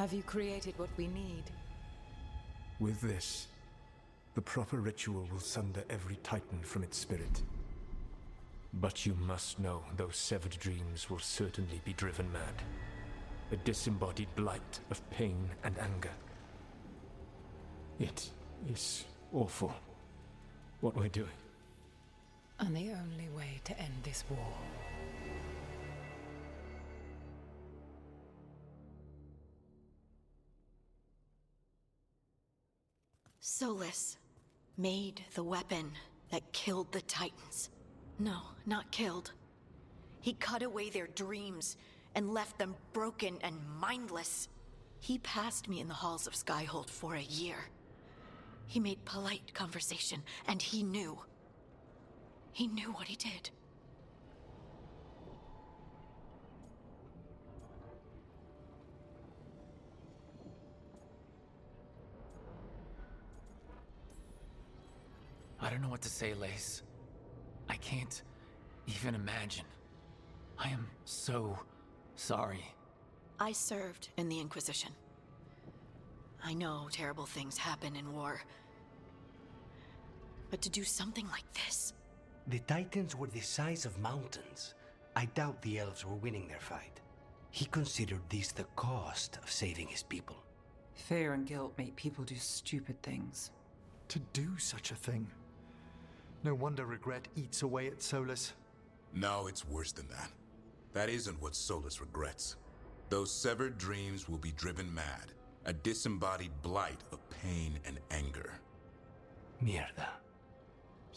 Have you created what we need? With this, the proper ritual will sunder every Titan from its spirit. But you must know those severed dreams will certainly be driven mad. A disembodied blight of pain and anger. It is awful what we're doing. And the only way to end this war. Solus made the weapon that killed the Titans. No, not killed. He cut away their dreams and left them broken and mindless. He passed me in the halls of Skyhold for a year. He made polite conversation, and he knew. He knew what he did. I don't know what to say, Lace. I can't even imagine. I am so sorry. I served in the Inquisition. I know terrible things happen in war. But to do something like this... The Titans were the size of mountains. I doubt the elves were winning their fight. He considered this the cost of saving his people. Fear and guilt make people do stupid things. To do such a thing. No wonder regret eats away at Solus. No, it's worse than that. That isn't what Solus regrets. Those severed dreams will be driven mad. A disembodied blight of pain and anger. Mierda.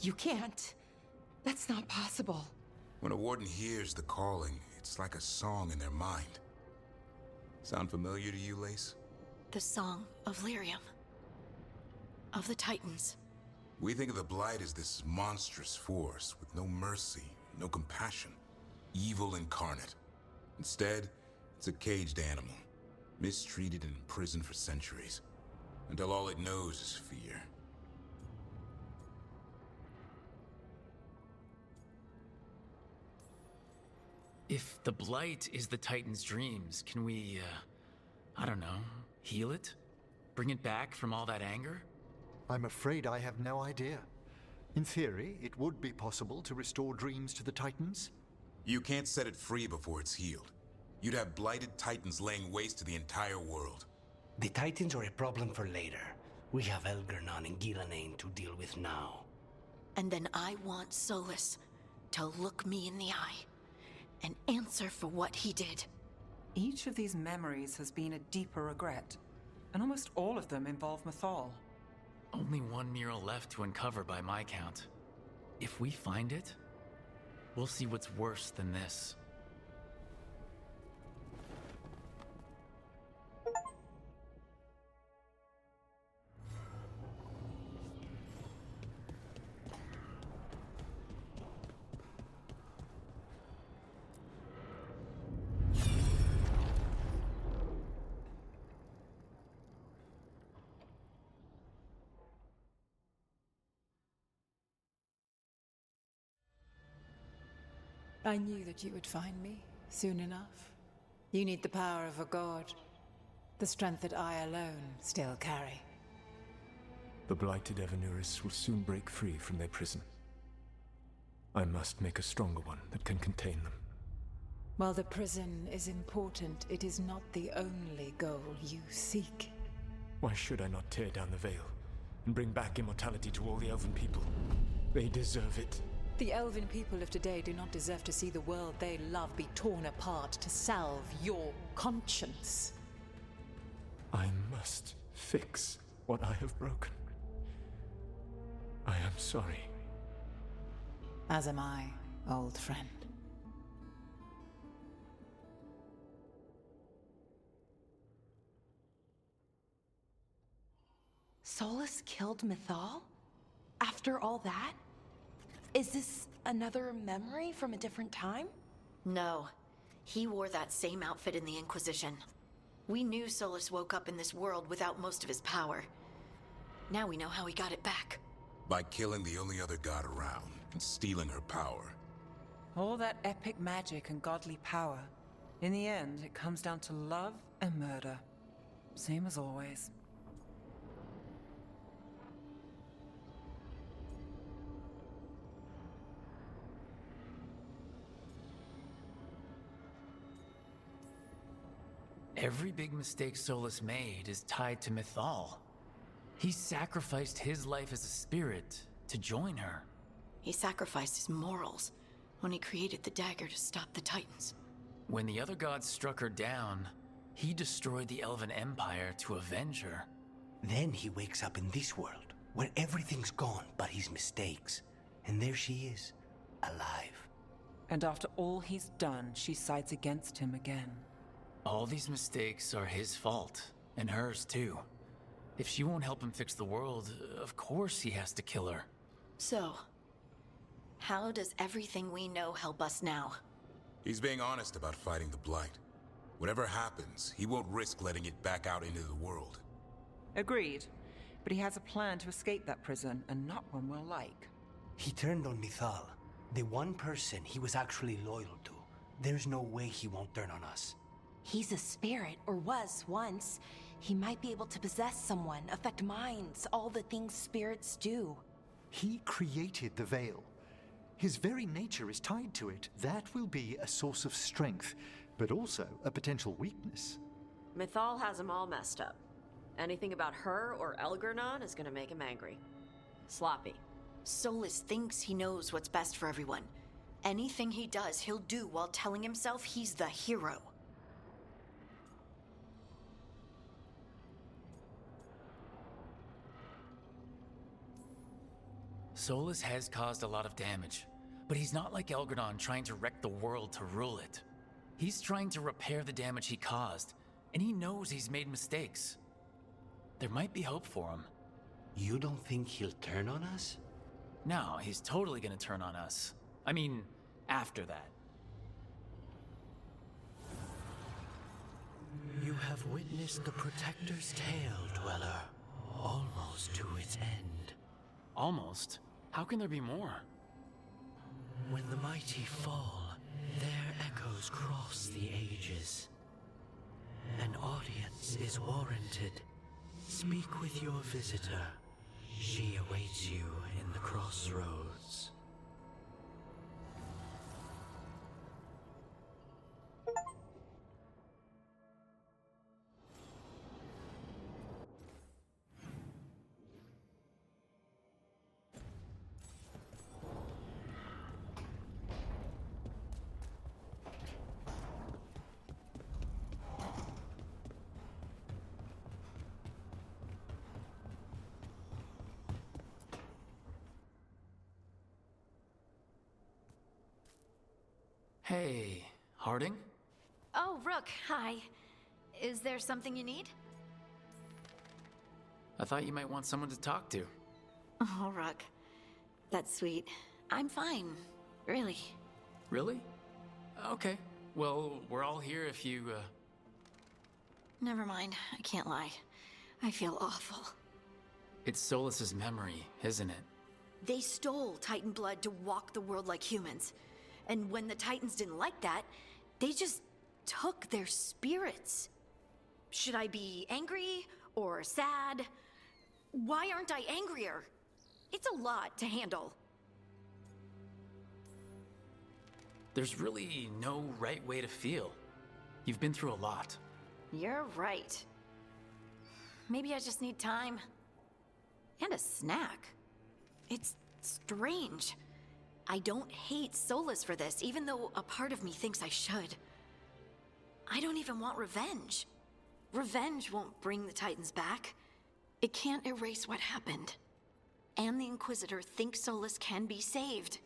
You can't. That's not possible. When a warden hears the calling, it's like a song in their mind. Sound familiar to you, Lace? The Song of Lyrium. Of the Titans. We think of the Blight as this monstrous force with no mercy, no compassion. Evil incarnate. Instead, it's a caged animal. Mistreated and imprisoned for centuries. Until all it knows is fear. If the Blight is the Titan's dreams, can we, I don't know, heal it? Bring it back from all that anger? I'm afraid I have no idea. In theory, it would be possible to restore dreams to the Titans. You can't set it free before it's healed. You'd have blighted Titans laying waste to the entire world. The Titans are a problem for later. We have Elgernon and Gillanane to deal with now. And then I want Solus to look me in the eye and answer for what he did. Each of these memories has been a deeper regret, and almost all of them involve Mythal. Only one mural left to uncover by my count. If we find it, we'll see what's worse than this. I knew that you would find me soon enough. You need the power of a god. The strength that I alone still carry. The blighted Evanuris will soon break free from their prison. I must make a stronger one that can contain them. While the prison is important, it is not the only goal you seek. Why should I not tear down the veil and bring back immortality to all the Elven people? They deserve it. The Elven people of today do not deserve to see the world they love be torn apart to salve your conscience. I must fix what I have broken. I am sorry. As am I, old friend. Solus killed Mythal? After all that? Is this another memory from a different time? No. He wore that same outfit in the Inquisition. We knew Solus woke up in this world without most of his power. Now we know how he got it back. By killing the only other god around and stealing her power. All that epic magic and godly power. In the end, it comes down to love and murder. Same as always. Every big mistake Solus made is tied to Mythal. He sacrificed his life as a spirit to join her. He sacrificed his morals when he created the dagger to stop the Titans. When the other gods struck her down, he destroyed the Elven Empire to avenge her. Then he wakes up in this world, where everything's gone but his mistakes. And there she is, alive. And after all he's done, she sides against him again. All these mistakes are his fault, and hers too. If she won't help him fix the world, of course he has to kill her. So, how does everything we know help us now? He's being honest about fighting the Blight. Whatever happens, he won't risk letting it back out into the world. Agreed. But he has a plan to escape that prison, and not one we'll like. He turned on Mythal, the one person he was actually loyal to. There's no way he won't turn on us. He's a spirit, or was once. He might be able to possess someone, affect minds, all the things spirits do. He created the Veil. His very nature is tied to it. That will be a source of strength, but also a potential weakness. Mythal has him all messed up. Anything about her or Elgernon is gonna make him angry. Sloppy. Solus thinks he knows what's best for everyone. Anything he does, he'll do while telling himself he's the hero. Solus has caused a lot of damage, but he's not like Elgernon trying to wreck the world to rule it. He's trying to repair the damage he caused, and he knows he's made mistakes. There might be hope for him. You don't think he'll turn on us? No, he's totally gonna turn on us. I mean, after that. You have witnessed the Protector's tale, Dweller, almost to its end. Almost? How can there be more? When the mighty fall, their echoes cross the ages. An audience is warranted. Speak with your visitor. She awaits you in the crossroads. Hey, Harding? Oh, Rook, hi. Is there something you need? I thought you might want someone to talk to. Oh, Rook. That's sweet. I'm fine. Really. Really? Okay. Well, we're all here if you, Never mind. I can't lie. I feel awful. It's Solus's memory, isn't it? They stole Titan blood to walk the world like humans. And when the Titans didn't like that, they just took their spirits. Should I be angry or sad? Why aren't I angrier? It's a lot to handle. There's really no right way to feel. You've been through a lot. You're right. Maybe I just need time. And a snack. It's strange. I don't hate Solus for this, even though a part of me thinks I should. I don't even want revenge. Revenge won't bring the Titans back. It can't erase what happened. And the Inquisitor thinks Solus can be saved.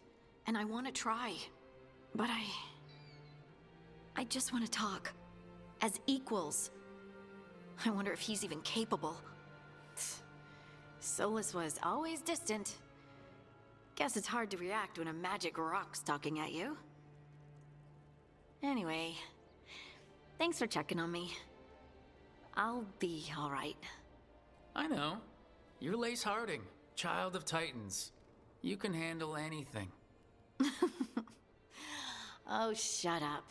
And I want to try. But I just want to talk. As equals. I wonder if he's even capable. Solus was always distant. Guess it's hard to react when a magic rock's talking at you. Anyway, thanks for checking on me. I'll be all right. I know. You're Lace Harding, child of Titans. You can handle anything. Oh, shut up.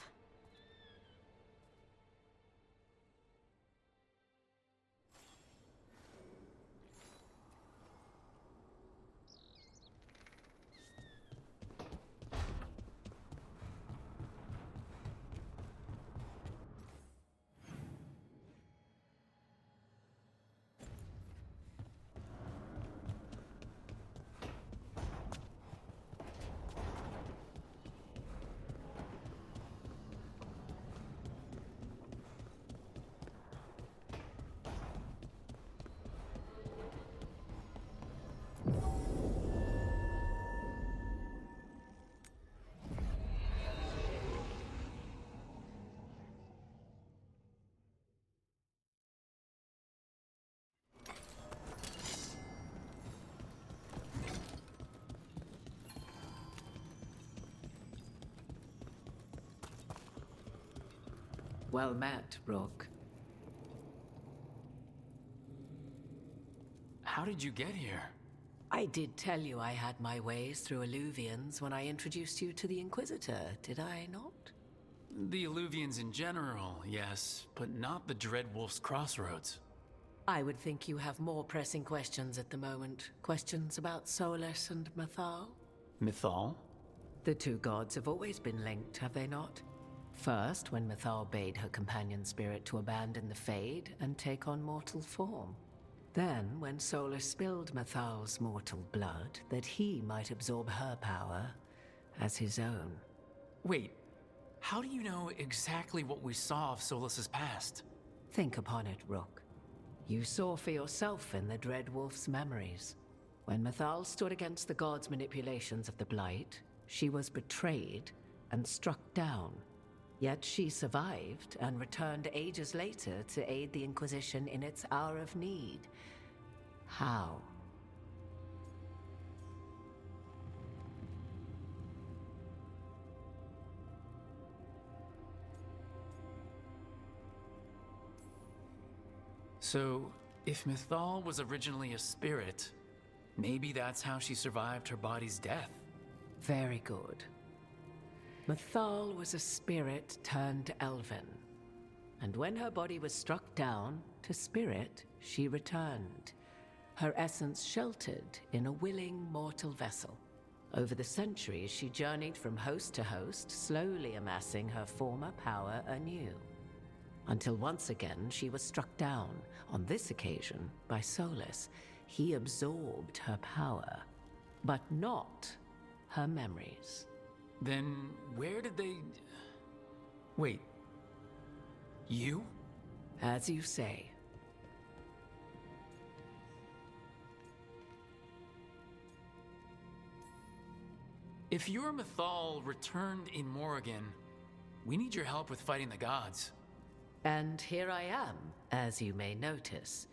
Well met, Rook. How did you get here? I did tell you I had my ways through Illuvians when I introduced you to the Inquisitor, did I not? The Illuvians in general, yes, but not the Dreadwolf's Crossroads. I would think you have more pressing questions at the moment. Questions about Solus and Mythal? Mythal? The two gods have always been linked, have they not? First, when Mythal bade her companion spirit to abandon the Fade and take on mortal form. Then, when Solus spilled Mythal's mortal blood, that he might absorb her power as his own. Wait, how do you know exactly what we saw of Solus's past? Think upon it, Rook. You saw for yourself in the Dreadwolf's memories. When Mythal stood against the gods' manipulations of the Blight, she was betrayed and struck down. Yet she survived and returned ages later to aid the Inquisition in its hour of need. How? So, if Mythal was originally a spirit, maybe that's how she survived her body's death. Very good. Mythal was a spirit turned elven. And when her body was struck down, to spirit, she returned. Her essence sheltered in a willing mortal vessel. Over the centuries, she journeyed from host to host, slowly amassing her former power anew. Until once again, she was struck down, on this occasion, by Solus. He absorbed her power, but not her memories. Then where did they... Wait. You? As you say. If your Mythal returned in Morrigan, we need your help with fighting the gods. And here I am, as you may notice.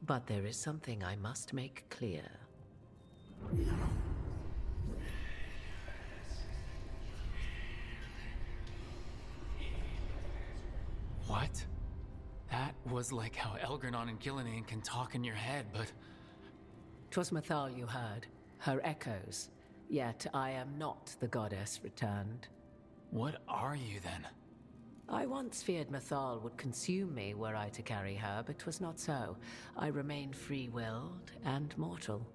But there is something I must make clear. What? That was like how Elgernon and Gillenane can talk in your head, but... 'Twas Mythal you heard, her echoes. Yet I am not the goddess returned. What are you then? I once feared Mythal would consume me were I to carry her, but 'twas not so. I remain free-willed and mortal.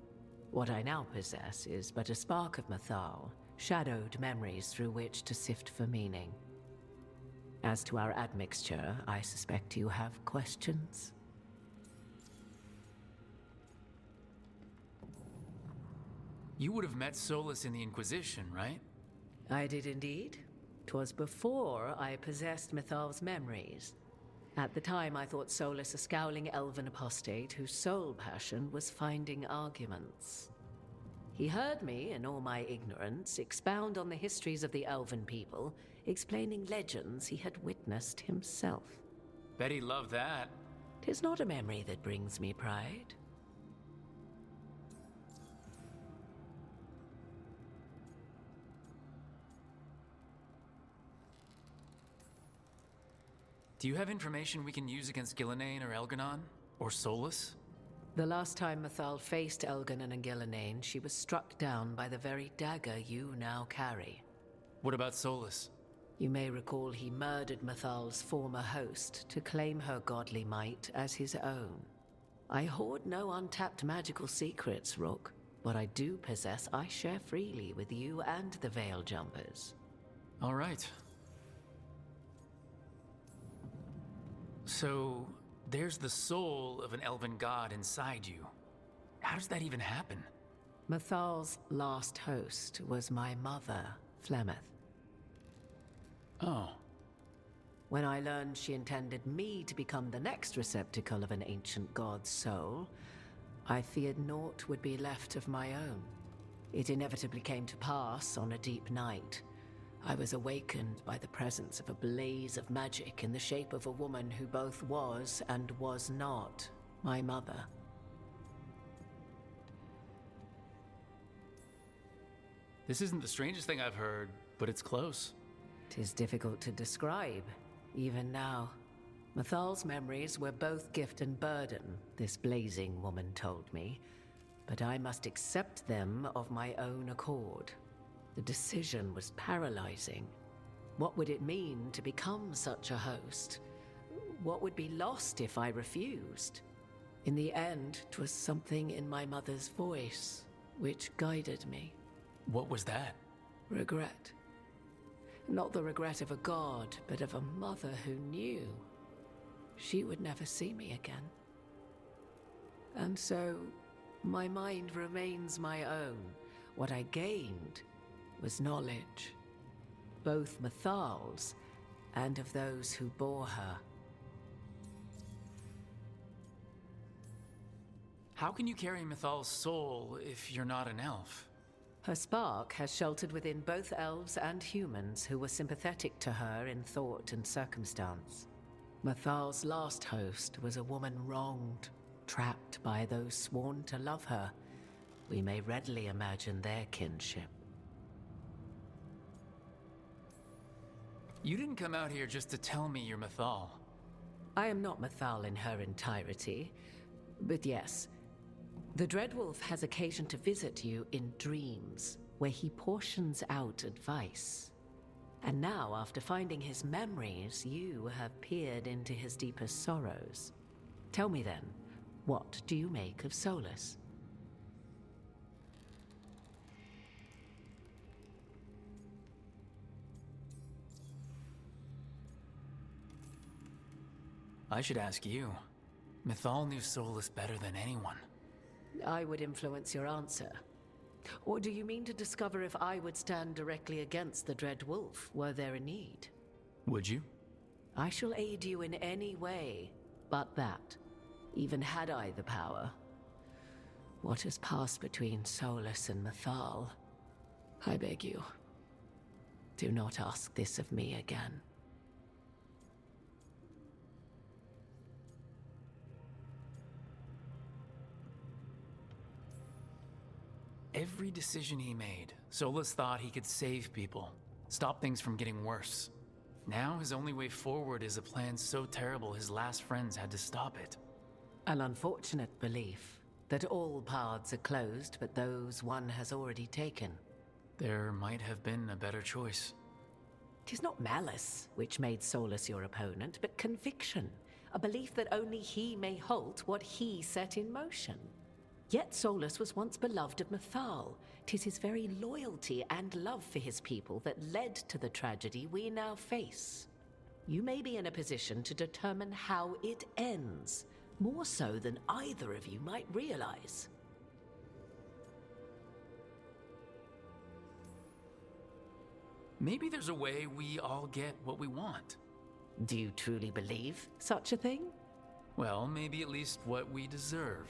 What I now possess is but a spark of Mythal, shadowed memories through which to sift for meaning. As to our admixture, I suspect you have questions. You would have met Solus in the Inquisition, right? I did indeed. 'Twas before I possessed Mythal's memories. At the time, I thought Solus a scowling elven apostate whose sole passion was finding arguments. He heard me, in all my ignorance, expound on the histories of the elven people, explaining legends he had witnessed himself. Bet he loved that. 'Tis not a memory that brings me pride. Do you have information we can use against Gillenane or Elgernon? Or Solus? The last time Mythal faced Elgernon and Gillenane, she was struck down by the very dagger you now carry. What about Solus? You may recall he murdered Mythal's former host to claim her godly might as his own. I hoard no untapped magical secrets, Rook. What I do possess, I share freely with you and the Veil Jumpers. All right. So, there's the soul of an elven god inside you. How does that even happen? Mythal's last host was my mother, Flemeth. Oh. When I learned she intended me to become the next receptacle of an ancient god's soul, I feared naught would be left of my own. It inevitably came to pass on a deep night. I was awakened by the presence of a blaze of magic in the shape of a woman who both was and was not my mother. This isn't the strangest thing I've heard, but it's close. 'Tis difficult to describe. even now. Mathal's memories were both gift and burden, this blazing woman told me, but I must accept them of my own accord. The decision was paralyzing. What would it mean to become such a host? What would be lost if I refused? In the end, 'twas something in my mother's voice which guided me. What was that? Regret. Not the regret of a god, but of a mother who knew she would never see me again. And so, my mind remains my own. What I gained was knowledge, both Mathal's and of those who bore her. How can you carry Mathal's soul if you're not an elf? Her spark has sheltered within both elves and humans who were sympathetic to her in thought and circumstance. Mathal's last host was a woman wronged, trapped by those sworn to love her. We may readily imagine their kinship. You didn't come out here just to tell me you're Mathal. I am not Mathal in her entirety, but yes, the Dreadwolf has occasion to visit you in dreams, where he portions out advice. And now, after finding his memories, you have peered into his deepest sorrows. Tell me then, what do you make of Solus? I should ask you. Mathal knew Solus better than anyone. I would influence your answer. Or do you mean to discover if I would stand directly against the Dread Wolf, were there a need? Would you? I shall aid you in any way but that, even had I the power. What has passed between Solus and Mathal? I beg you, do not ask this of me again. Every decision he made, Solus thought he could save people, stop things from getting worse. Now his only way forward is a plan so terrible his last friends had to stop it. An unfortunate belief that all paths are closed but those one has already taken. There might have been a better choice. 'Tis not malice which made Solus your opponent, but conviction, a belief that only he may halt what he set in motion. Yet Solus was once beloved of Mathal. 'Tis his very loyalty and love for his people that led to the tragedy we now face. You may be in a position to determine how it ends, more so than either of you might realize. Maybe there's a way we all get what we want. Do you truly believe such a thing? Well, maybe at least what we deserve.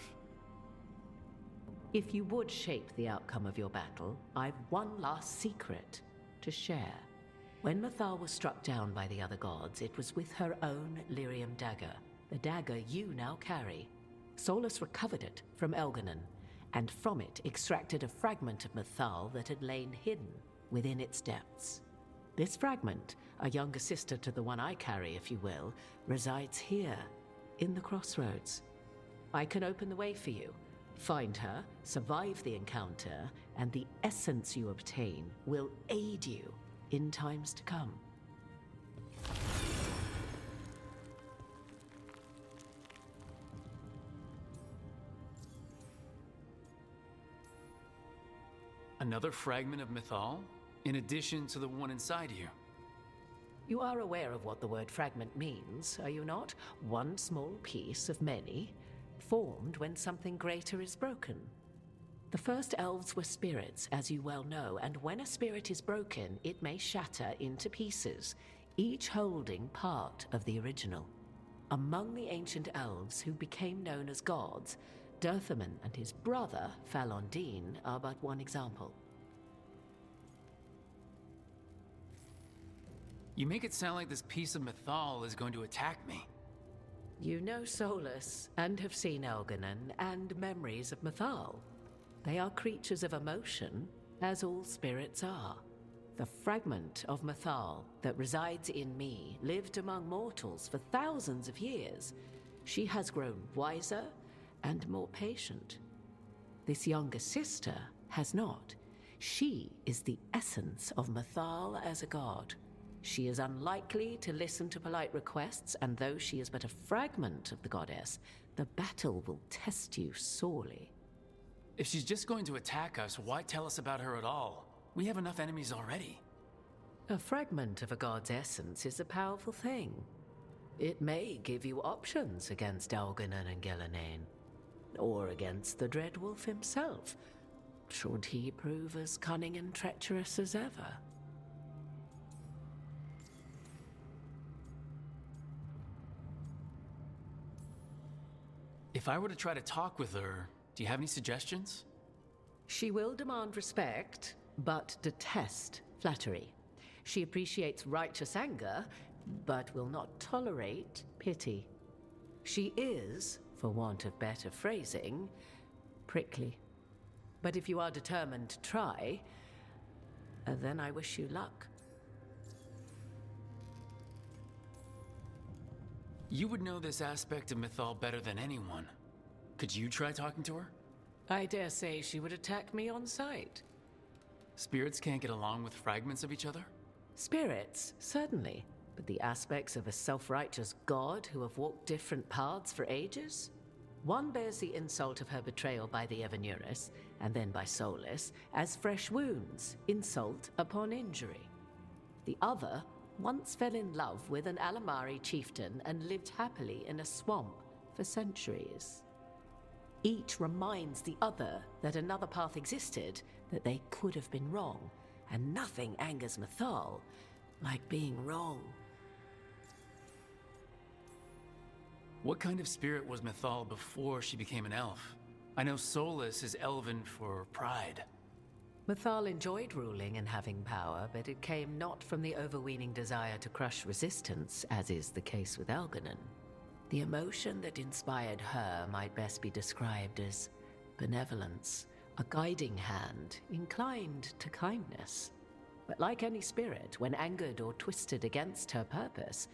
If you would shape the outcome of your battle, I've one last secret to share. When Mathal was struck down by the other gods, it was with her own lyrium dagger, the dagger you now carry. Solus recovered it from Elganon, and from it extracted a fragment of Mathal that had lain hidden within its depths. This fragment, a younger sister to the one I carry, if you will, resides here, in the crossroads. I can open the way for you. Find her, survive the encounter, and the essence you obtain will aid you in times to come. Another fragment of Mathal? In addition to the one inside you? You are aware of what the word fragment means, are you not? One small piece of many, formed when something greater is broken. The first elves were spirits, as you well know, and when a spirit is broken, it may shatter into pieces, each holding part of the original. Among the ancient elves who became known as gods, Dirthaman and his brother, Falondine, are but one example. You make it sound like this piece of Mathal is going to attack me. You know Solus, and have seen Elganon, and memories of Mathal. They are creatures of emotion, as all spirits are. The fragment of Mythal that resides in me lived among mortals for thousands of years. She has grown wiser and more patient. This younger sister has not. She is the essence of Mythal as a god. She is unlikely to listen to polite requests, and though she is but a fragment of the goddess, the battle will test you sorely. If she's just going to attack us, why tell us about her at all? We have enough enemies already. A fragment of a god's essence is a powerful thing. It may give you options against Elganon and Gillenane, or against the Dreadwolf himself, should he prove as cunning and treacherous as ever. If I were to try to talk with her, do you have any suggestions? She will demand respect, but detest flattery. She appreciates righteous anger, but will not tolerate pity. She is, for want of better phrasing, prickly. But if you are determined to try, then I wish you luck. You would know this aspect of Mythal better than anyone. Could you try talking to her? I dare say she would attack me on sight. Spirits can't get along with fragments of each other? Spirits, certainly. But the aspects of a self-righteous god who have walked different paths for ages? One bears the insult of her betrayal by the Evanurus, and then by Solus, as fresh wounds, insult upon injury. The other once fell in love with an Alamari chieftain and lived happily in a swamp for centuries. Each reminds the other that another path existed, that they could have been wrong, and nothing angers Mythal like being wrong. What kind of spirit was Mythal before she became an elf? I know Solus is elven for pride. Mythal enjoyed ruling and having power, but it came not from the overweening desire to crush resistance, as is the case with Elganon. The emotion that inspired her might best be described as benevolence, a guiding hand inclined to kindness. But like any spirit, when angered or twisted against her purpose,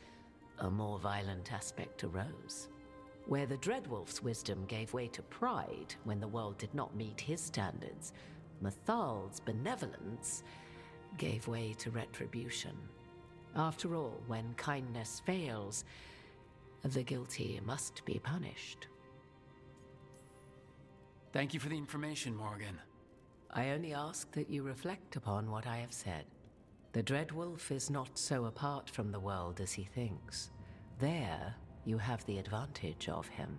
a more violent aspect arose. Where the Dreadwolf's wisdom gave way to pride when the world did not meet his standards, Mythal's benevolence gave way to retribution. After all, when kindness fails, the guilty must be punished. Thank you for the information, Morgan. I only ask that you reflect upon what I have said. The Dreadwolf is not so apart from the world as he thinks. There, you have the advantage of him.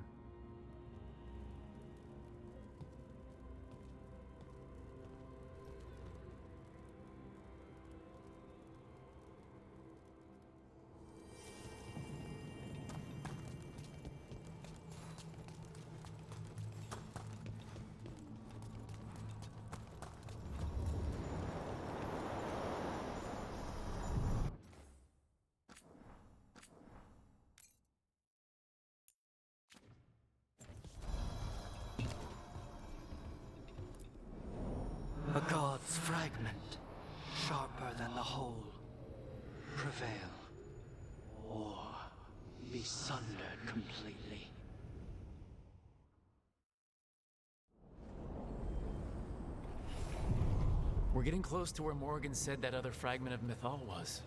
A god's fragment, sharper than the whole. Prevail, or be sundered completely. We're getting close to where Morgan said that other fragment of Mythal was.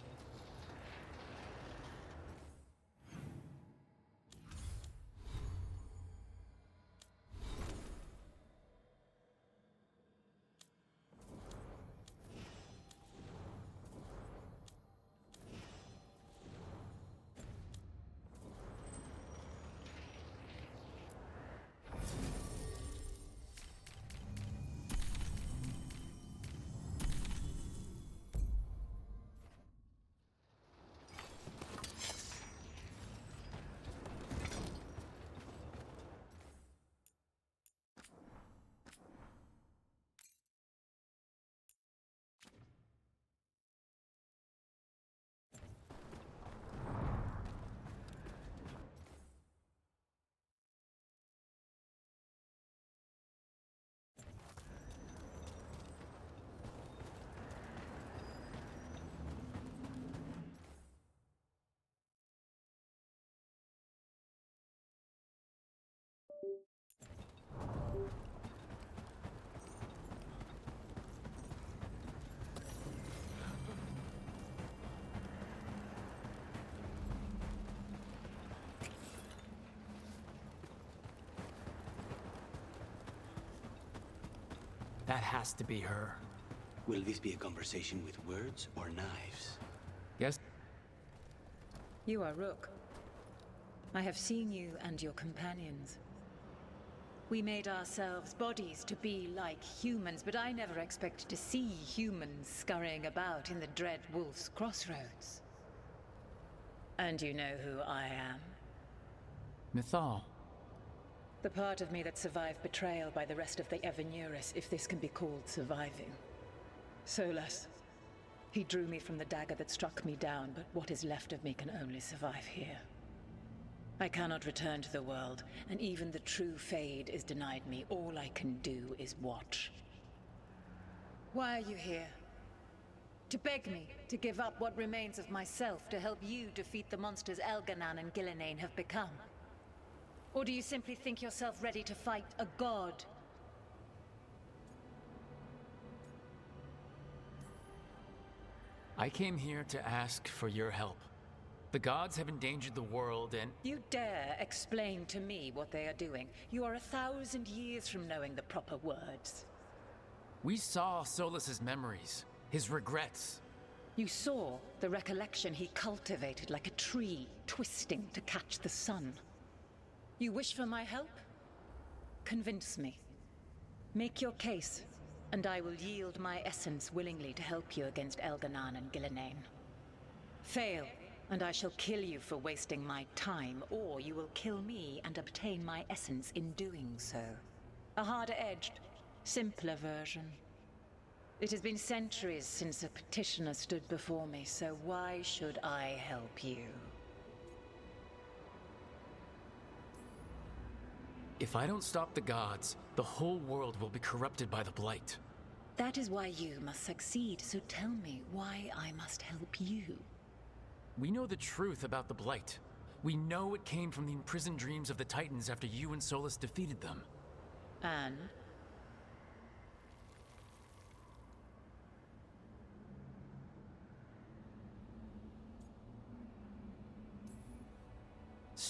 That has to be her. Will this be a conversation with words or knives? Yes? You are Rook. I have seen you and your companions. We made ourselves bodies to be like humans, but I never expected to see humans scurrying about in the dread Wolf's Crossroads. And you know who I am? Mythal. The part of me that survived betrayal by the rest of the Evanuris, if this can be called surviving. Solus. He drew me from the dagger that struck me down, but what is left of me can only survive here. I cannot return to the world, and even the true Fade is denied me. All I can do is watch. Why are you here? To beg me to give up what remains of myself to help you defeat the monsters Elganan and Gillenane have become? Or do you simply think yourself ready to fight a god? I came here to ask for your help. The gods have endangered the world and— You dare explain to me what they are doing? You are 1,000 years from knowing the proper words. We saw Solus's memories, his regrets. You saw the recollection he cultivated like a tree, twisting to catch the sun. You wish for my help? Convince me. Make your case, and I will yield my essence willingly to help you against Elganan and Gillenane. Fail, and I shall kill you for wasting my time, or you will kill me and obtain my essence in doing so. A harder-edged, simpler version. It has been centuries since a petitioner stood before me, so why should I help you? If I don't stop the gods, the whole world will be corrupted by the Blight. That is why you must succeed, so tell me why I must help you. We know the truth about the Blight. We know it came from the imprisoned dreams of the Titans after you and Solus defeated them. And?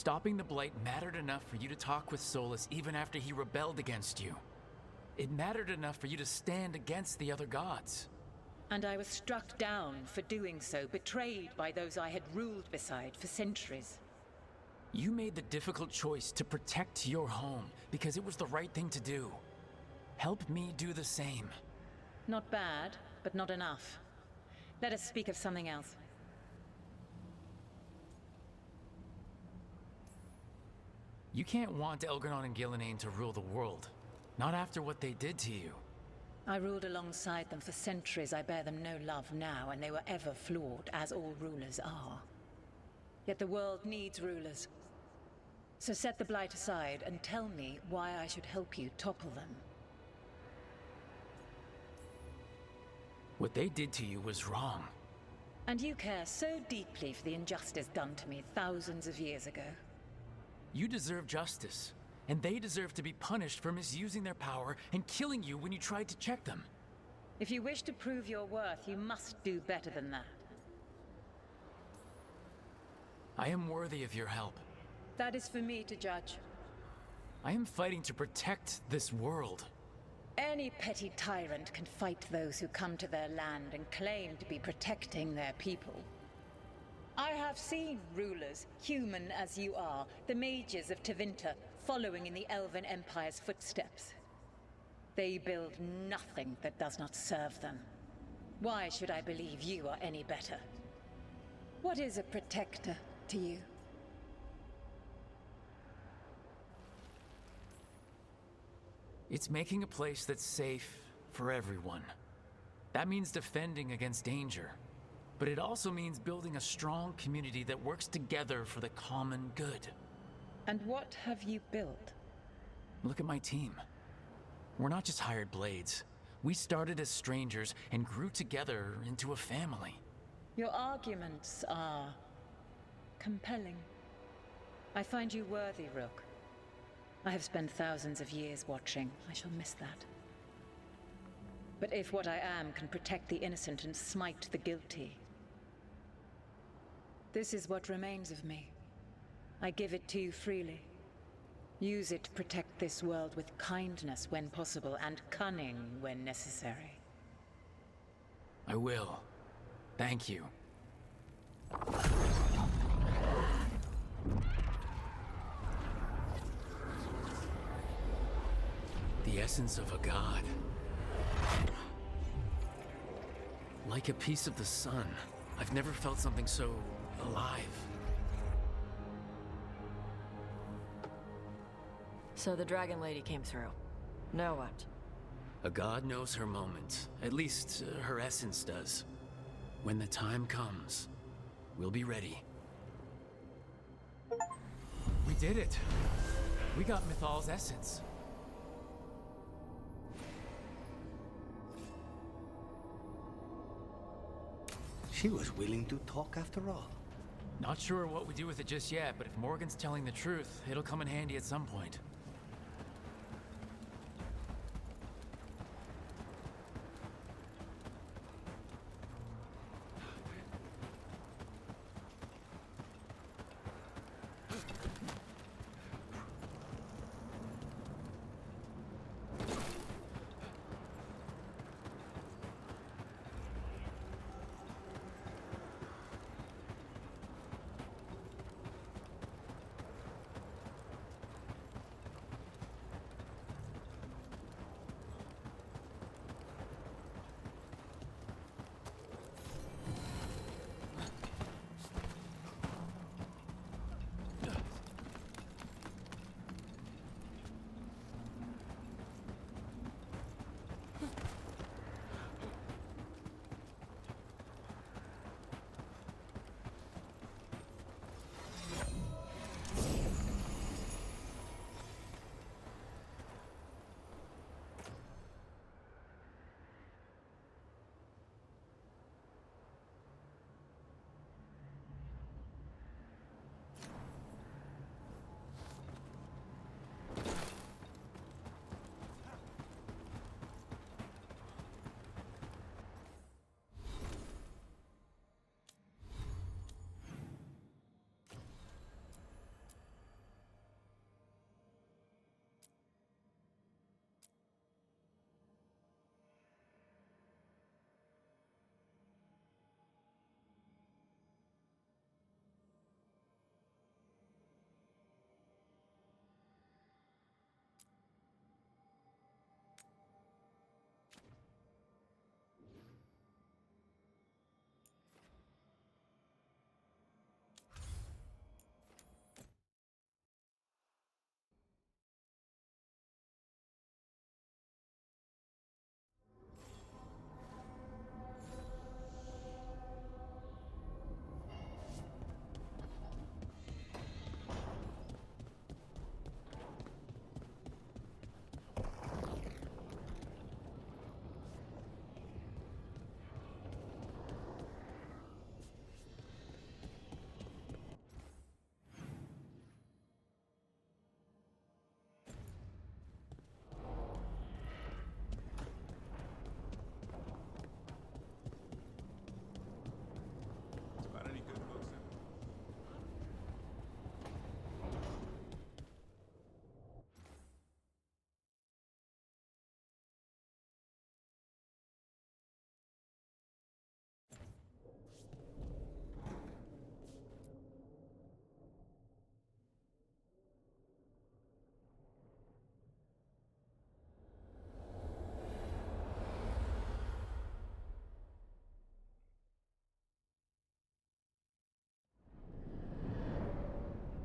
Stopping the Blight mattered enough for you to talk with Solus even after he rebelled against you. It mattered enough for you to stand against the other gods. And I was struck down for doing so, betrayed by those I had ruled beside for centuries. You made the difficult choice to protect your home because it was the right thing to do. Help me do the same. Not bad, but not enough. Let us speak of something else. You can't want Elgarnon and Gillenane to rule the world. Not after what they did to you. I ruled alongside them for centuries. I bear them no love now, and they were ever flawed, as all rulers are. Yet the world needs rulers. So set the Blight aside and tell me why I should help you topple them. What they did to you was wrong. And you care so deeply for the injustice done to me thousands of years ago. You deserve justice, and they deserve to be punished for misusing their power and killing you when you tried to check them. If you wish to prove your worth, you must do better than that. I am worthy of your help. That is for me to judge. I am fighting to protect this world. Any petty tyrant can fight those who come to their land and claim to be protecting their people. I have seen rulers, human as you are, the mages of Tevinter, following in the Elven Empire's footsteps. They build nothing that does not serve them. Why should I believe you are any better? What is a protector to you? It's making a place that's safe for everyone. That means defending against danger. But it also means building a strong community that works together for the common good. And what have you built? Look at my team. We're not just hired blades. We started as strangers and grew together into a family. Your arguments are compelling. I find you worthy, Rook. I have spent thousands of years watching. I shall miss that. But if what I am can protect the innocent and smite the guilty, this is what remains of me. I give it to you freely. Use it to protect this world with kindness when possible and cunning when necessary. I will. Thank you. The essence of a god. Like a piece of the sun. I've never felt something so alive. So the Dragon Lady came through. Now what? A god knows her moment. At least, her essence does. When the time comes, we'll be ready. We did it! We got Mythal's essence. She was willing to talk after all. Not sure what we do with it just yet, but if Morgan's telling the truth, it'll come in handy at some point.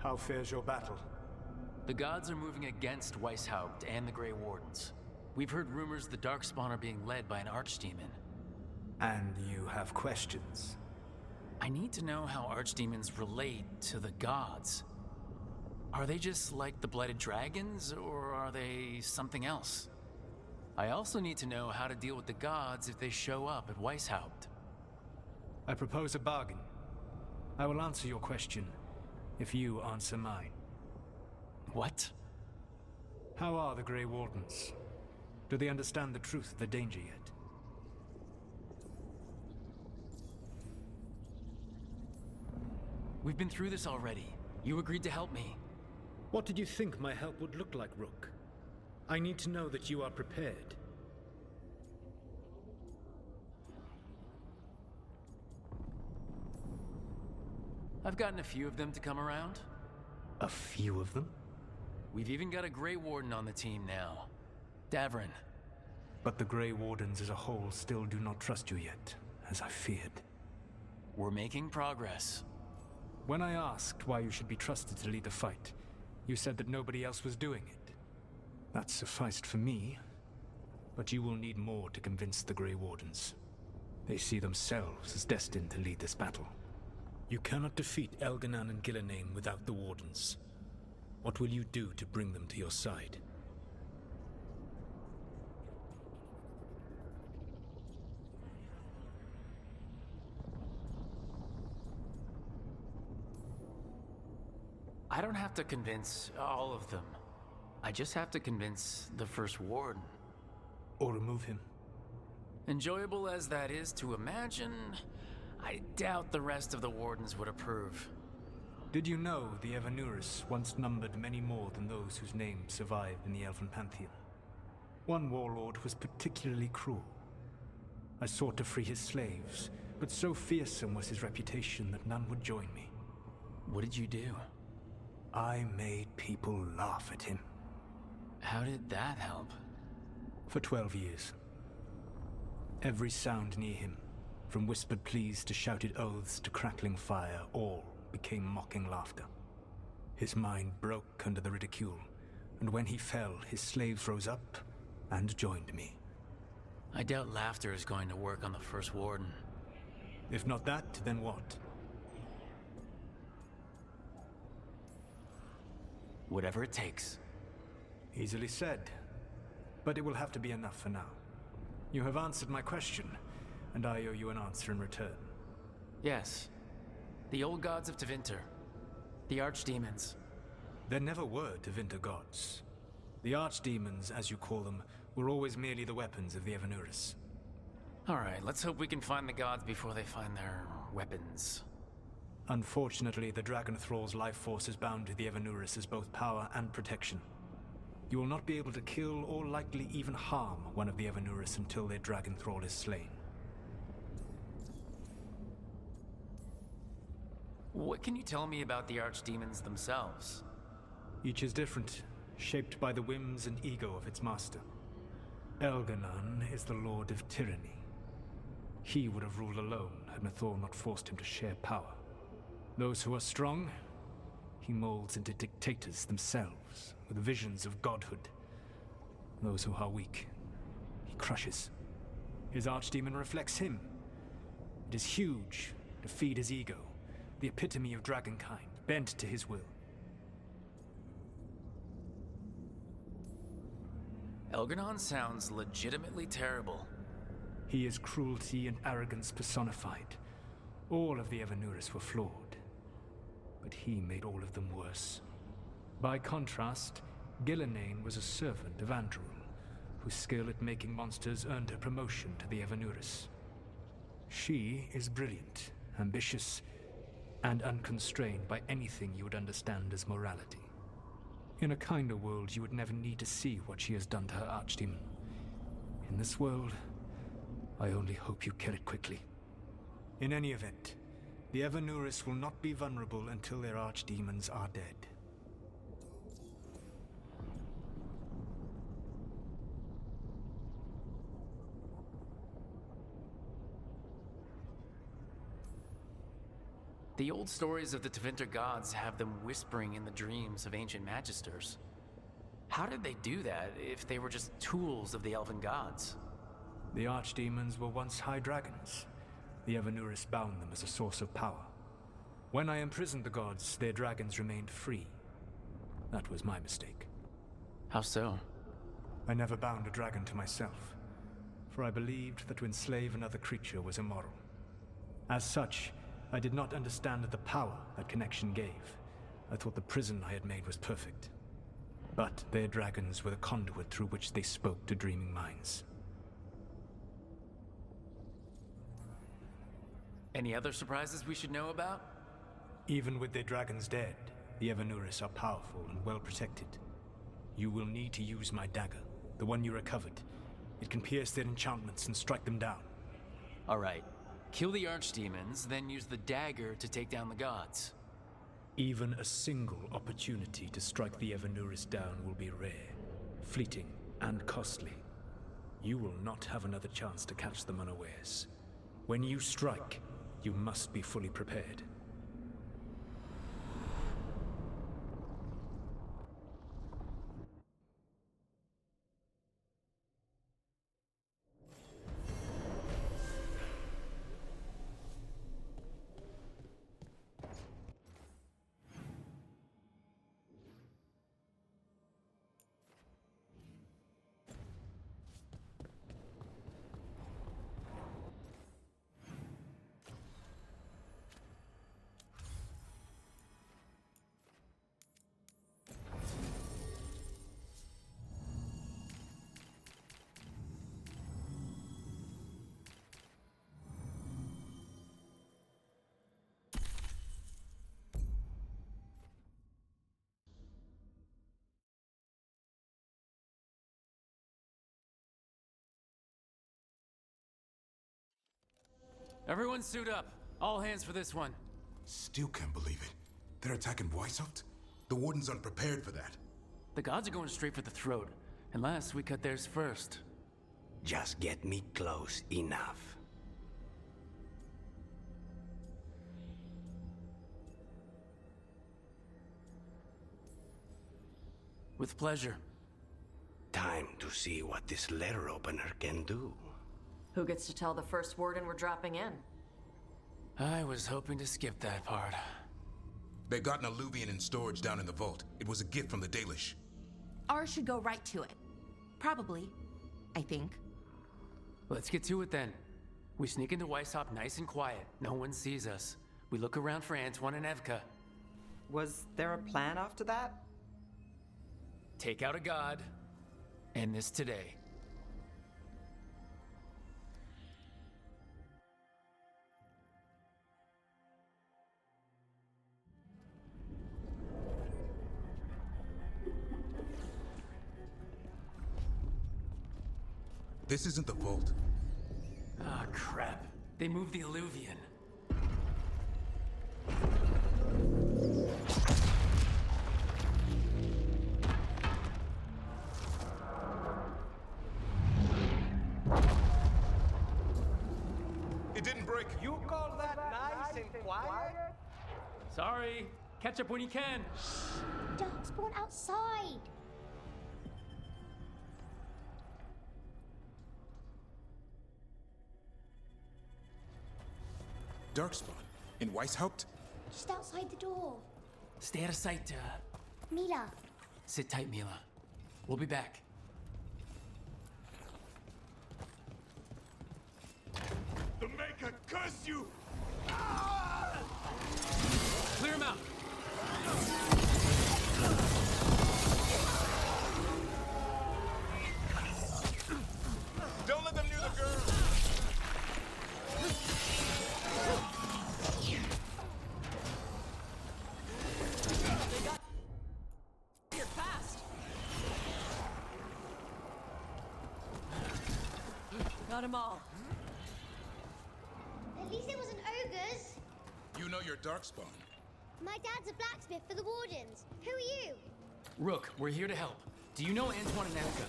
How fares your battle? The gods are moving against Weishaupt and the Grey Wardens. We've heard rumors the Darkspawn are being led by an archdemon. And you have questions? I need to know how archdemons relate to the gods. Are they just like the Blighted Dragons, or are they something else? I also need to know how to deal with the gods if they show up at Weishaupt. I propose a bargain. I will answer your question if you answer mine. What? How are the Grey Wardens? Do they understand the truth of the danger yet? We've been through this already. You agreed to help me. What did you think my help would look like, Rook? I need to know that you are prepared. I've gotten a few of them to come around. A few of them? We've even got a Grey Warden on the team now. Davrin. But the Grey Wardens as a whole still do not trust you yet, as I feared. We're making progress. When I asked why you should be trusted to lead the fight, you said that nobody else was doing it. That sufficed for me, but you will need more to convince the Grey Wardens. They see themselves as destined to lead this battle. You cannot defeat Elganan and Gillenane without the Wardens. What will you do to bring them to your side? I don't have to convince all of them. I just have to convince the First Warden. Or remove him. Enjoyable as that is to imagine, I doubt the rest of the Wardens would approve. Did you know the Evanuris once numbered many more than those whose names survive in the Elven Pantheon? One warlord was particularly cruel. I sought to free his slaves, but so fearsome was his reputation that none would join me. What did you do? I made people laugh at him. How did that help? For 12 years. Every sound near him, from whispered pleas to shouted oaths to crackling fire, all became mocking laughter. His mind broke under the ridicule, and when he fell, his slaves rose up and joined me. I doubt laughter is going to work on the First Warden. If not that, then what? Whatever it takes. Easily said, but it will have to be enough for now. You have answered my question, and I owe you an answer in return. Yes. The old gods of Tevinter. The archdemons. There never were Tevinter gods. The archdemons, as you call them, were always merely the weapons of the Evanuris. Alright, let's hope we can find the gods before they find their weapons. Unfortunately, the Dragon Thrall's life force is bound to the Evanuris as both power and protection. You will not be able to kill or likely even harm one of the Evanuris until their Dragon Thrall is slain. What can you tell me about the archdemons themselves? Each is different, shaped by the whims and ego of its master. Elganan is the Lord of Tyranny. He would have ruled alone had Mythal not forced him to share power. Those who are strong, he molds into dictators themselves, with visions of godhood. Those who are weak, he crushes. His archdemon reflects him. It is huge, to feed his ego, the epitome of dragonkind, bent to his will. Elganon sounds legitimately terrible. He is cruelty and arrogance personified. All of the Evanuris were flawed, but he made all of them worse. By contrast, Gillenane was a servant of Andrul, whose skill at making monsters earned her promotion to the Evanuris. She is brilliant, ambitious, and unconstrained by anything you would understand as morality. In a kinder world, you would never need to see what she has done to her archdemon. In this world, I only hope you kill it quickly. In any event, the Evanuris will not be vulnerable until their archdemons are dead. The old stories of the Tevinter gods have them whispering in the dreams of ancient magisters. How did they do that if they were just tools of the elven gods? The archdemons were once high dragons. The Evanuris bound them as a source of power. When I imprisoned the gods, their dragons remained free. That was my mistake. How so? I never bound a dragon to myself, for I believed that to enslave another creature was immoral. As such, I did not understand the power that connection gave. I thought the prison I had made was perfect. But their dragons were the conduit through which they spoke to dreaming minds. Any other surprises we should know about? Even with their dragons dead, The Evanuris are powerful and well protected. You will need to use my dagger, the one you recovered. It can pierce their enchantments and strike them down. Alright. Kill the archdemons, then use the dagger to take down the gods. Even a single opportunity to strike the Evanuris down will be rare, fleeting, and costly. You will not have another chance to catch them unawares. When you strike, you must be fully prepared. Everyone suit up. All hands for this one. Still can't believe it. They're attacking Weishaupt? The Wardens aren't prepared for that. The gods are going straight for the throat, unless we cut theirs first. Just get me close enough. With pleasure. Time to see what this letter opener can do. Who gets to tell the first warden we're dropping in? I was hoping to skip that part. They got an alluvian in storage down in the vault. It was a gift from the Dalish. Ours should go right to it. Probably. I think. Let's get to it then. We sneak into Weishaupt nice and quiet. No one sees us. We look around for Antoine and Evka. Was there a plan after that? Take out a god. End this today. This isn't the vault. Ah, crap. They moved the alluvian. It didn't break. You call that nice and quiet? Sorry. Catch up when you can. Darkspawn outside. Darkspawn? In Weishaupt? Just outside the door. Stay out of sight, Mila. Sit tight, Mila. We'll be back. The Maker curse you! Clear him out! Don't let them near the girl! You're fast! Got them all. At least it wasn't ogres. You know your Darkspawn. My dad's a blacksmith for the Wardens. Who are you? Rook, we're here to help. Do you know Antoine and Evka?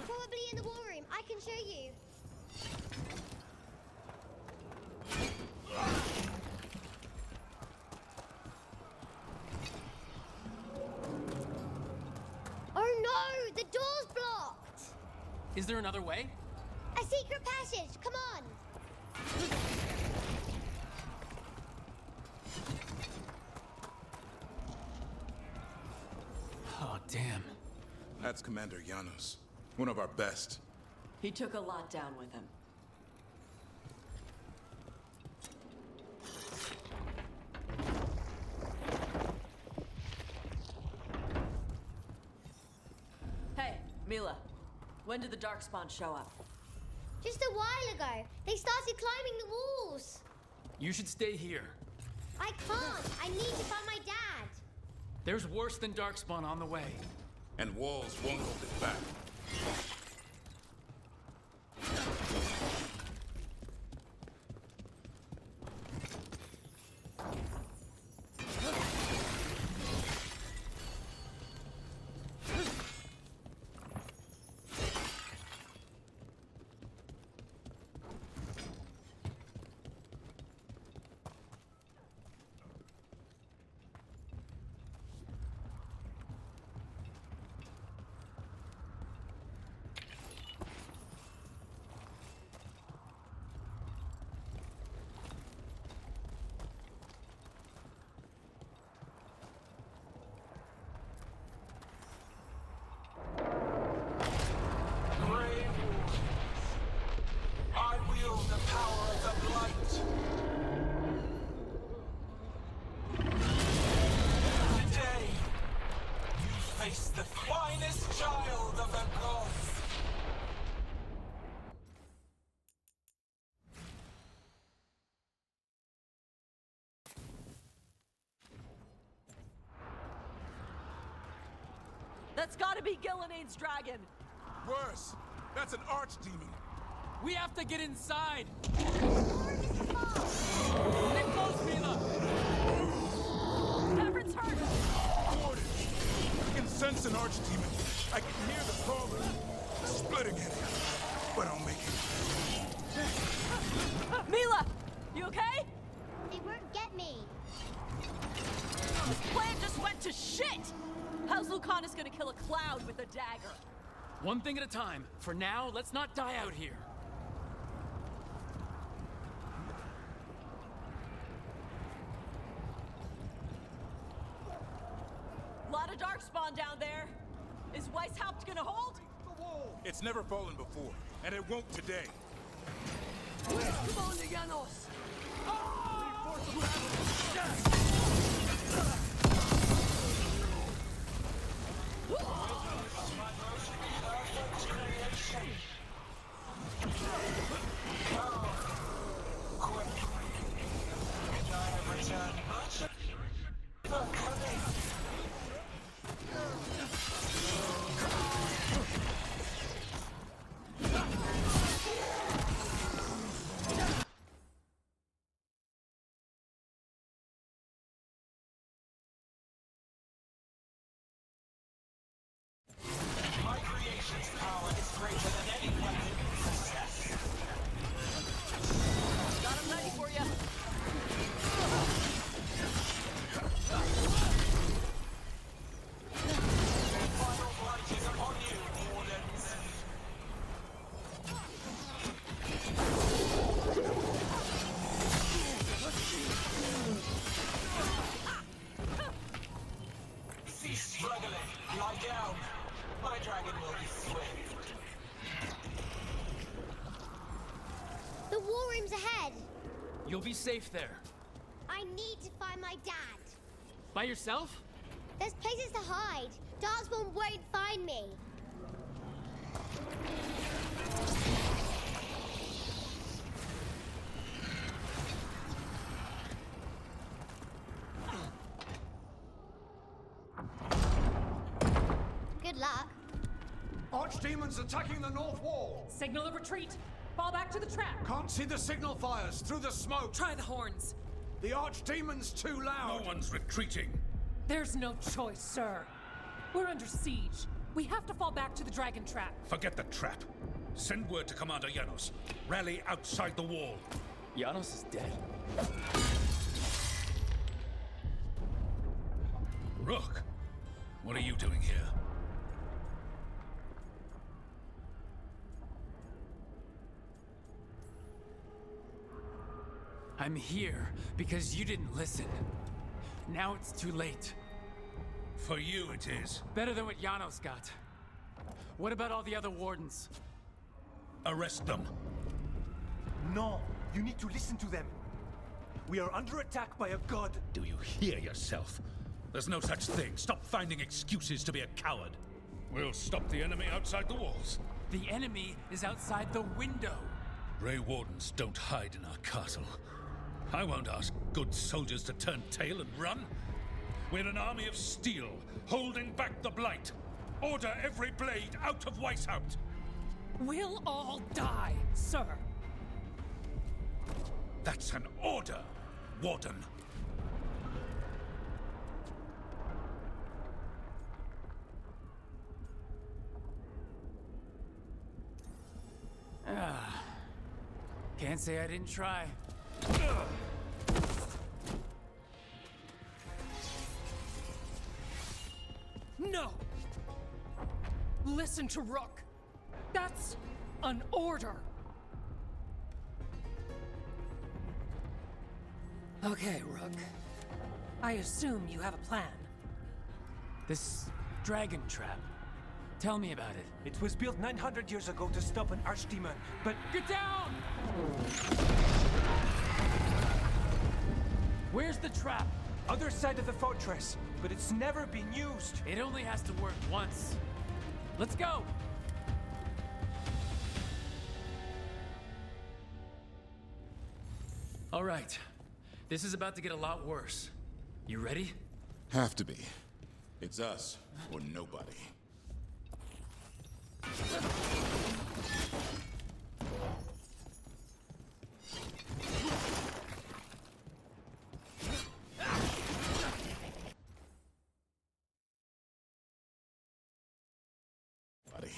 Probably in the war room. I can show you. Oh no! The door's blocked! Is there another way? A secret passage! Come on! Oh, damn. That's Commander Janos. One of our best. He took a lot down with him. Hey, Mila. When did the Darkspawn show up? Just a while ago. They started climbing the walls. You should stay here. I can't. I need to find my dad. There's worse than Darkspawn on the way. And walls won't hold it back. The finest child of the gods! That's gotta be Gillenaine's dragon! Worse! That's an archdemon! We have to get inside! Get close, Mila! Everett's hurt! Gordon! I can sense an archdemon. I can hear the crawler splitting it. But I'll make it. Mila! You okay? They won't get me. This plan just went to shit! How's Lucanus gonna kill a cloud with a dagger? One thing at a time. For now, let's not die out here. Lot of Darkspawn down there. Is Weishaupt gonna hold? It's never fallen before, and it won't today. Come on, Llanos! My creation's power is greater than any weapon you possess. Got him ready for you. Final blight is upon you, Wardens. Cease struggling. Lie down. My dragon will be swift. The war room's ahead. You'll be safe there. I need to find my dad. By yourself? There's places to hide. Darkspawn won't find me. Good luck. Archdemons attacking the north wall! Signal of retreat! Fall back to the trap! Can't see the signal fires through the smoke! Try the horns! The Archdemon's too loud! No one's retreating! There's no choice, sir. We're under siege. We have to fall back to the dragon trap. Forget the trap. Send word to Commander Llanos. Rally outside the wall. Llanos is dead. Rook, what are you doing here? I'm here because you didn't listen. Now it's too late. For you it is. Better than what Llanos got. What about all the other wardens? Arrest them. No, you need to listen to them. We are under attack by a god. Do you hear yourself? There's no such thing. Stop finding excuses to be a coward. We'll stop the enemy outside the walls. The enemy is outside the window. Grey Wardens don't hide in our castle. I won't ask good soldiers to turn tail and run. We're an army of steel, holding back the Blight. Order every blade out of Weishaupt. We'll all die, sir. That's an order, Warden. Can't say I didn't try. No! Listen to Rook. That's an order. Okay, Rook. I assume you have a plan. This dragon trap. Tell me about it. It was built 900 years ago to stop an archdemon, but... Get down! Where's the trap? Other side of the fortress, but it's never been used. It only has to work once. Let's go! All right. This is about to get a lot worse. You ready? Have to be. It's us, or nobody. Buddy.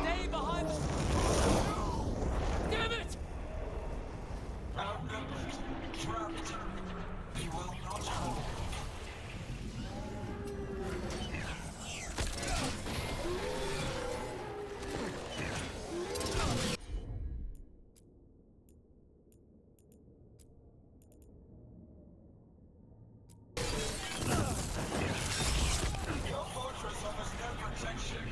Stay behind the... Damn it! Outnumbered, trapped. We will not hold. Your fortress offers no protection.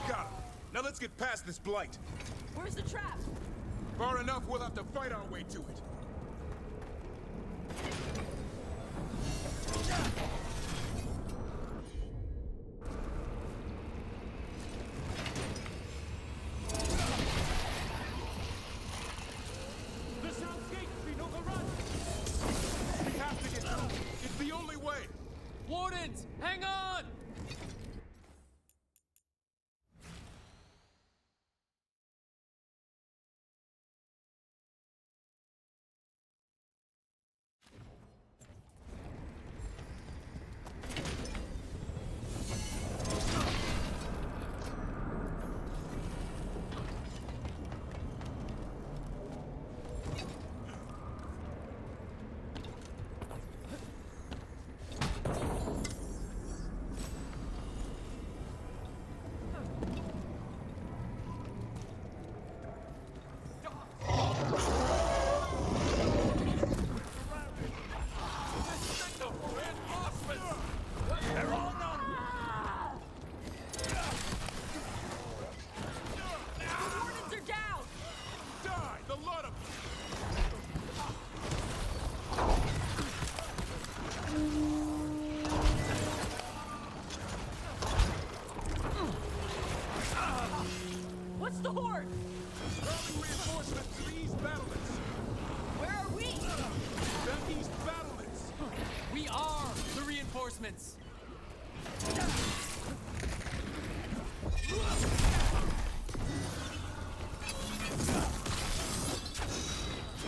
Got him. Now let's get past this blight. Where's the trap? Far enough, we'll have to fight our way to it. The south gate's been overrun! We have to get through. It's the only way. Wardens, hang on! Wardens are down! Die, the lot of What's the horde? Calling reinforcements to the east battlements. Where are we? Down We are the reinforcements!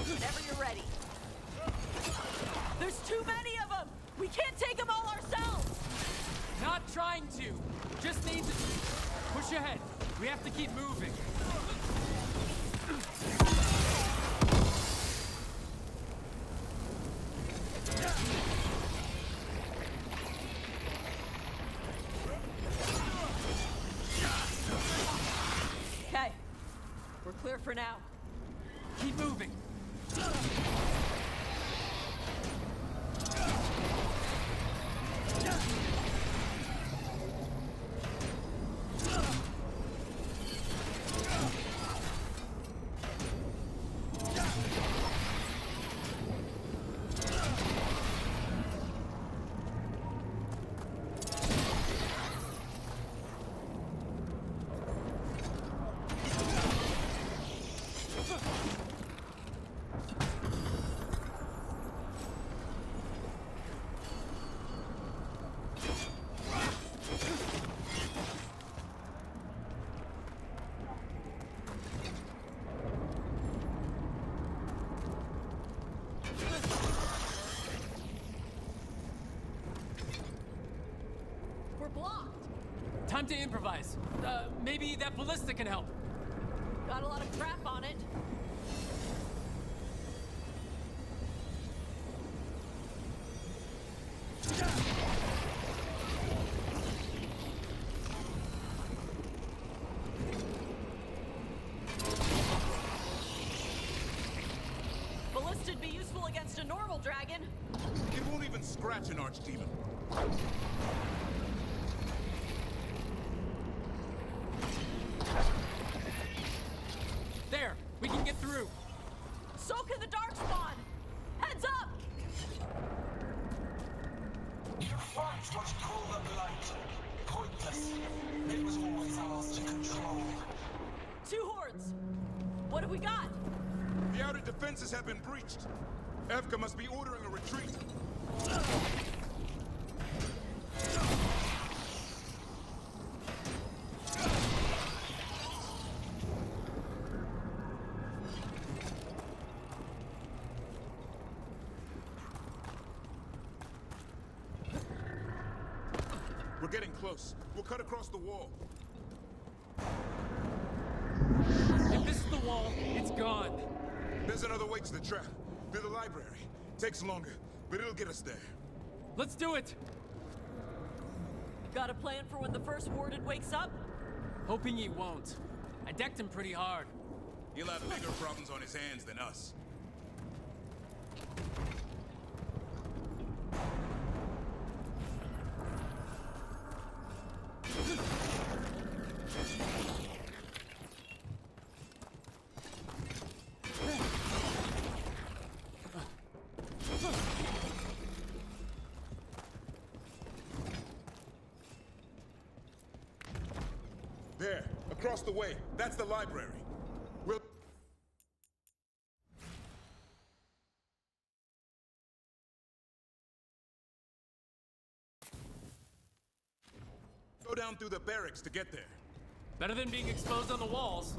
Whenever you're ready. There's too many of them! We can't take them all ourselves! Not trying to! Just need to push ahead. We have to keep moving. Okay. We're clear for now. Keep moving. We're blocked! Time to improvise. Maybe that ballista can help. Got a lot of crap on it. Ballista'd be useful against a normal dragon. It won't even scratch an archdemon. There! We can get through! Soak in the darkspawn! Heads up! You fight what you call the blight. Pointless. It was always ours to control. Two hordes! What have we got? The outer defenses have been breached. Evka must be ordering a retreat. We're getting close. We'll cut across the wall. If this is the wall, it's gone. There's another way to the trap. Through the library. Takes longer, but it'll get us there. Let's do it! Got a plan for when the first warded wakes up? Hoping he won't. I decked him pretty hard. He'll have bigger problems on his hands than us. There, across the way. That's the library. We'll... go down through the barracks to get there. Better than being exposed on the walls.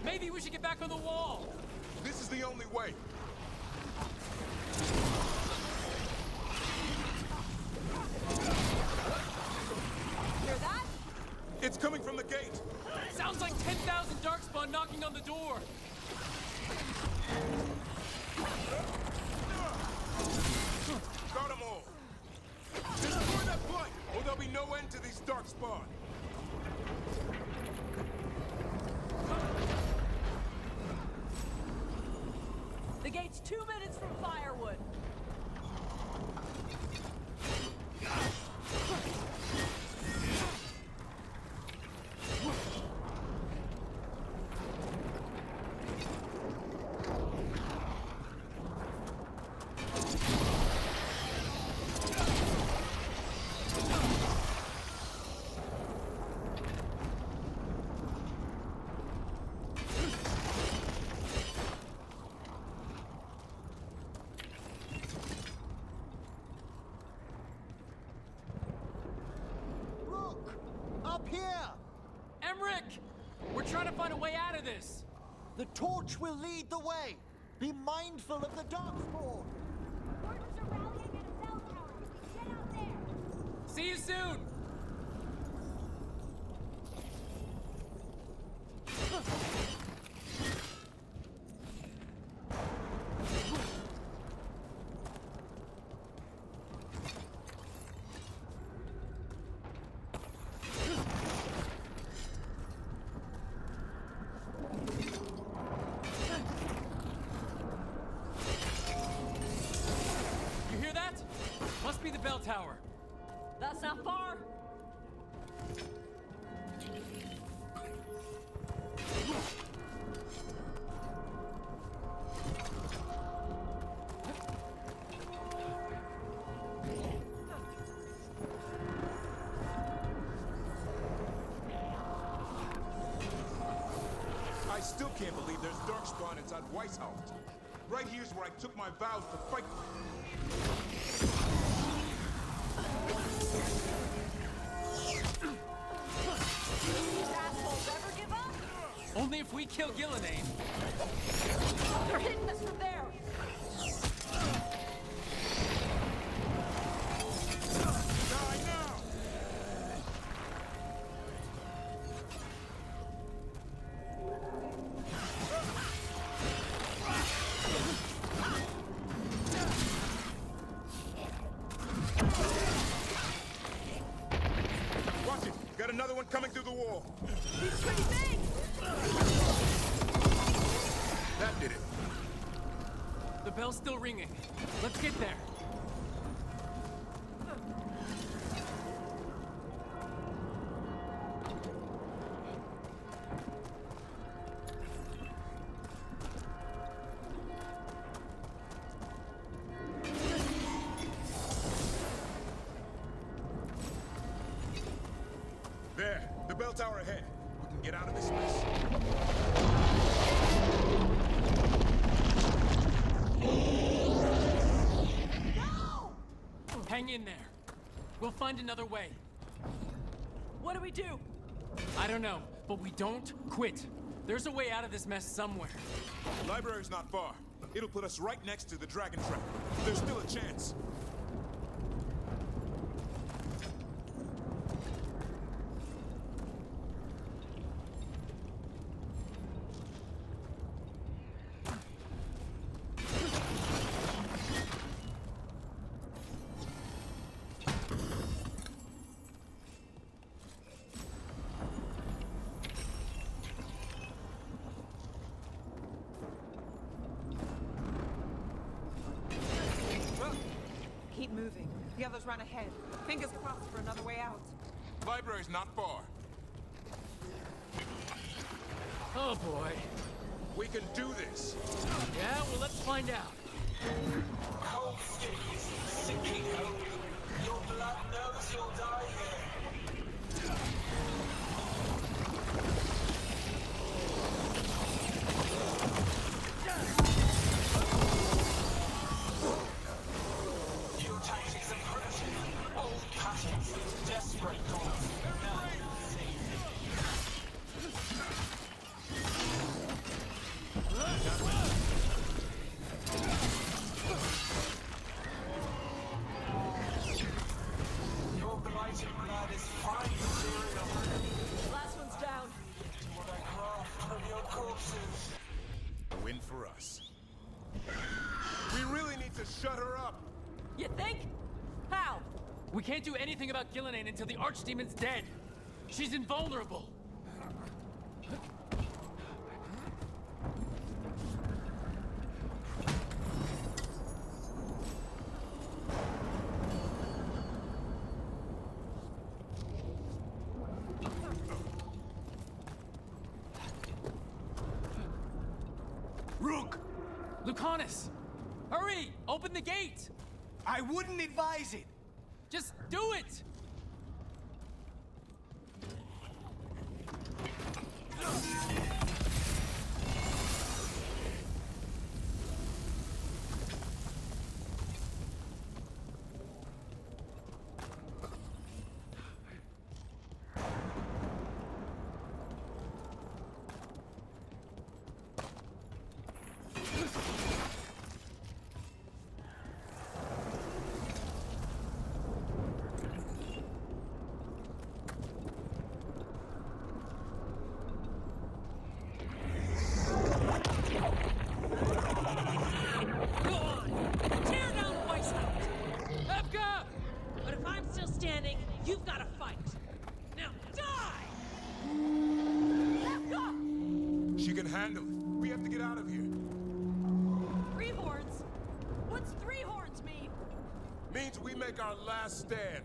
Maybe we should get back on the wall. This is the only way. Hear that? It's coming from the gate. Sounds like 10,000 Darkspawn knocking on the door. Got them all. Destroy that blight. There'll be no end to these darkspawn. The gate's 2 minutes from firewood. Up here! Emmerich! We're trying to find a way out of this! The torch will lead the way! Be mindful of the darkspawn! Wardens are rallying at a bell tower. Get out there! See you soon! You hear that? Must be the bell tower. That's not far. I still can't believe there's darkspawn inside Weishaupt. Right here's where I took my vows to fight. These assholes ever give up? Only if we kill Gillenane. They're hitting us from there. Die now! Watch it! Got another one coming through the wall. He's pretty big. That did it. The bell's still ringing. Let's get there. There, the bell tower ahead. We can get out of this mess. Hang in there. We'll find another way. What do we do? I don't know, but we don't quit. There's a way out of this mess somewhere. Library's not far. It'll put us right next to the dragon trap. There's still a chance. Keep moving. The others run ahead. Fingers crossed for another way out. Library's not far. Oh boy. We can do this. Yeah, well, let's find out. Cold skin is sinking hope. Your blood knows you'll die here. Your tactics are primitive. Old passions, desperate goals. Now you'll see. Your blighted blood is fine material. Last one's down. What I craft from your corpses. A win for us. We really need to shut her up. You think? How? We can't do anything about Gillenane until the Archdemon's dead. She's invulnerable. Rook! Lucanus! Hurry! Open the gate! I wouldn't advise it! Just do it! You've got to fight. Now die! She can handle it. We have to get out of here. Three horns? What's three horns mean? Means we make our last stand.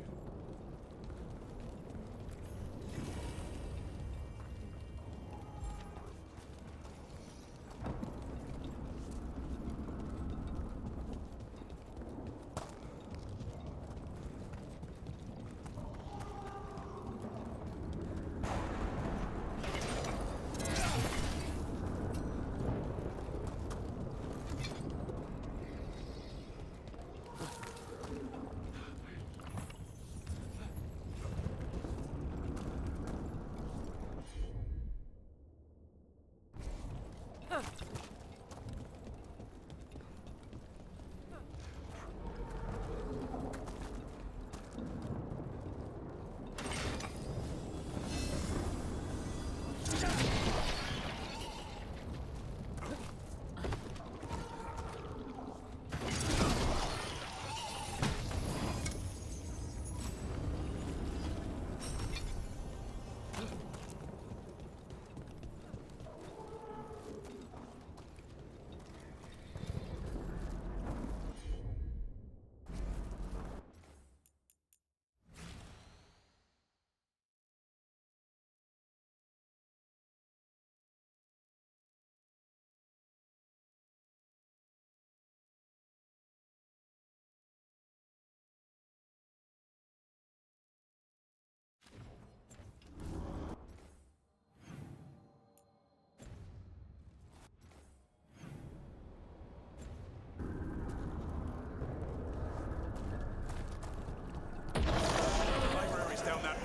Library's down that.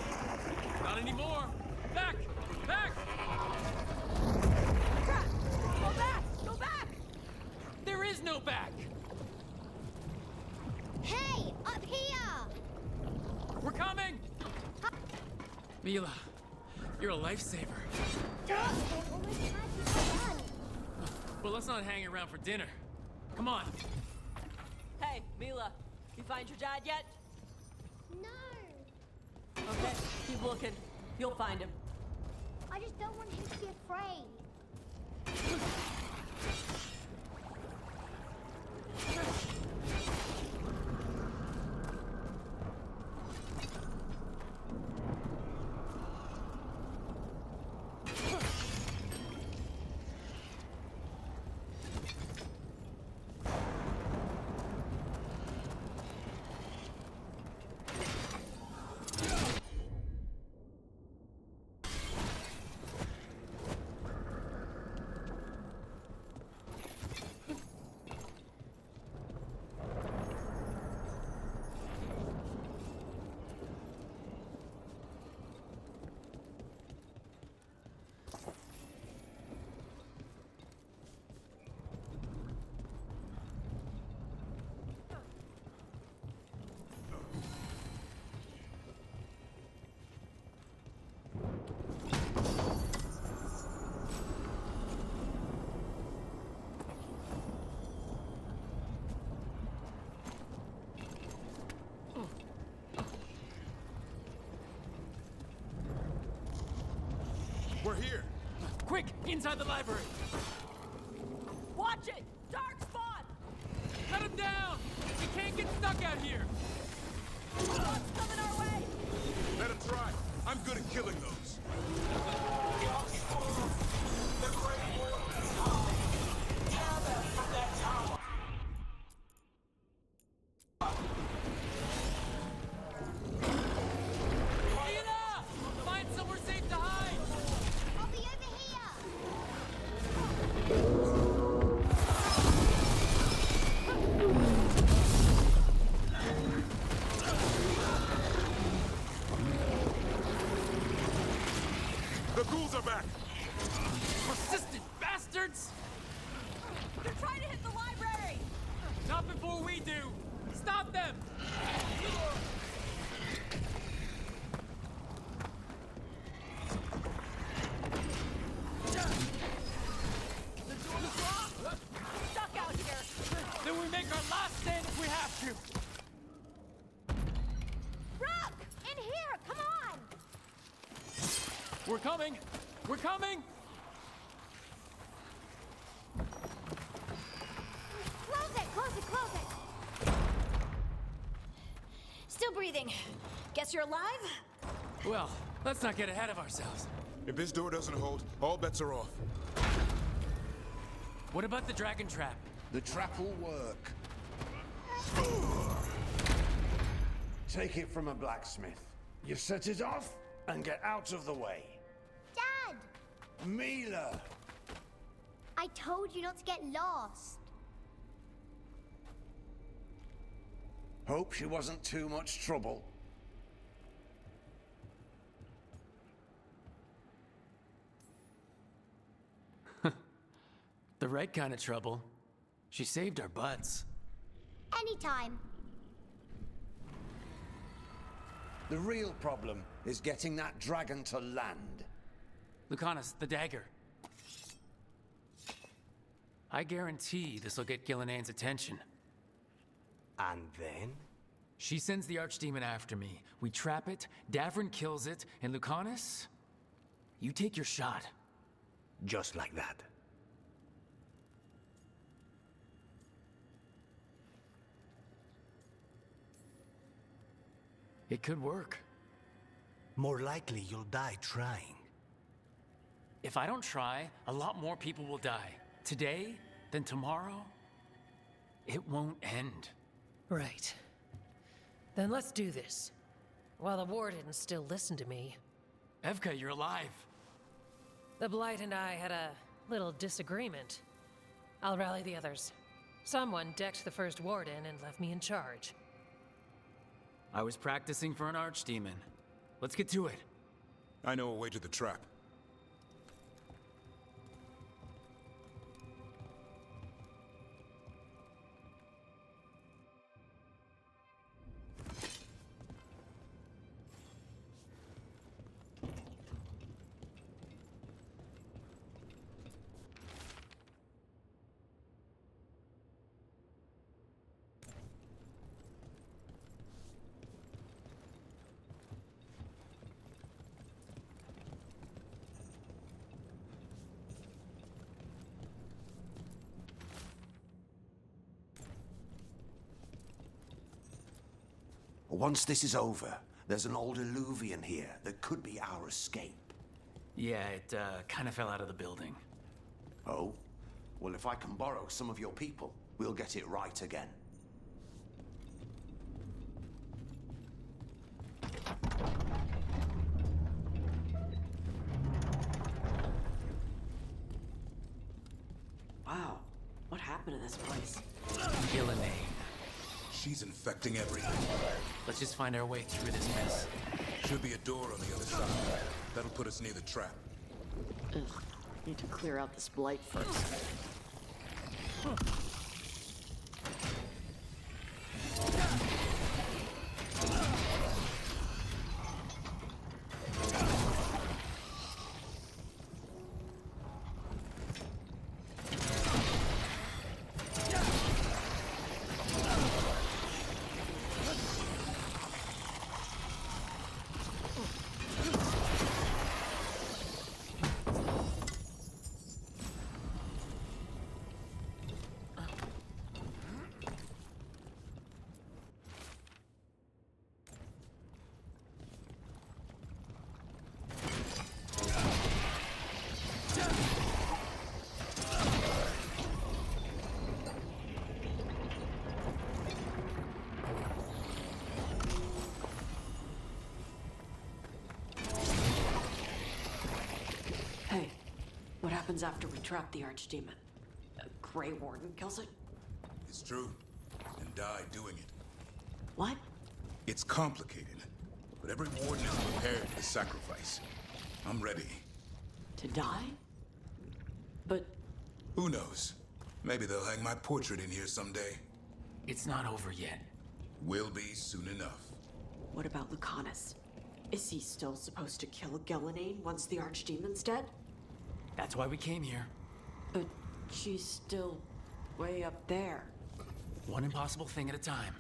Not anymore! Back! Back! Crap! Go back! Go back! There is no back! Hey! Up here! We're coming! Mila, you're a lifesaver. Well, let's not hang around for dinner. Come on. Hey, Mila, you find your dad yet? No! Okay, keep looking. You'll find him. I just don't want him to be afraid. Quick, inside the library! Watch it! Dark spawn! Cut him down! We can't get stuck out here! What's coming our way? Let him try. I'm good at killing those. The Great Wall is coming. Tear them from their tower. Ina! Find somewhere safe to hide! I'll be over here! The ghouls are back! Persistent bastards! They're trying to hit the library! Not before we do! Stop them! Stuck out here! Then we make our last stand if we have to! Rook! In here! Come on! We're coming! We're coming! Close it! Close it! Close it! Still breathing. Guess you're alive? Well, let's not get ahead of ourselves. If this door doesn't hold, all bets are off. What about the dragon trap? The trap will work. Take it from a blacksmith. You set it off and get out of the way. Dad! Mila! I told you not to get lost. Hope she wasn't too much trouble. The right kind of trouble. She saved our butts. Anytime. The real problem is getting that dragon to land. Lucanus, the dagger. I guarantee this'll get Gillian's attention. And then? She sends the archdemon after me. We trap it, Davrin kills it, and Lucanus, you take your shot. Just like that. It could work. More likely you'll die trying. If I don't try, a lot more people will die. Today, then tomorrow, it won't end. Right. Then let's do this. While the warden still listened to me. Evka, you're alive. The Blight and I had a little disagreement. I'll rally the others. Someone decked the first warden and left me in charge. I was practicing for an archdemon. Let's get to it. I know a way to the trap. Once this is over, there's an old Illuvian here that could be our escape. Yeah, it kind of fell out of the building. Oh? Well, if I can borrow some of your people, we'll get it right again. Wow, what happened to this place? Gillian. She's infecting everything. Let's just find our way through this mess. Should be a door on the other side. That'll put us near the trap. Ugh, need to clear out this blight first. What happens after we trap the Archdemon? A Grey Warden kills it? It's true. And die doing it. What? It's complicated, but every warden is prepared for the sacrifice. I'm ready. To die? But... Who knows? Maybe they'll hang my portrait in here someday. It's not over yet. Will be soon enough. What about Lucanus? Is he still supposed to kill Gillenane once the Archdemon's dead? That's why we came here. But she's still way up there. One impossible thing at a time.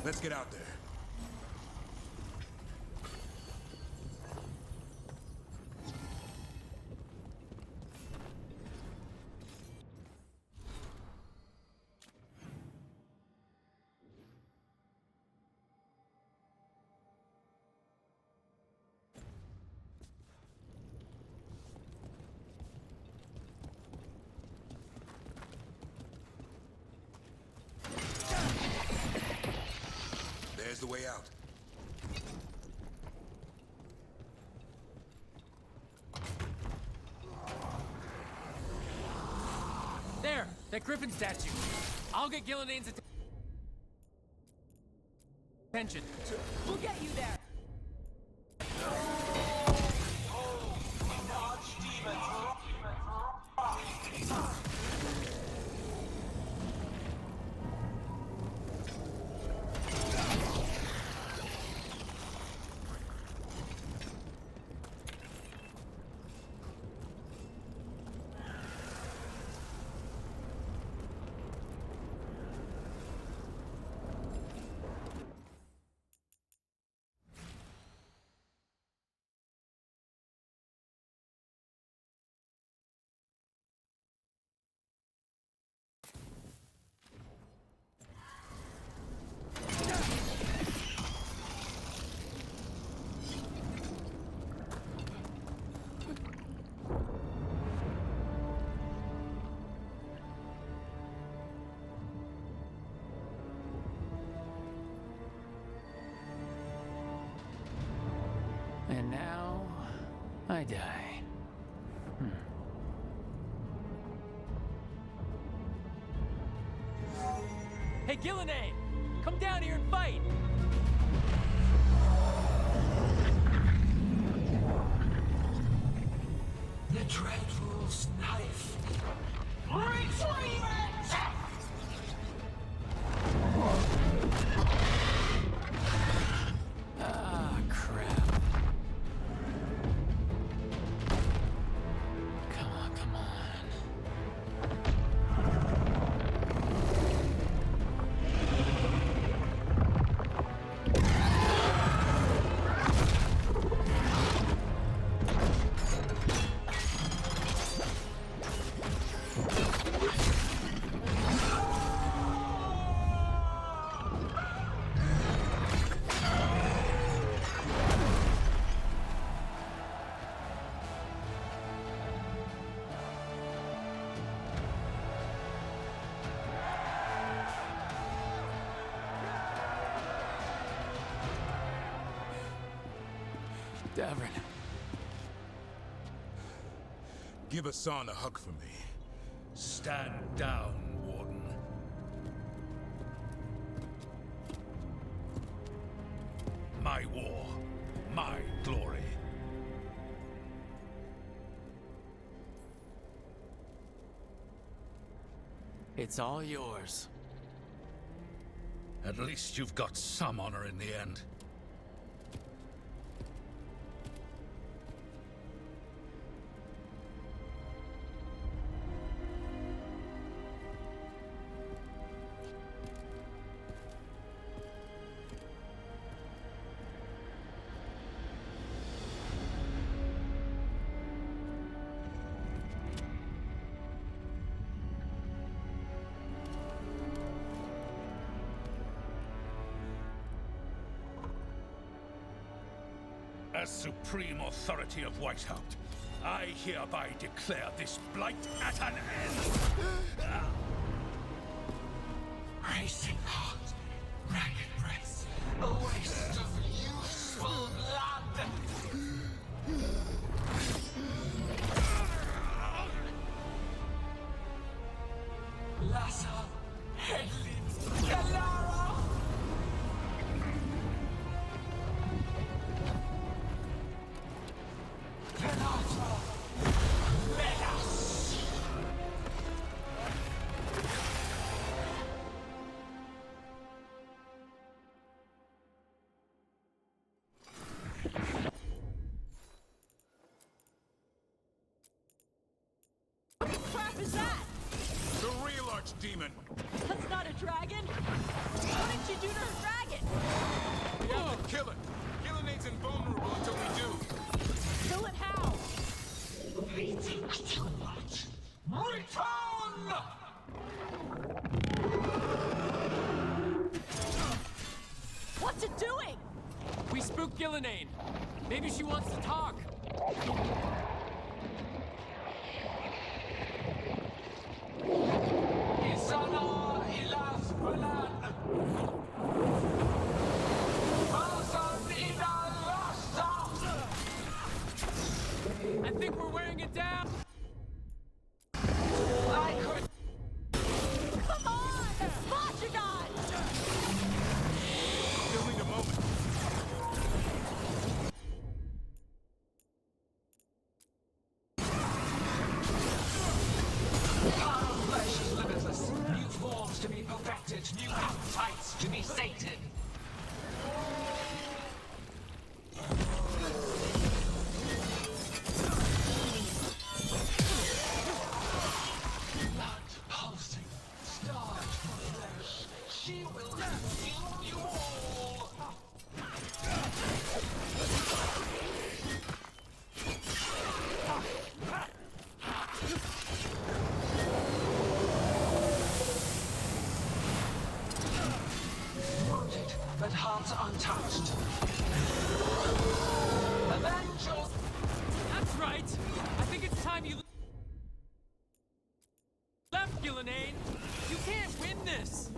Let's get out there. There's the way out. There! That griffin statue! I'll get Gillenane's attention. We'll get you there! And now, I die. Hey, Gillenane! Come down here and fight! The Dreadful's knife. Retrieve it! Ah, crap. Come on, come on. Davrin. Give Hassan a hug for me. Stand down, Warden. My war, my glory. It's all yours. At least you've got some honor in the end. As supreme authority of Whiteout, I hereby declare this blight at an end! Racing heart, ragged race, a waste of useful blood! Lassa, Hedlin, Galara! Penata, Melas! What crap is that? The real archdemon! That's not a dragon! What did you do to her dragon? We have to kill it! Gillinade's invulnerable until we do! Kill it how? Waiting too much. Return! What's it doing? We spooked Gillinane. Maybe she wants to talk. Isana ilas bulan. Masan idal rasta. I think we're wearing it down. I could. Come on! Vachigon! Still need a moment. Our flesh is limitless. New forms to be perfected, new appetites to be sated. Blood pulsing, starved for flesh. She will consume you all. Wounded, but hearts untouched. Avengers! That's right. I think it's time you left, Gillinane. You can't win this.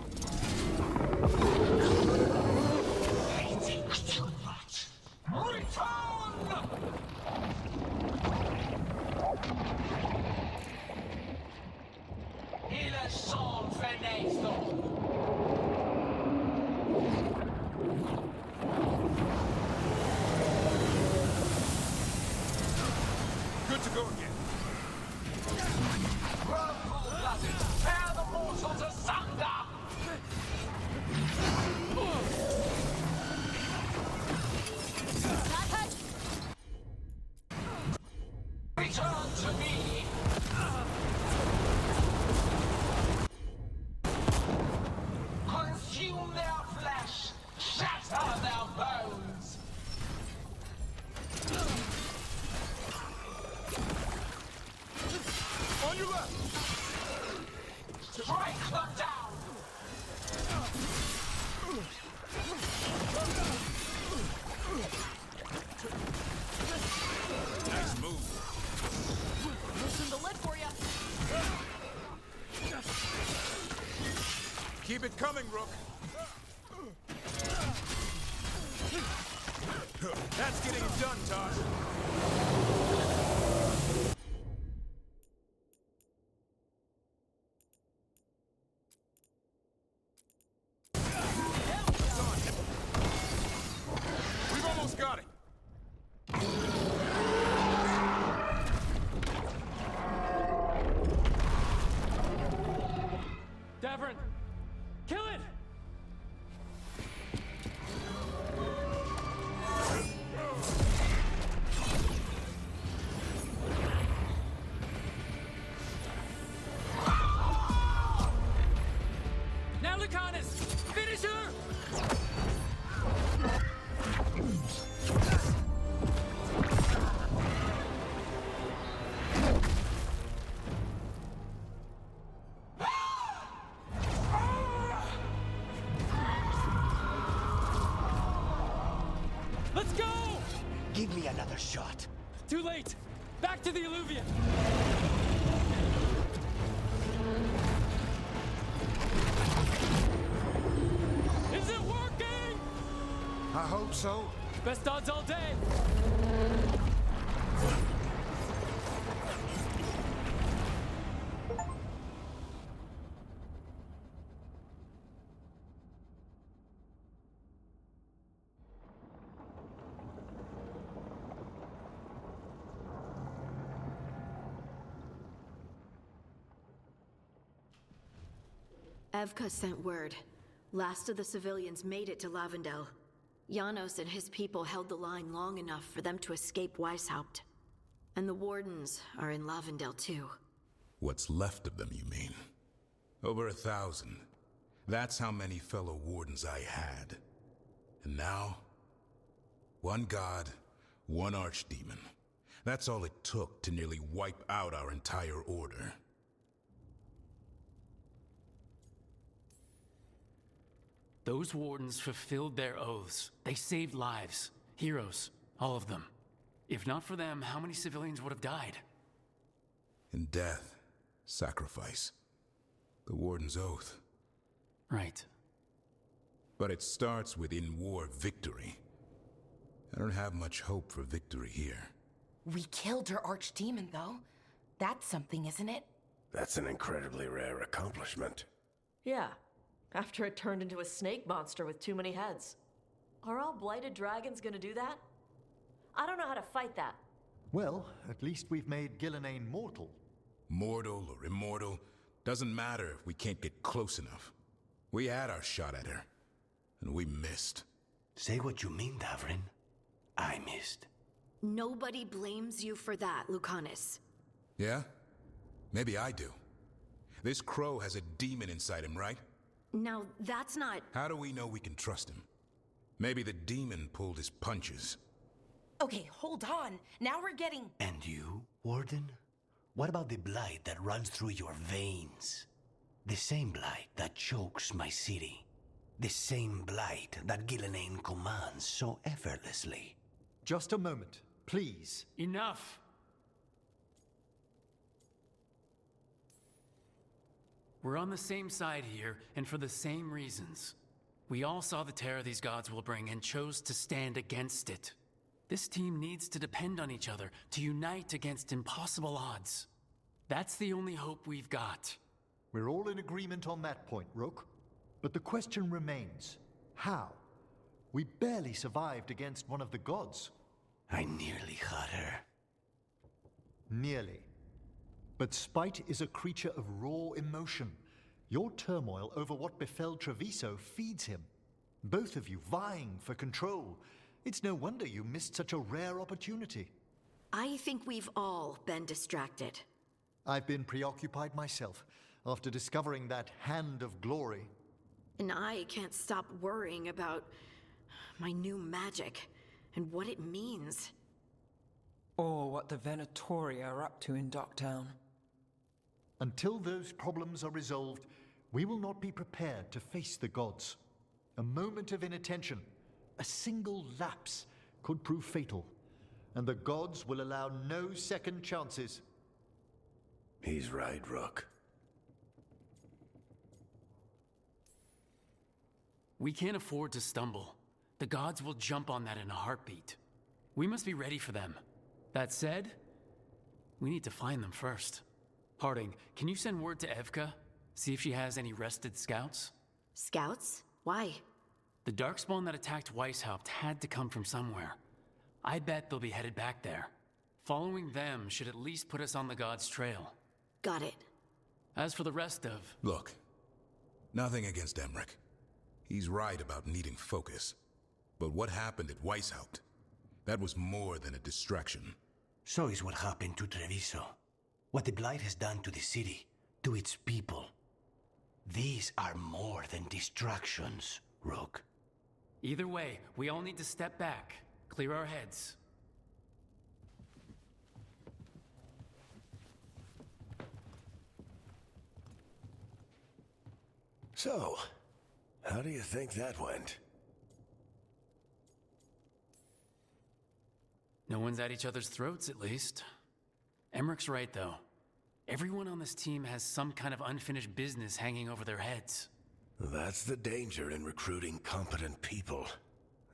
Hating too much. Return! Il est son fenêtre. Good to go again. Run full-blooded. Tear the mortals asunder. Return to me. Consume their flesh. Shatter their bones. On your left! Strike them down. Nice move. Loosen the lid for you. Keep it coming, Rook. That's getting it done, Tosh. We've almost got it. Davrin! Kill it! Now, Lucanus! Finish her! Let's go! Give me another shot. Too late! Back to the Illuvian! Is it working? I hope so. Best odds all day! Evka sent word. Last of the civilians made it to Lavendel. Janos and his people held the line long enough for them to escape Weishaupt. And the Wardens are in Lavendel too. What's left of them, you mean? Over 1,000. That's how many fellow Wardens I had. And now, one god, one archdemon. That's all it took to nearly wipe out our entire order. Those wardens fulfilled their oaths. They saved lives. Heroes. All of them. If not for them, how many civilians would have died? In death, sacrifice. The Warden's oath. Right. But it starts with in-war victory. I don't have much hope for victory here. We killed her archdemon, though. That's something, isn't it? That's an incredibly rare accomplishment. Yeah, after it turned into a snake monster with too many heads. Are all blighted dragons gonna do that? I don't know how to fight that. Well, at least we've made Gillenane mortal. Mortal or immortal, doesn't matter if we can't get close enough. We had our shot at her, and we missed. Say what you mean, Davrin. I missed. Nobody blames you for that, Lucanus. Yeah? Maybe I do. This crow has a demon inside him, right? Now, that's not... How do we know we can trust him? Maybe the demon pulled his punches. Okay, hold on. Now we're getting... And you, Warden? What about the blight that runs through your veins? The same blight that chokes my city. The same blight that Gillenane commands so effortlessly. Just a moment, please. Enough! We're on the same side here, and for the same reasons. We all saw the terror these gods will bring and chose to stand against it. This team needs to depend on each other, to unite against impossible odds. That's the only hope we've got. We're all in agreement on that point, Rook. But the question remains, how? We barely survived against one of the gods. I nearly had her. Nearly. But spite is a creature of raw emotion. Your turmoil over what befell Treviso feeds him. Both of you vying for control. It's no wonder you missed such a rare opportunity. I think we've all been distracted. I've been preoccupied myself after discovering that hand of glory. And I can't stop worrying about my new magic and what it means. Or what the Venatoria are up to in Docktown. Until those problems are resolved, we will not be prepared to face the gods. A moment of inattention, a single lapse, could prove fatal, and the gods will allow no second chances. He's right, Rook. We can't afford to stumble. The gods will jump on that in a heartbeat. We must be ready for them. That said, we need to find them first. Harding, can you send word to Evka? See if she has any rested scouts? Scouts? Why? The Darkspawn that attacked Weishaupt had to come from somewhere. I bet they'll be headed back there. Following them should at least put us on the gods' trail. Got it. As for the rest of... Look, nothing against Emmerich. He's right about needing focus. But what happened at Weishaupt? That was more than a distraction. So is what happened to Treviso. What the Blight has done to the city, to its people. These are more than distractions, Rook. Either way, we all need to step back, clear our heads. So, how do you think that went? No one's at each other's throats, at least. Emmerich's right, though. Everyone on this team has some kind of unfinished business hanging over their heads. That's the danger in recruiting competent people.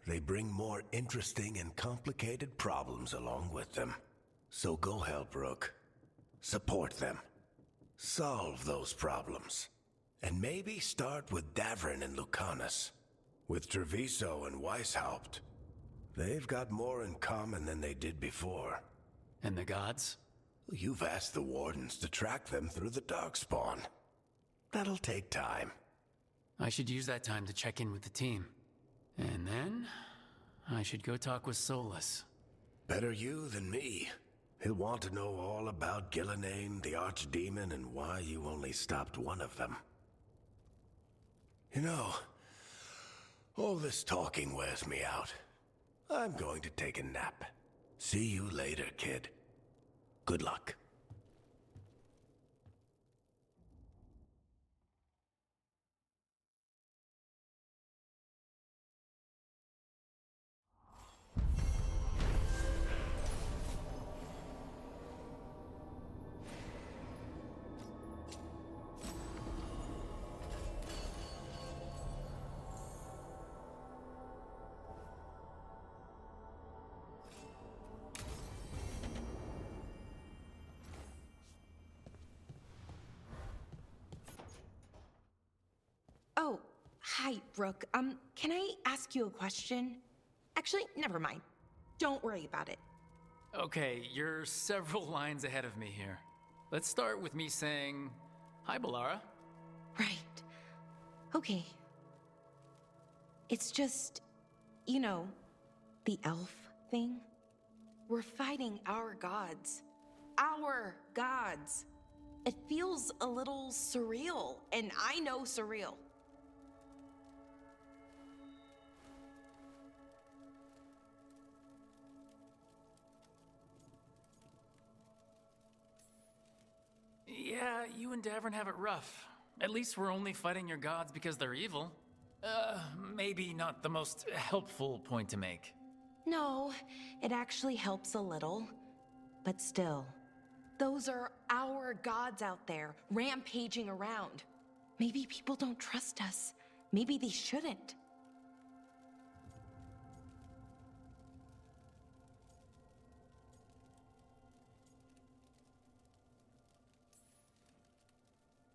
They bring more interesting and complicated problems along with them. So go help Rook. Support them. Solve those problems. And maybe start with Davrin and Lucanus. With Treviso and Weishaupt. They've got more in common than they did before. And the gods? You've asked the Wardens to track them through the Darkspawn. That'll take time. I should use that time to check in with the team. And then, I should go talk with Solus. Better you than me. He'll want to know all about Gillenane, the Archdemon, and why you only stopped one of them. You know, all this talking wears me out. I'm going to take a nap. See you later, kid. Good luck. Oh, hi, Rook. Can I ask you a question? Actually, never mind. Don't worry about it. Okay, you're several lines ahead of me here. Let's start with me saying, hi, Balara. Right. Okay. It's just, you know, the elf thing. We're fighting our gods. Our gods. It feels a little surreal, and I know surreal. Yeah, you and Davrin have it rough. At least we're only fighting your gods because they're evil. Maybe not the most helpful point to make. No, it actually helps a little. But still, those are our gods out there, rampaging around. Maybe people don't trust us. Maybe they shouldn't.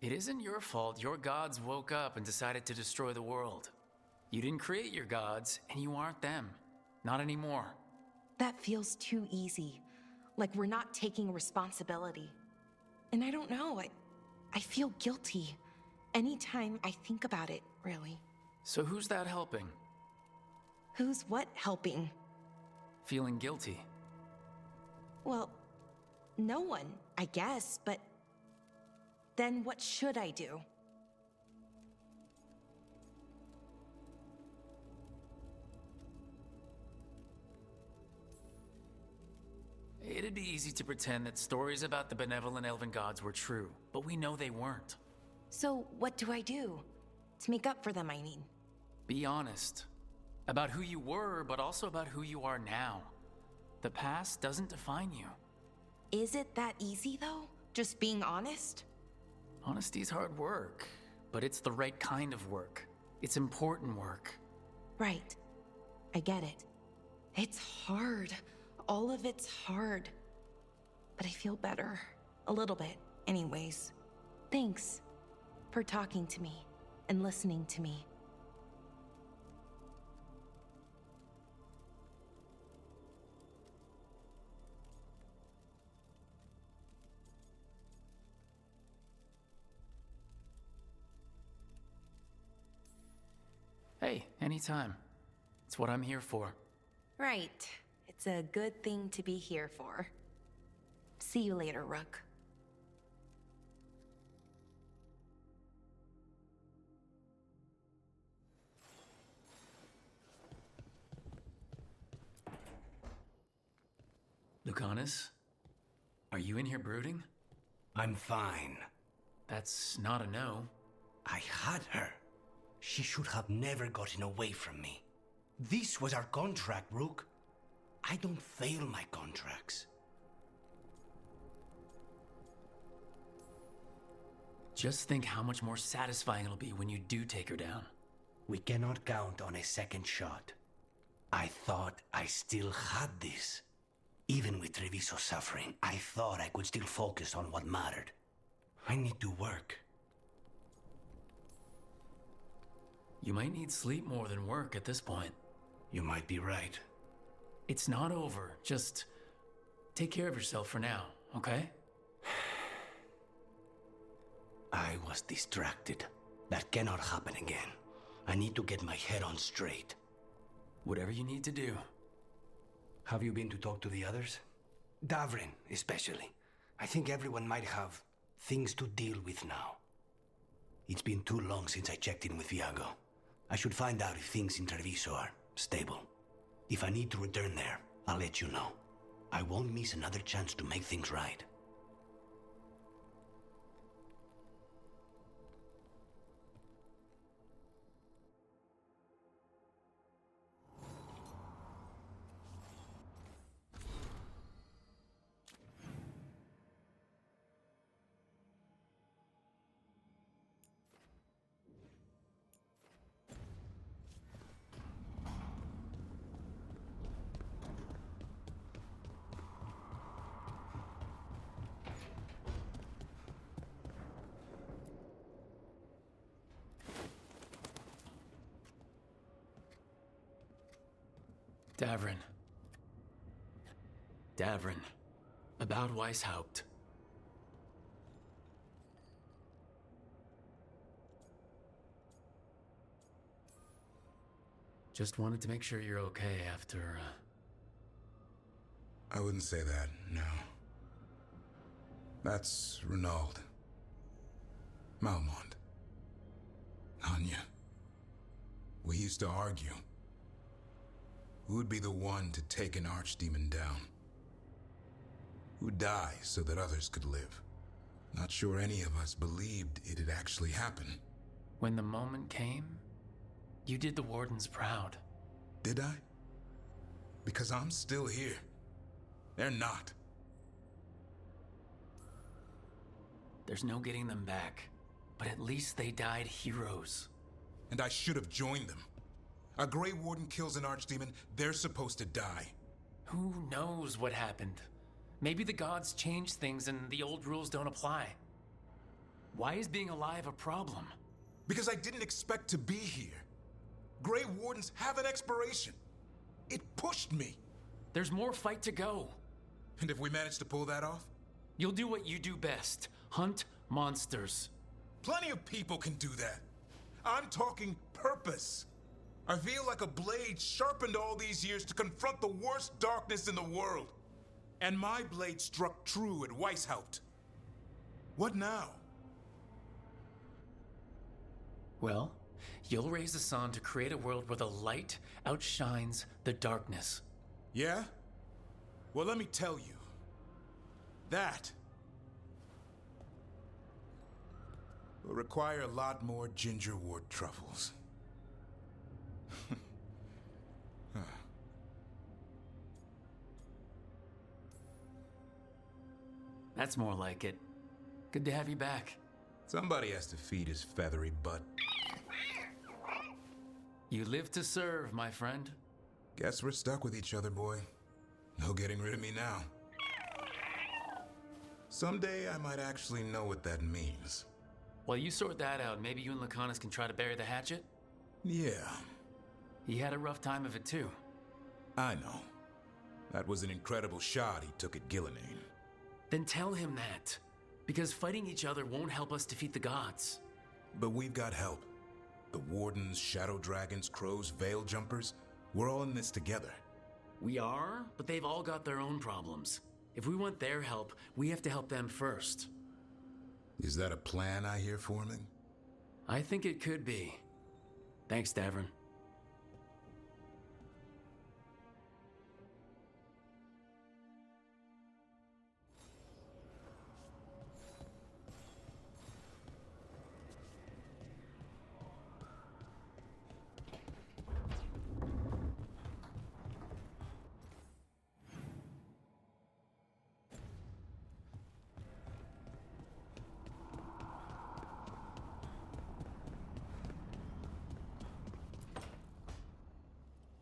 It isn't your fault your gods woke up and decided to destroy the world. You didn't create your gods, and you aren't them. Not anymore. That feels too easy. Like we're not taking responsibility. And I don't know, I feel guilty. Anytime I think about it, really. So who's that helping? Who's what helping? Feeling guilty. Well, no one, I guess, but then what should I do? It'd be easy to pretend that stories about the benevolent elven gods were true, but we know they weren't. So what do I do? To make up for them, I mean. Be honest. About who you were, but also about who you are now. The past doesn't define you. Is it that easy, though? Just being honest? Honesty's hard work, but it's the right kind of work. It's important work. Right. I get it. It's hard. All of it's hard. But I feel better. A little bit, anyways. Thanks for talking to me and listening to me. Hey, anytime. It's what I'm here for. Right. It's a good thing to be here for. See you later, Rook. Lucanus? Are you in here brooding? I'm fine. That's not a no. I had her. She should have never gotten away from me. This was our contract, Rook. I don't fail my contracts. Just think how much more satisfying it'll be when you do take her down. We cannot count on a second shot. I thought I still had this. Even with Treviso suffering, I thought I could still focus on what mattered. I need to work. You might need sleep more than work at this point. You might be right. It's not over. Just take care of yourself for now, okay? I was distracted. That cannot happen again. I need to get my head on straight. Whatever you need to do. Have you been to talk to the others? Davrin, especially. I think everyone might have things to deal with now. It's been too long since I checked in with Viago. I should find out if things in Treviso are stable. If I need to return there, I'll let you know. I won't miss another chance to make things right. Davrin. About Weishaupt. Just wanted to make sure you're okay after, I wouldn't say that, no. That's Renaud. Malmont. Anya. We used to argue. Who would be the one to take an archdemon down? Who'd die so that others could live? Not sure any of us believed it'd actually happen. When the moment came, you did the Wardens proud. Did I? Because I'm still here. They're not. There's no getting them back, but at least they died heroes. And I should have joined them. A Grey Warden kills an archdemon, they're supposed to die. Who knows what happened? Maybe the gods changed things and the old rules don't apply. Why is being alive a problem? Because I didn't expect to be here. Grey Wardens have an expiration. It pushed me. There's more fight to go. And if we manage to pull that off? You'll do what you do best. Hunt monsters. Plenty of people can do that. I'm talking purpose. I feel like a blade sharpened all these years to confront the worst darkness in the world. And my blade struck true at Weishaupt. What now? Well, you'll raise the sun to create a world where the light outshines the darkness. Yeah? Well, let me tell you. That will require a lot more gingerwort truffles. That's more like it. Good to have you back. Somebody has to feed his feathery butt. You live to serve, my friend. Guess we're stuck with each other, boy. No getting rid of me now. Someday I might actually know what that means. While you sort that out, maybe you and Lucanus can try to bury the hatchet? Yeah. He had a rough time of it too. I know. That was an incredible shot he took at Gillenane. Then tell him that. Because fighting each other won't help us defeat the gods. But we've got help. The Wardens, Shadow Dragons, Crows, Veil Jumpers, we're all in this together. We are, but they've all got their own problems. If we want their help, we have to help them first. Is that a plan I hear forming? I think it could be. Thanks, Davern.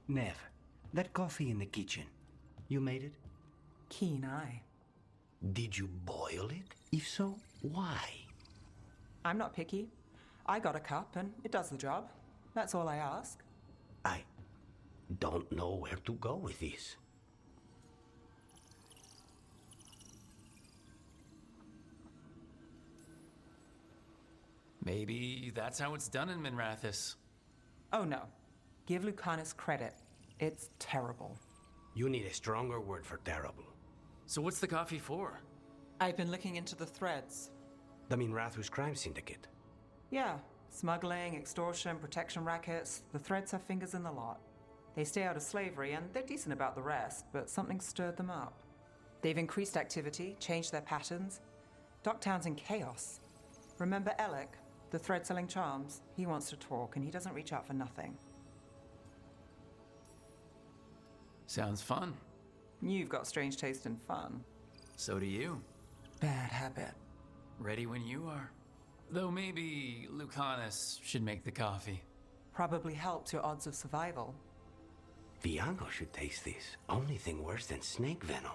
Nev, that coffee in the kitchen, you made it? Keen eye. Did you boil it? If so, why? I'm not picky. I got a cup and it does the job. That's all I ask. I don't know where to go with this. Maybe that's how it's done in Minrathous. Oh no. Give Lucanus credit. It's terrible. You need a stronger word for terrible. So what's the coffee for? I've been looking into the threads. The Minrathous crime syndicate. Yeah. Smuggling, extortion, protection rackets. The threads have fingers in the lot. They stay out of slavery and they're decent about the rest, but something stirred them up. They've increased activity, changed their patterns. Docktown's in chaos. Remember Alec, the thread-selling charms? He wants to talk and he doesn't reach out for nothing. Sounds fun. You've got strange taste in fun. So do you. Bad habit. Ready when you are. Though maybe Lucanus should make the coffee. Probably helps your odds of survival. Viango should taste this. Only thing worse than snake venom.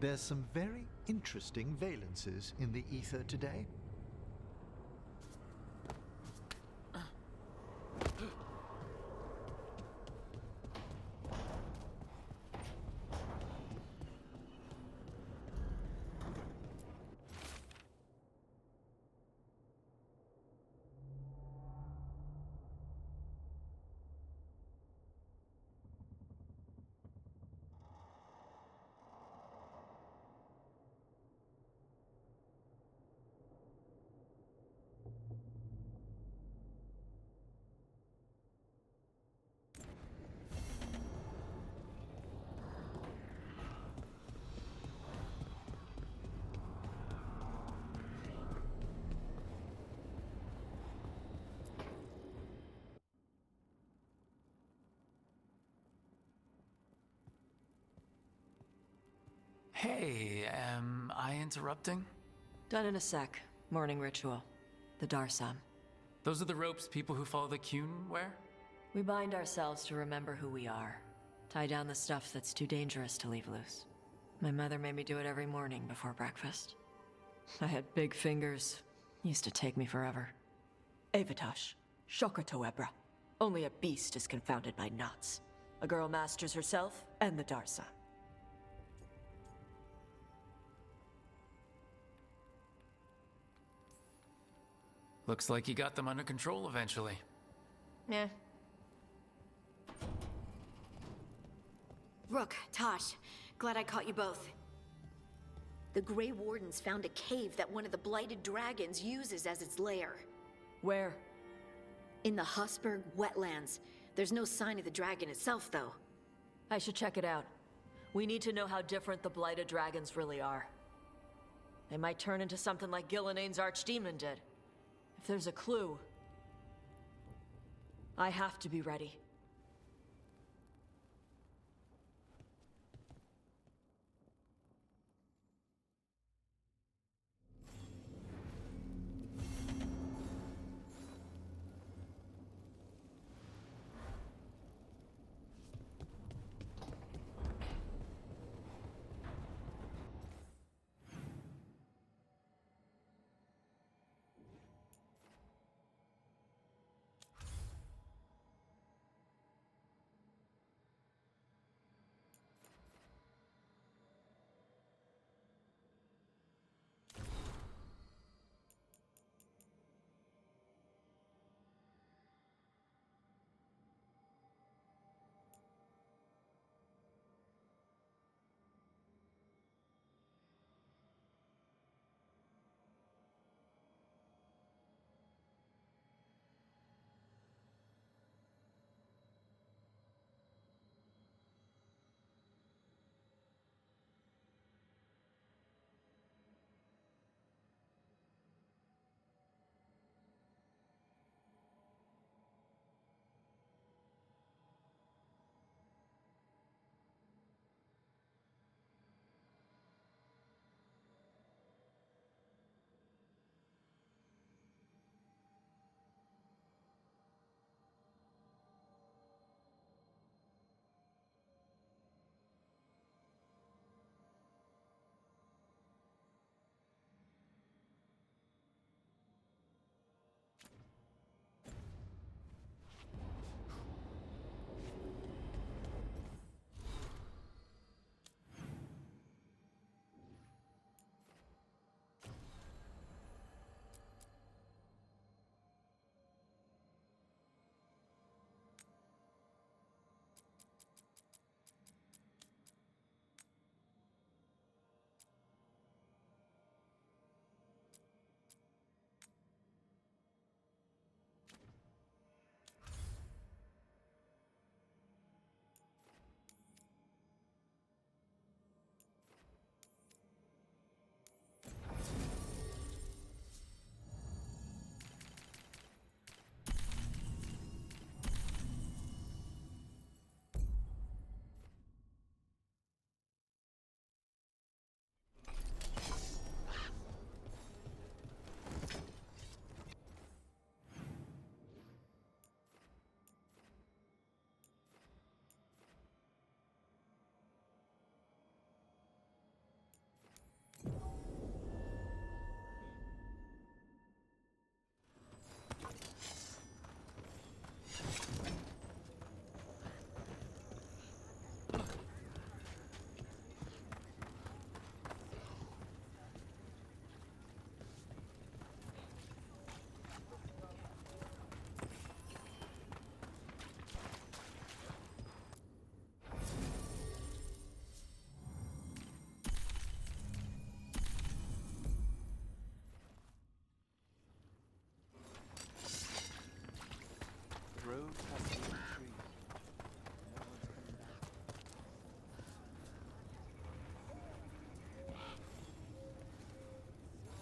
There's some very interesting valences in the ether today. Hey, am I interrupting? Done in a sec. Morning ritual. The Darsam. Those are the ropes people who follow the Qun wear? We bind ourselves to remember who we are. Tie down the stuff that's too dangerous to leave loose. My mother made me do it every morning before breakfast. I had big fingers. Used to take me forever. Avatash. Shocker Toebra. Only a beast is confounded by knots. A girl masters herself and the Darsa. Looks like you got them under control eventually. Yeah. Rook, Tosh, glad I caught you both. The Grey Wardens found a cave that one of the Blighted Dragons uses as its lair. Where? In the Husberg wetlands. There's no sign of the dragon itself, though. I should check it out. We need to know how different the Blighted Dragons really are. They might turn into something like Gilnenane's archdemon did. If there's a clue, I have to be ready.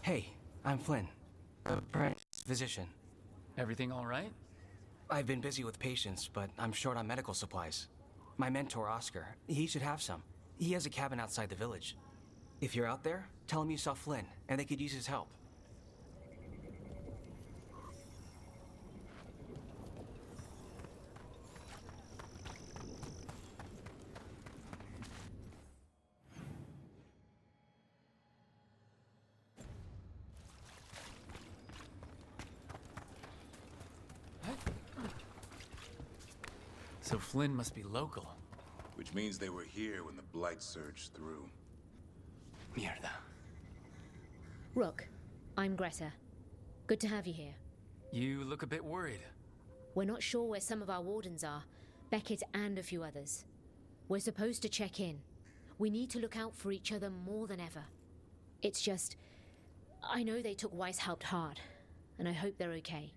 Hey, I'm Flynn, apprentice physician. Everything all right? I've been busy with patients, but I'm short on medical supplies. My mentor, Oscar, he should have some. He has a cabin outside the village. If you're out there, tell him you saw Flynn, and they could use his help. So Flynn must be local. Which means they were here when the Blight surged through. Mierda. Rook, I'm Greta. Good to have you here. You look a bit worried. We're not sure where some of our wardens are. Beckett and a few others. We're supposed to check in. We need to look out for each other more than ever. It's just... I know they took Weishaupt hard, and I hope they're okay.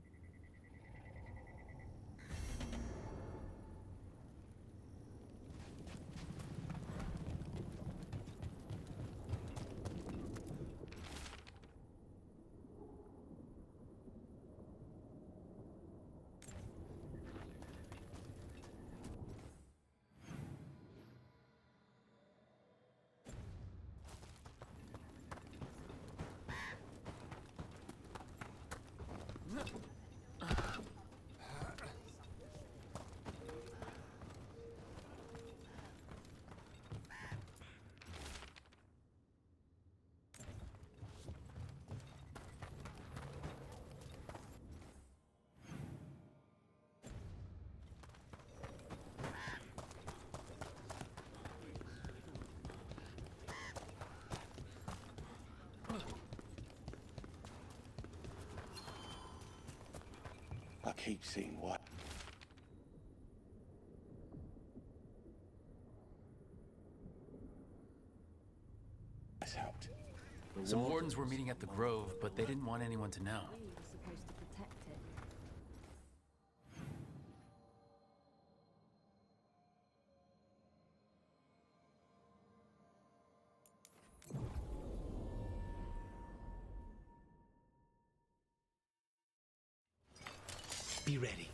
I keep seeing what? Helped. Some wardens were meeting at the Grove, but they didn't want anyone to know. We were supposed to protect it. Be ready.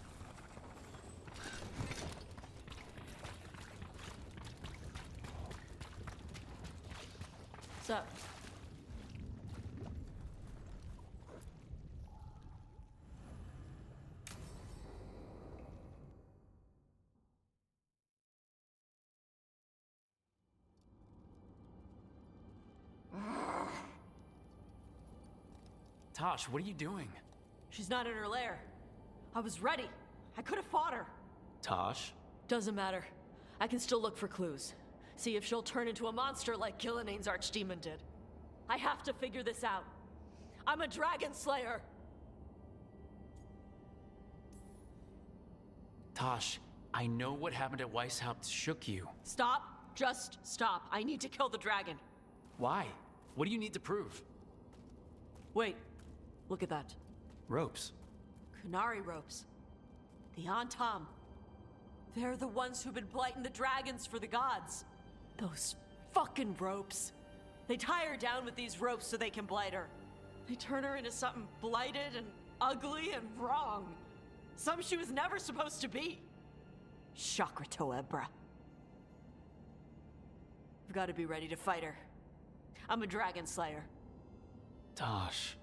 So, Tosh, what are you doing? she's not in her lair. I was ready. I could have fought her. Tosh? Doesn't matter. I can still look for clues. See if she'll turn into a monster like Gilnenane's archdemon did. I have to figure this out. I'm a dragon slayer. Tosh, I know what happened at Weishaupt shook you. Stop. Just stop. I need to kill the dragon. Why? What do you need to prove? Wait. Look at that. Ropes. Kunari ropes. The Antam. They're the ones who've been blighting the dragons for the gods. Those fucking ropes. They tie her down with these ropes so they can blight her. They turn her into something blighted and ugly and wrong. Some she was never supposed to be. Chakra Toebra. I've got to be ready to fight her. I'm a dragon slayer. Tosh.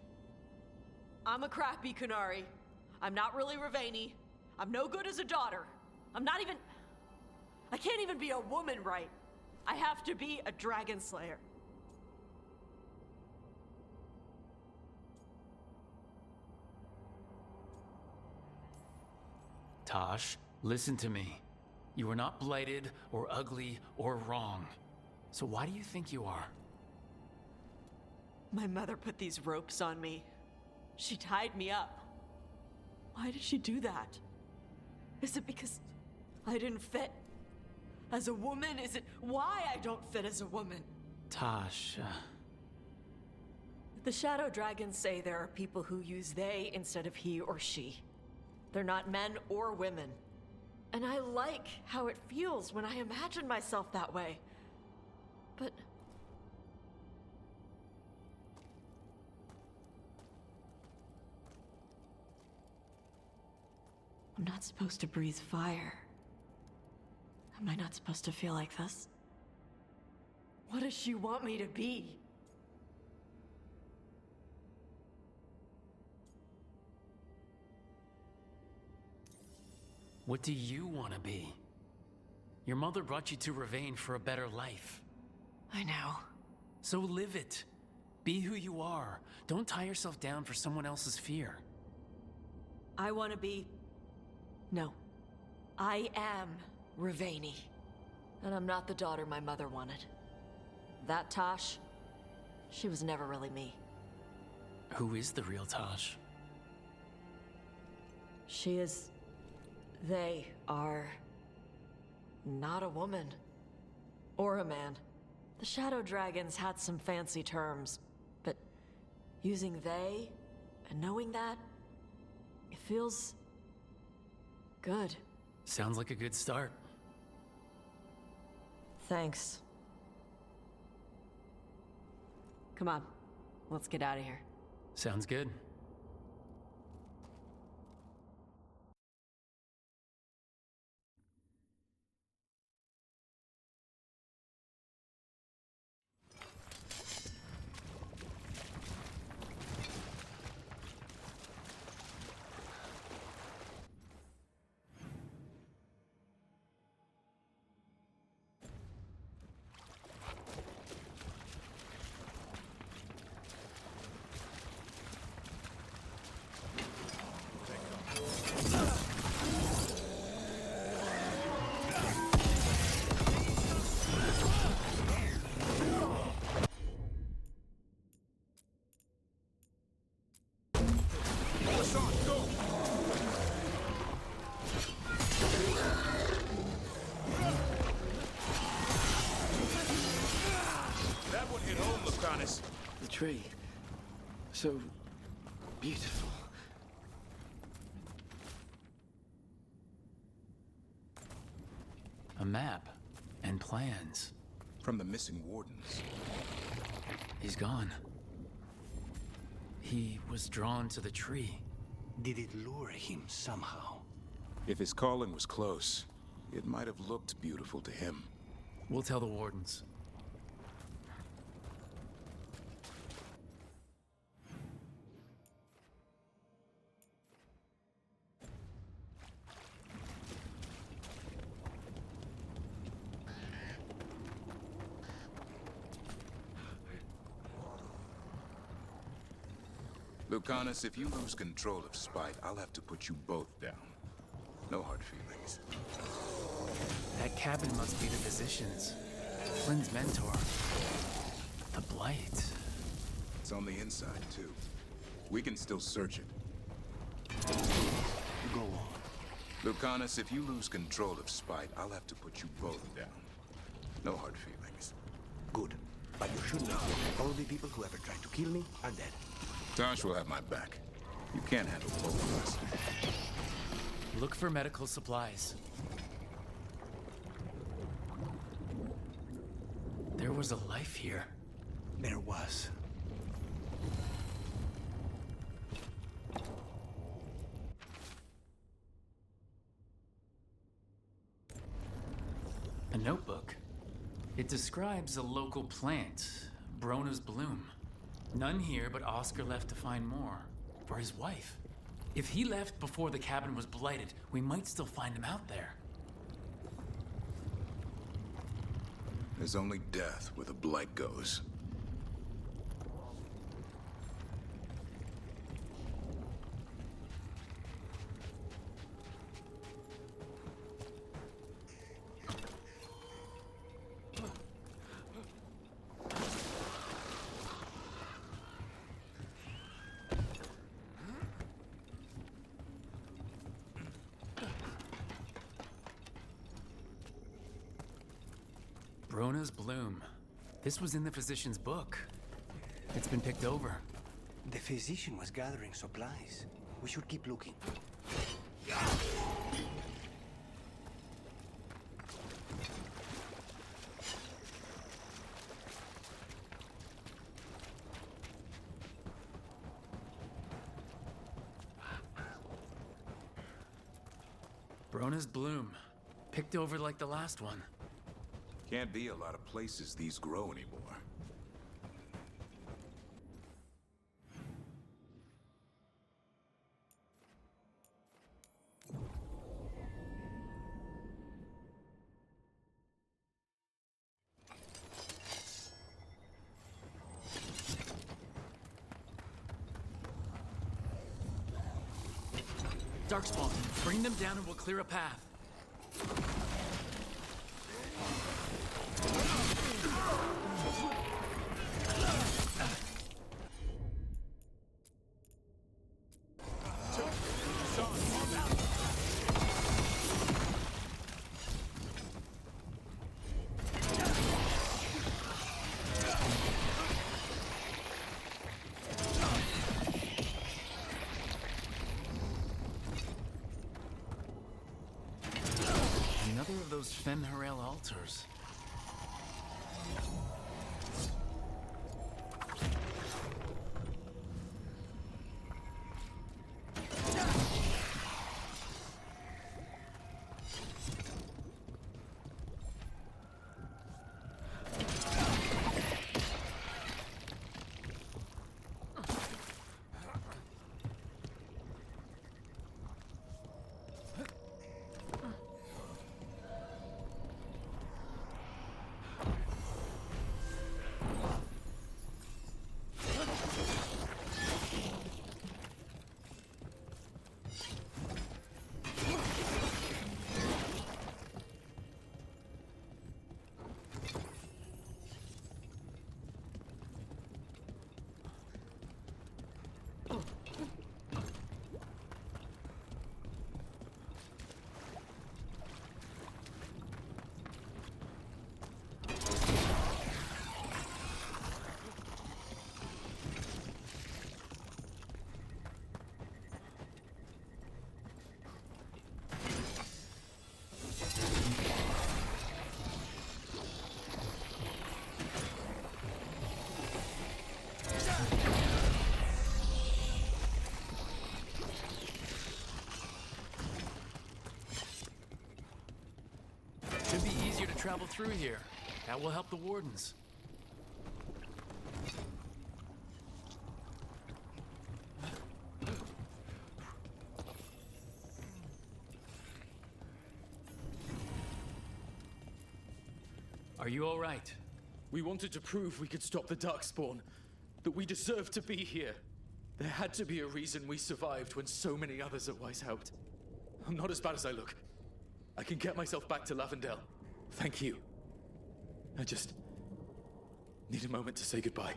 I'm a crappy Kunari. I'm not really Ravani. I'm no good as a daughter. I'm not even... I can't even be a woman right. I have to be a dragon slayer. Tosh, listen to me. You are not blighted or ugly or wrong. So why do you think you are? My mother put these ropes on me. She tied me up. Why did she do that? Is it because I didn't fit as a woman? Is it why I don't fit as a woman? Tosh, The Shadow Dragons say there are people who use they instead of he or she. They're not men or women. And I like how it feels when I imagine myself that way. But... I'm not supposed to breathe fire. Am I not supposed to feel like this? What does she want me to be? what do you want to be? Your mother brought you to Ravane for a better life. I know. So live it. Be who you are. Don't tie yourself down for someone else's fear. I want to be... No. I am Ravani. And I'm not the daughter my mother wanted. That Tosh, she was never really me. Who is the real Tosh? She is... They are... not a woman. or a man. The Shadow Dragons had some fancy terms, but using they and knowing that, it feels good. Sounds like a good start. Thanks. Come on, let's get out of here. Sounds good. That one hit home, Lucanus. The tree. So beautiful. A map and plans. From the missing wardens. He's gone. He was drawn to the tree. Did it lure him somehow? If his calling was close, it might have looked beautiful to him. We'll tell the wardens. Lucanus, if you lose control of Spite, I'll have to put you both down. No hard feelings. That cabin must be the physician's. Flynn's mentor. The Blight. It's on the inside, too. We can still search it. Go on. Lucanus, if you lose control of Spite, I'll have to put you both down. No hard feelings. Good. But you should know that all the people who ever tried to kill me are dead. Tosh will have my back. You can't handle both of us. Look for medical supplies. There was a life here. There was. A notebook. It describes a local plant, Brona's bloom. None here, but Oscar left to find more. For his wife. If he left before the cabin was blighted, we might still find him out there. There's only death where the blight goes. Brona's bloom. This was in the physician's book. It's been picked over. The physician was gathering supplies. We should keep looking. Brona's bloom. Picked over like the last one. Can't be a lot of places these grow anymore. Darkspawn, bring them down and we'll clear a path. Another of those Fen'Harel altars. Should be easier to travel through here. That will help the wardens. Are you all right? We wanted to prove we could stop the Darkspawn, that we deserve to be here. There had to be a reason we survived when so many others at Weiss helped. I'm not as bad as I look. I can get myself back to Lavendel. Thank you. I just need a moment to say goodbye.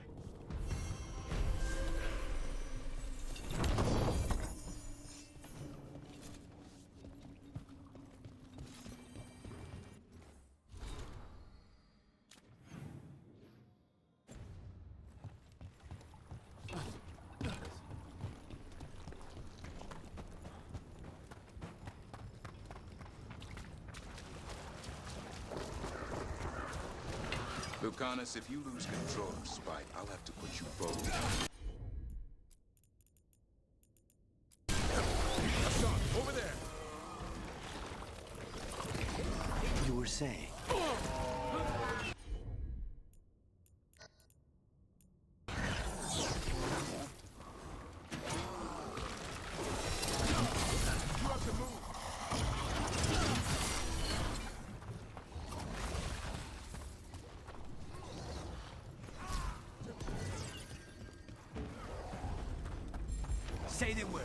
Lucanus, if you lose control of Spike, I'll have to put you both. Hassan, over there! You were saying? Say the word.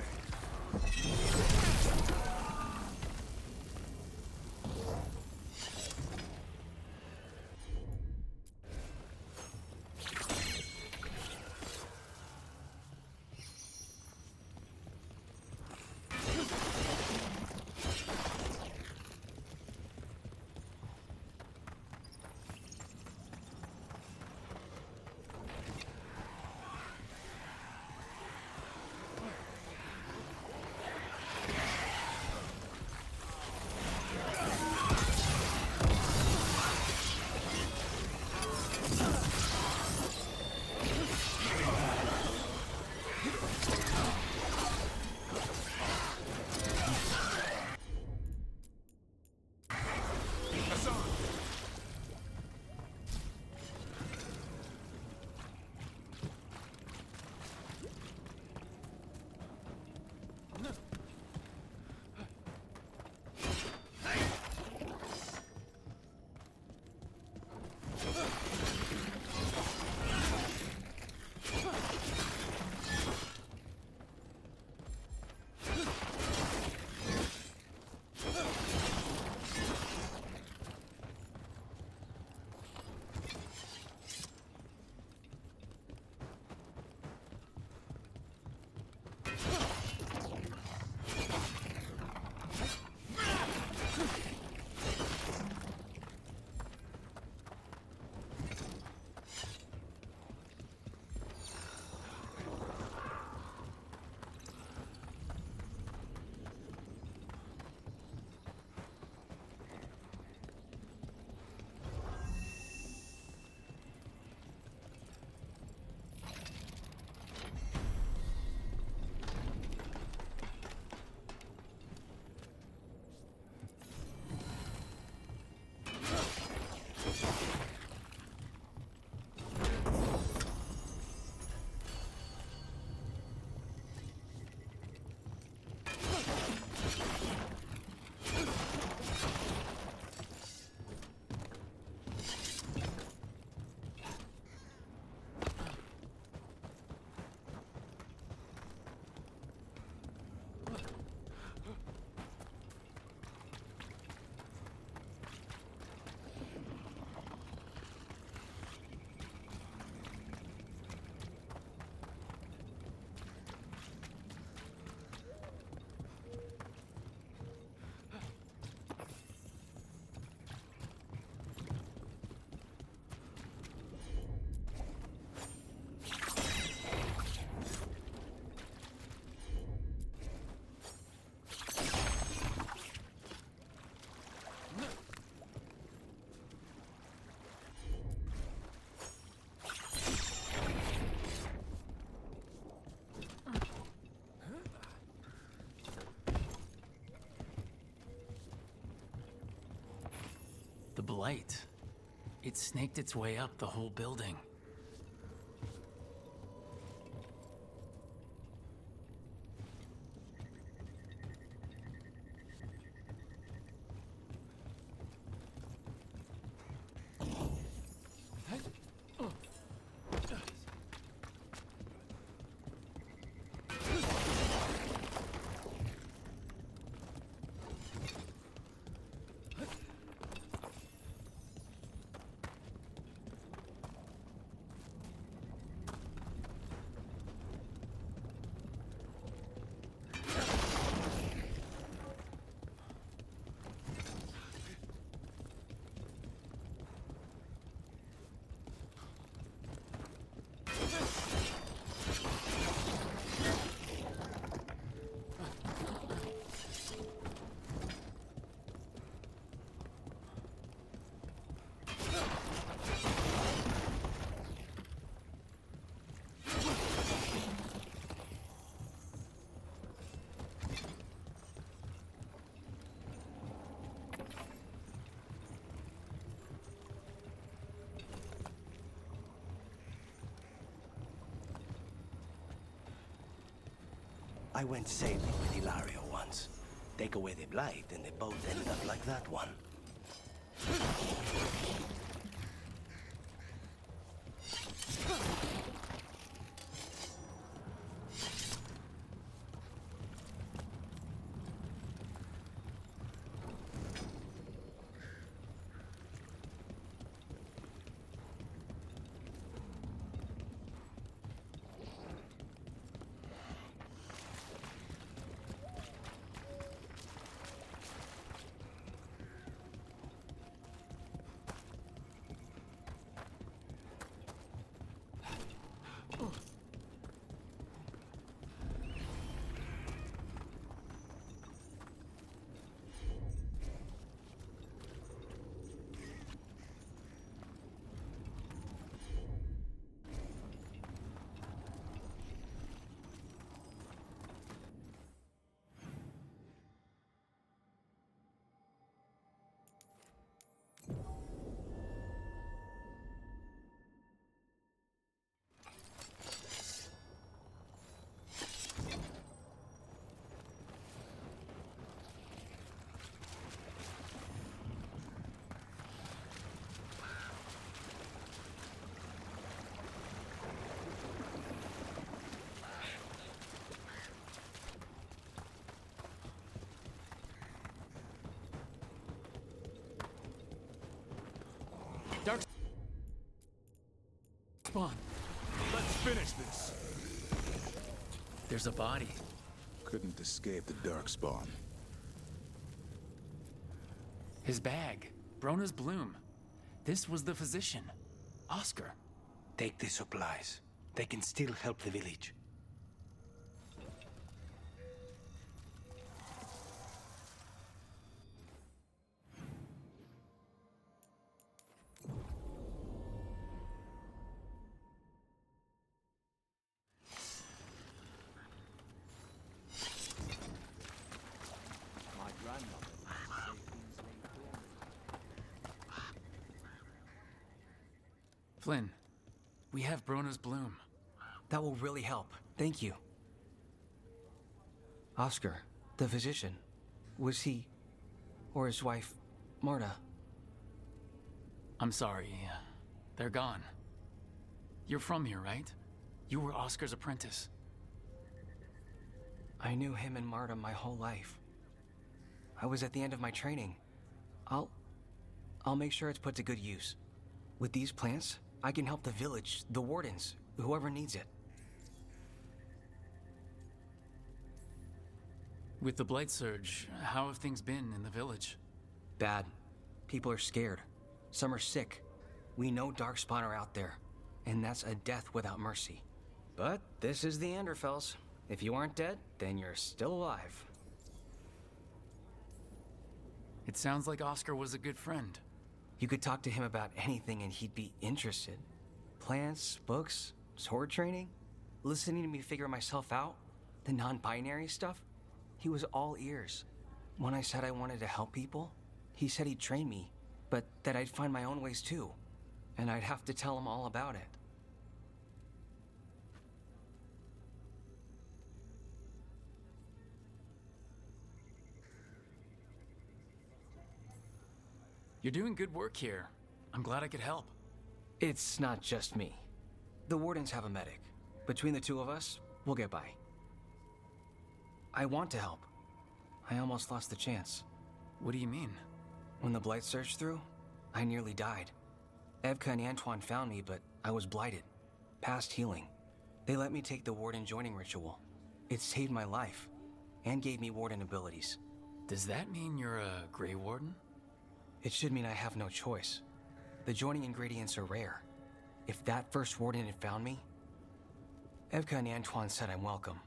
The blight. It snaked its way up the whole building. I went sailing with Hilario once. Take away the blight, and the boat ended up like that one. Dark spawn. Let's finish this. There's a body. Couldn't escape the darkspawn. His bag. Brona's bloom. This was the physician. Oscar. Take the supplies. They can still help the village. Flynn, we have Brona's bloom. That will really help. Thank you. Oscar, the physician, was he, or his wife, Marta? I'm sorry. They're gone. You're from here, right? You were Oscar's apprentice. I knew him and Marta my whole life. I was at the end of my training. I'll make sure it's put to good use. With these plants, I can help the village, the wardens, whoever needs it. With the blight surge, how have things been in the village? Bad. People are scared. Some are sick. We know Darkspawn are out there, and that's a death without mercy. But this is the Anderfells. If you aren't dead, then you're still alive. It sounds like Oscar was a good friend. You could talk to him about anything and he'd be interested. Plants, books, sword training, listening to me figure myself out, the non-binary stuff. He was all ears. When I said I wanted to help people, he said he'd train me. but that I'd find my own ways too, and I'd have to tell him all about it. You're doing good work here. I'm glad I could help. It's not just me. The wardens have a medic. Between the two of us, we'll get by. I want to help. I almost lost the chance. What do you mean? When the blight surged through, I nearly died. Evka and Antoine found me, but I was blighted. Past healing. They let me take the warden joining ritual. It saved my life, and gave me warden abilities. Does that mean you're a Grey Warden? It should mean I have no choice. The joining ingredients are rare. If that first warden had found me... Evka and Antoine said I'm welcome,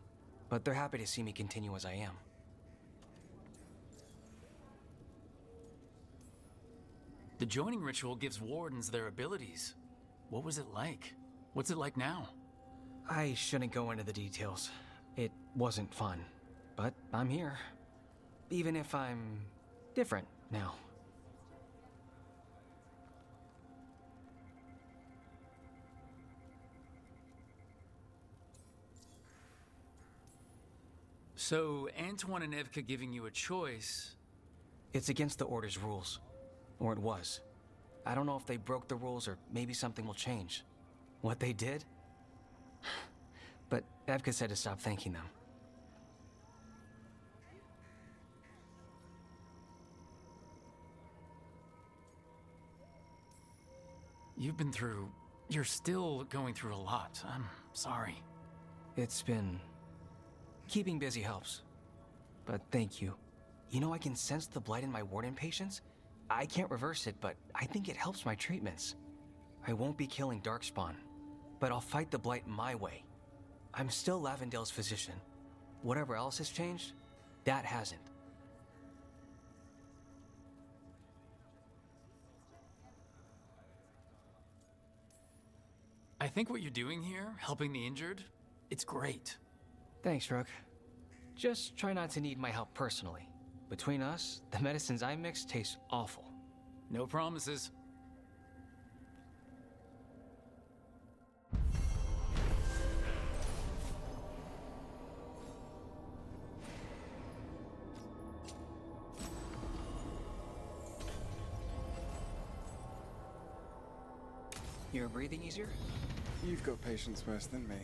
but they're happy to see me continue as I am. The joining ritual gives wardens their abilities. What was it like? What's it like now? I shouldn't go into the details. It wasn't fun, but I'm here. Even if I'm different now. So, Antoine and Evka giving you a choice... It's against the Order's rules. Or it was. I don't know if they broke the rules or maybe something will change. What they did? But Evka said to stop thanking them. You've been through... You're still going through a lot. I'm sorry. It's been... Keeping busy helps. But thank you. You know, I can sense the blight in my warden patients. I can't reverse it, but I think it helps my treatments. I won't be killing Darkspawn, but I'll fight the blight my way. I'm still Lavendale's physician. Whatever else has changed, that hasn't. I think what you're doing here, helping the injured, it's great. Thanks, Rook. Just try not to need my help personally. Between us, the medicines I mix taste awful. No promises. You're breathing easier? You've got patients worse than me.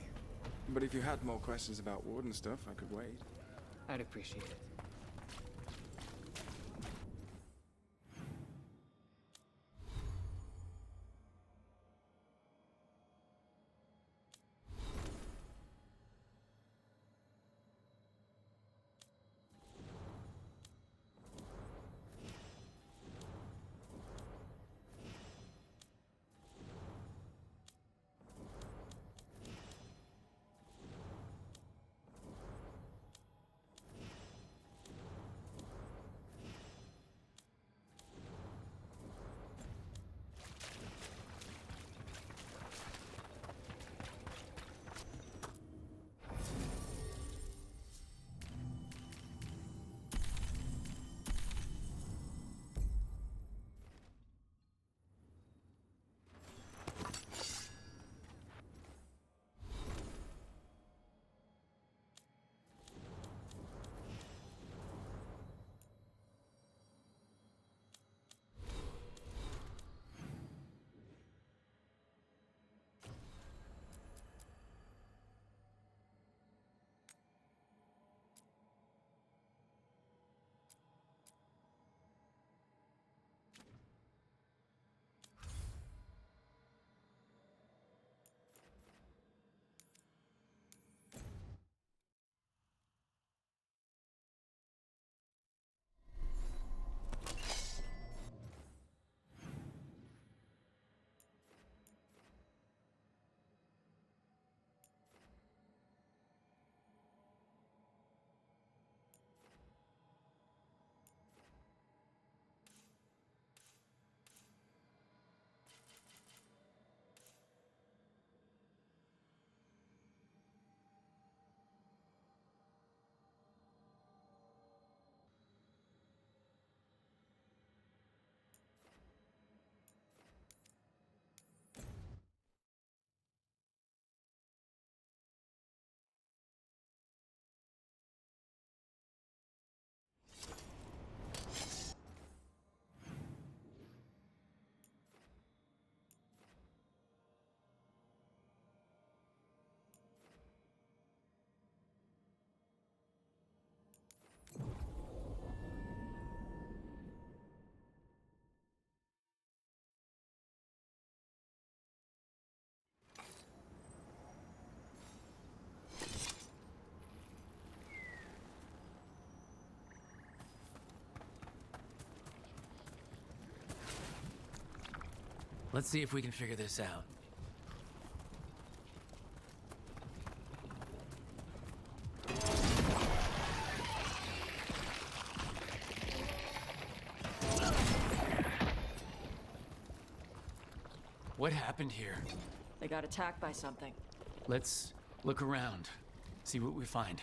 But if you had more questions about warden stuff, I could wait. I'd appreciate it. Let's see if we can figure this out. What happened here? They got attacked by something. Let's look around, see what we find.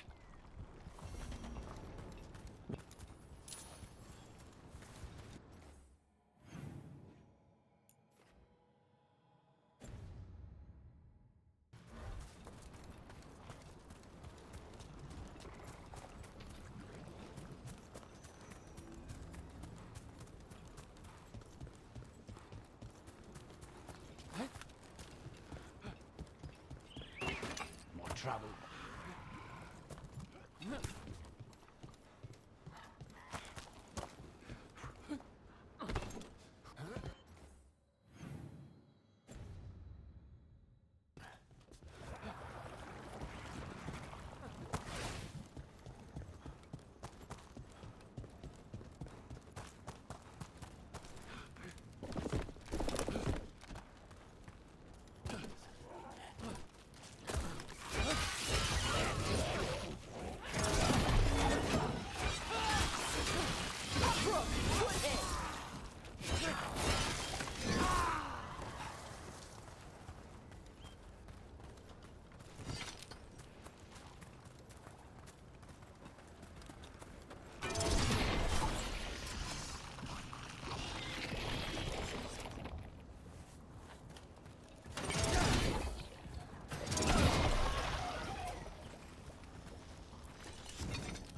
More trouble.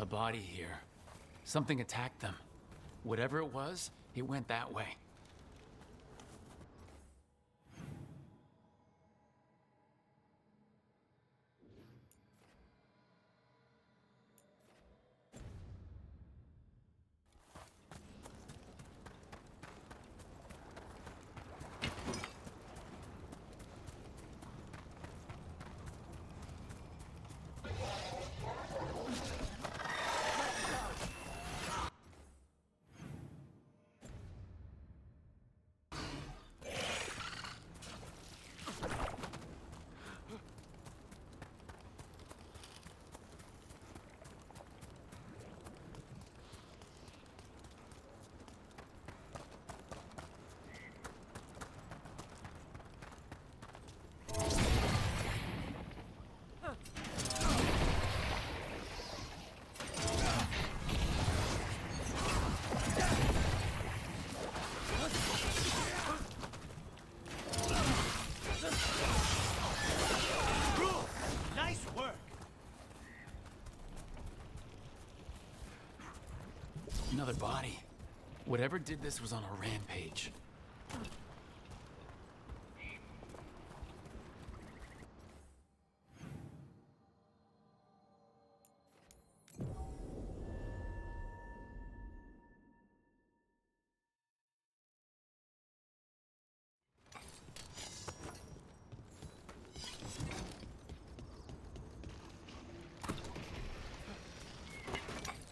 A body here. Something attacked them. Whatever it was, it went that way. Nice work! Another body. Whatever did this was on a rampage.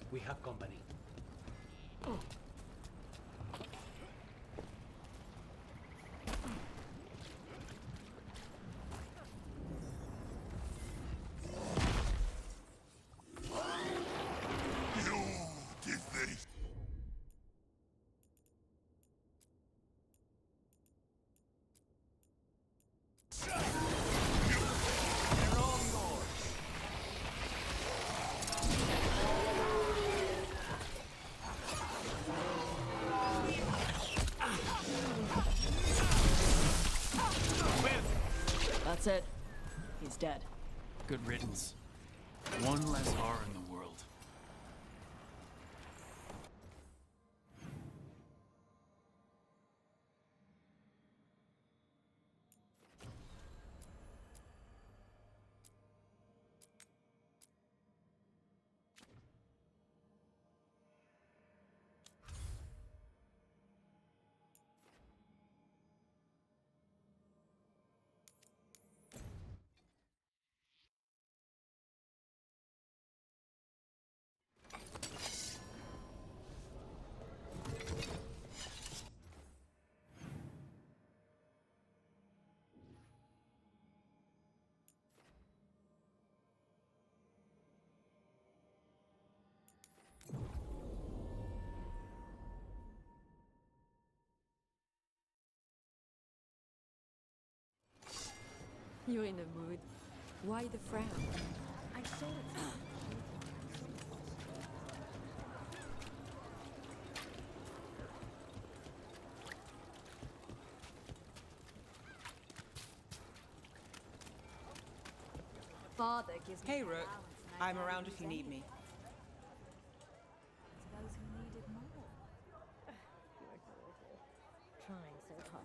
We have company. That's it. He's dead. Good riddance. One less horror in the You're in a mood. Why the frown? I saw it. Father gives me Hey, Rook. allowance, and I I'm never around use if you need any me. to those who need it more. You're adorable. Trying so hard.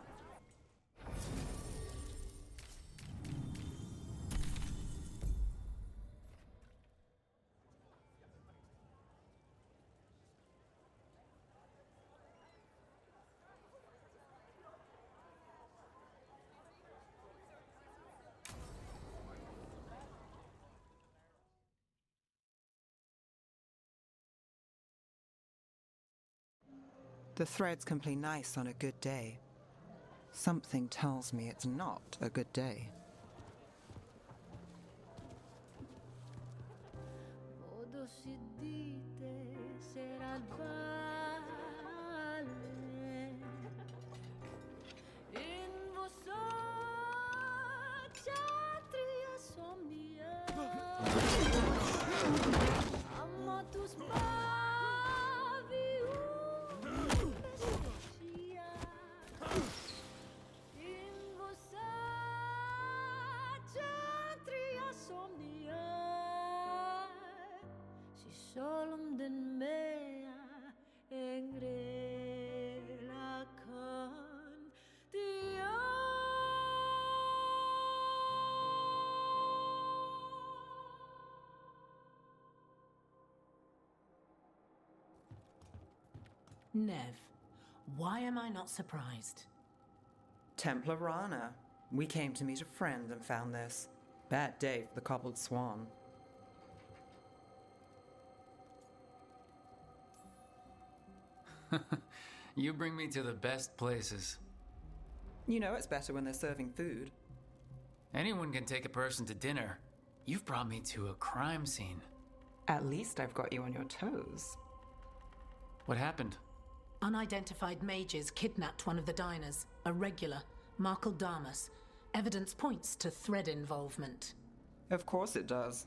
The threads can play nice on a good day. Something tells me it's not a good day. Modo si dite sarà il vale. In vostra ksatria somnia. Amatus Solom den mea engrela kan dia. Nev, why am I not surprised? Templar Rana. We came to meet a friend and found this. Bad day for the cobbled swan. You bring me to the best places. You know it's better when they're serving food. Anyone can take a person to dinner. You've brought me to a crime scene. At least I've got you on your toes. What happened? Unidentified mages kidnapped one of the diners, a regular, Markle Damas. Evidence points to thread involvement. Of course it does.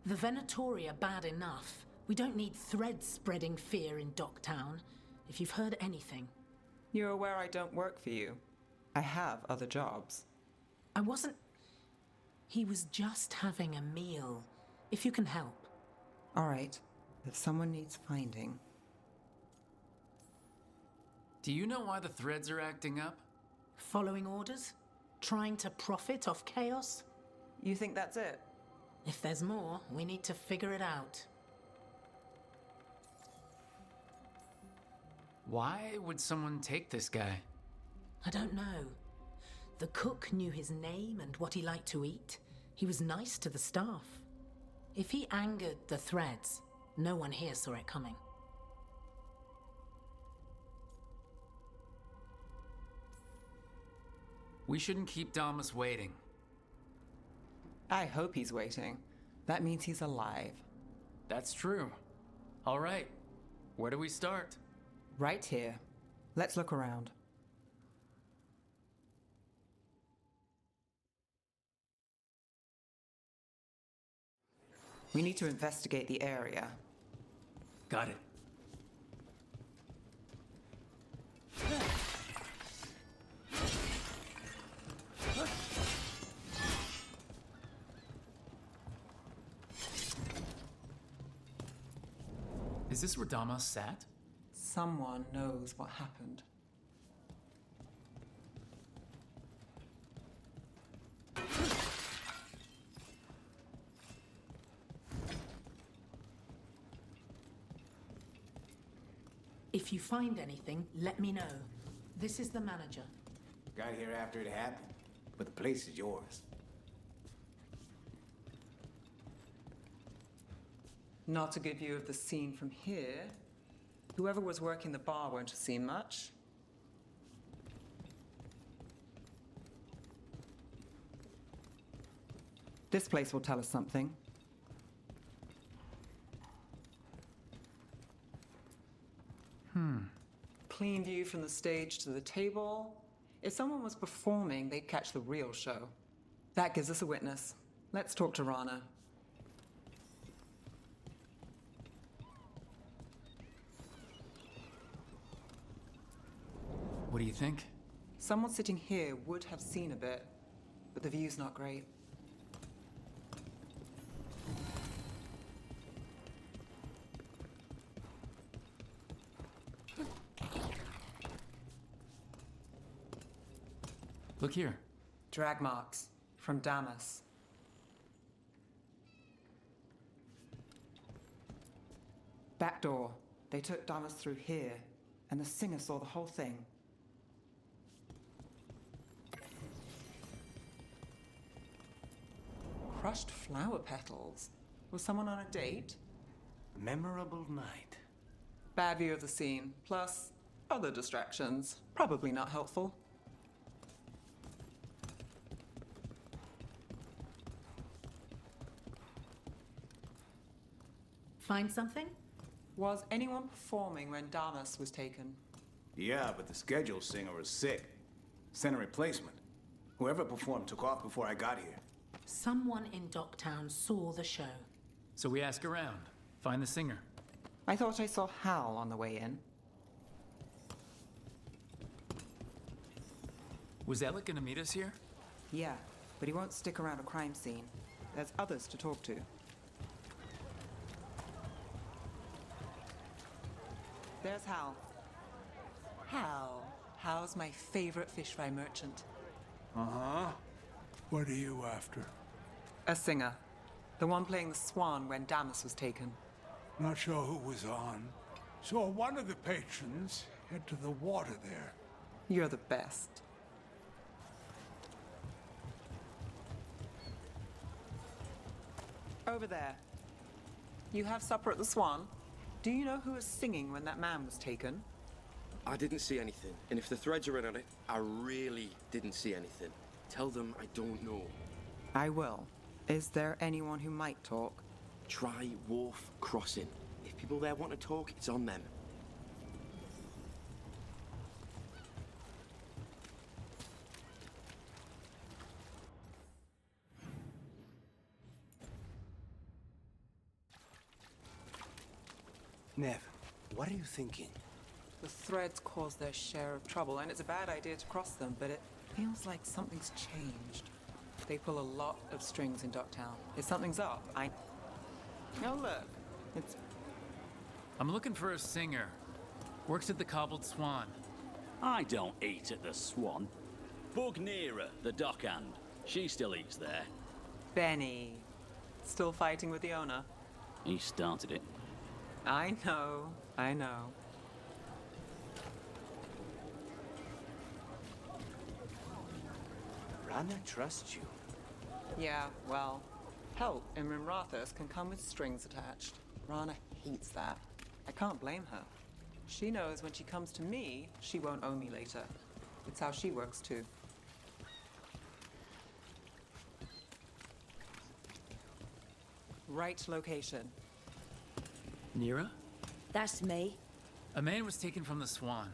The Venatori are bad enough. We don't need threads spreading fear in Docktown. If you've heard anything. You're aware I don't work for you. I have other jobs. I wasn't... He was just having a meal. If you can help. All right. If someone needs finding. Do you know why the threads are acting up? Following orders? Trying to profit off chaos? You think that's it? If there's more, we need to figure it out. Why would someone take this guy? I don't know. The cook knew his name and what he liked to eat. He was nice to the staff. If he angered the threads, no one here saw it coming. We shouldn't keep Damas waiting. I hope he's waiting. That means he's alive. That's true. All right. Where do we start? Right here. Let's look around. We need to investigate the area. Got it. Is this where Damas sat? Someone knows what happened. If you find anything, let me know. This is the manager. Got here after it happened, but the place is yours. Not a good view of the scene from here. Whoever was working the bar won't have seen much. This place will tell us something. Clean view from the stage to the table. If someone was performing, they'd catch the real show. That gives us a witness. Let's talk to Rana. What do you think? Someone sitting here would have seen a bit, but the view's not great. Look here. Drag marks from Damas. Back door. They took Damas through here, and the singer saw the whole thing. Crushed flower petals. Was someone on a date? Memorable night. Bad view of the scene, plus other distractions. Probably not helpful. Find something? Was anyone performing when Damas was taken? Yeah, but the scheduled singer was sick. Sent a replacement. Whoever performed took off before I got here. Someone in Docktown saw the show. So we ask around. Find the singer. I thought I saw Hal on the way in. Was Alec gonna meet us here? Yeah, but he won't stick around a crime scene. There's others to talk to. There's Hal. Hal's my favorite fish fry merchant. Uh-huh. What are you after? A singer. The one playing the swan when Damas was taken. Not sure who was on. Saw one of the patrons head to the water there. You're the best. Over there. You have supper at the Swan? Do you know who was singing when that man was taken? I didn't see anything, and if the threads are in on it, I really didn't see anything. Tell them I don't know. I will. Is there anyone who might talk? Try Wharf Crossing. If people there want to talk, it's on them. Nev, what are you thinking? The threads cause their share of trouble, and it's a bad idea to cross them, but it feels like something's changed. They pull a lot of strings in Docktown. If something's up, Oh, look. It's... I'm looking for a singer. Works at the Cobbled Swan. I don't eat at the Swan. Bug Nearer, the dockhand. She still eats there. Benny. Still fighting with the owner? He started it. I know. Rana trusts you. Yeah, well, help in Rimrathus can come with strings attached. Rana hates that. I can't blame her. She knows when she comes to me, she won't owe me later. It's how she works too. Right location. Nira? That's me. A man was taken from the Swan.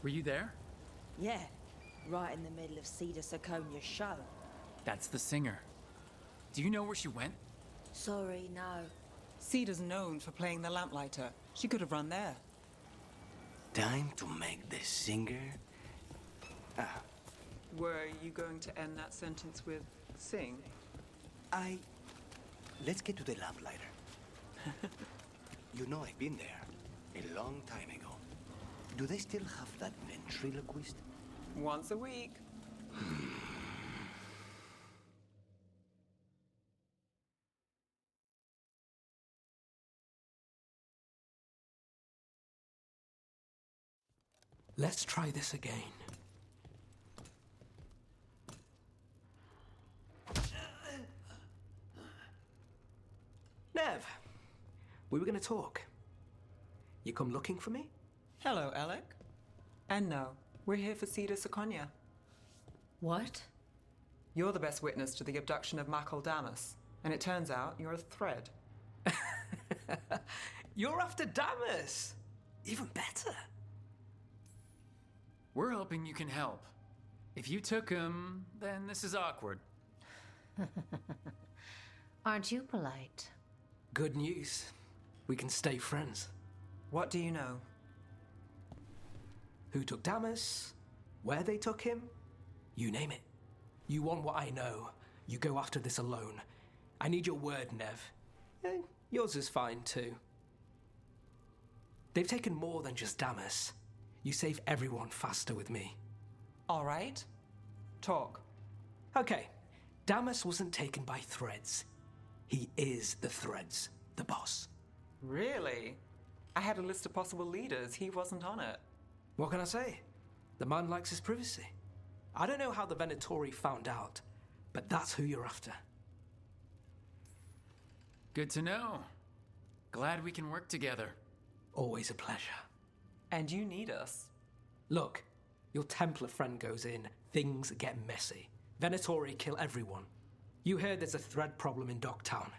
Were you there? Yeah, right in the middle of Cedar Sarconia's show. That's the singer. Do you know where she went? Sorry, no. Cedar's known for playing the lamplighter. She could have run there. Time to make the singer... Were you going to end that sentence with sing? Let's get to the lamplighter. You know I've been there a long time ago. Do they still have that ventriloquist? Once a week. Let's try this again. Nev, we were going to talk. You come looking for me? Hello, Alec. And no, we're here for Cedar Sarconia. What? You're the best witness to the abduction of Makal Damas, and it turns out you're a thread. You're after Damas! Even better. We're hoping you can help. If you took him, then this is awkward. Aren't you polite? Good news. We can stay friends. What do you know? Who took Damas? Where they took him? You name it. You want what I know. You go after this alone. I need your word, Nev. Yours is fine too. They've taken more than just Damas. You save everyone faster with me. All right. Talk. Okay. Damas wasn't taken by Threads. He is the Threads, the boss. Really? I had a list of possible leaders. He wasn't on it. What can I say? The man likes his privacy. I don't know how the Venatori found out, but that's who you're after. Good to know. Glad we can work together. Always a pleasure. And you need us. Look, your Templar friend goes in, things get messy. Venatori kill everyone. You heard there's a thread problem in Docktown.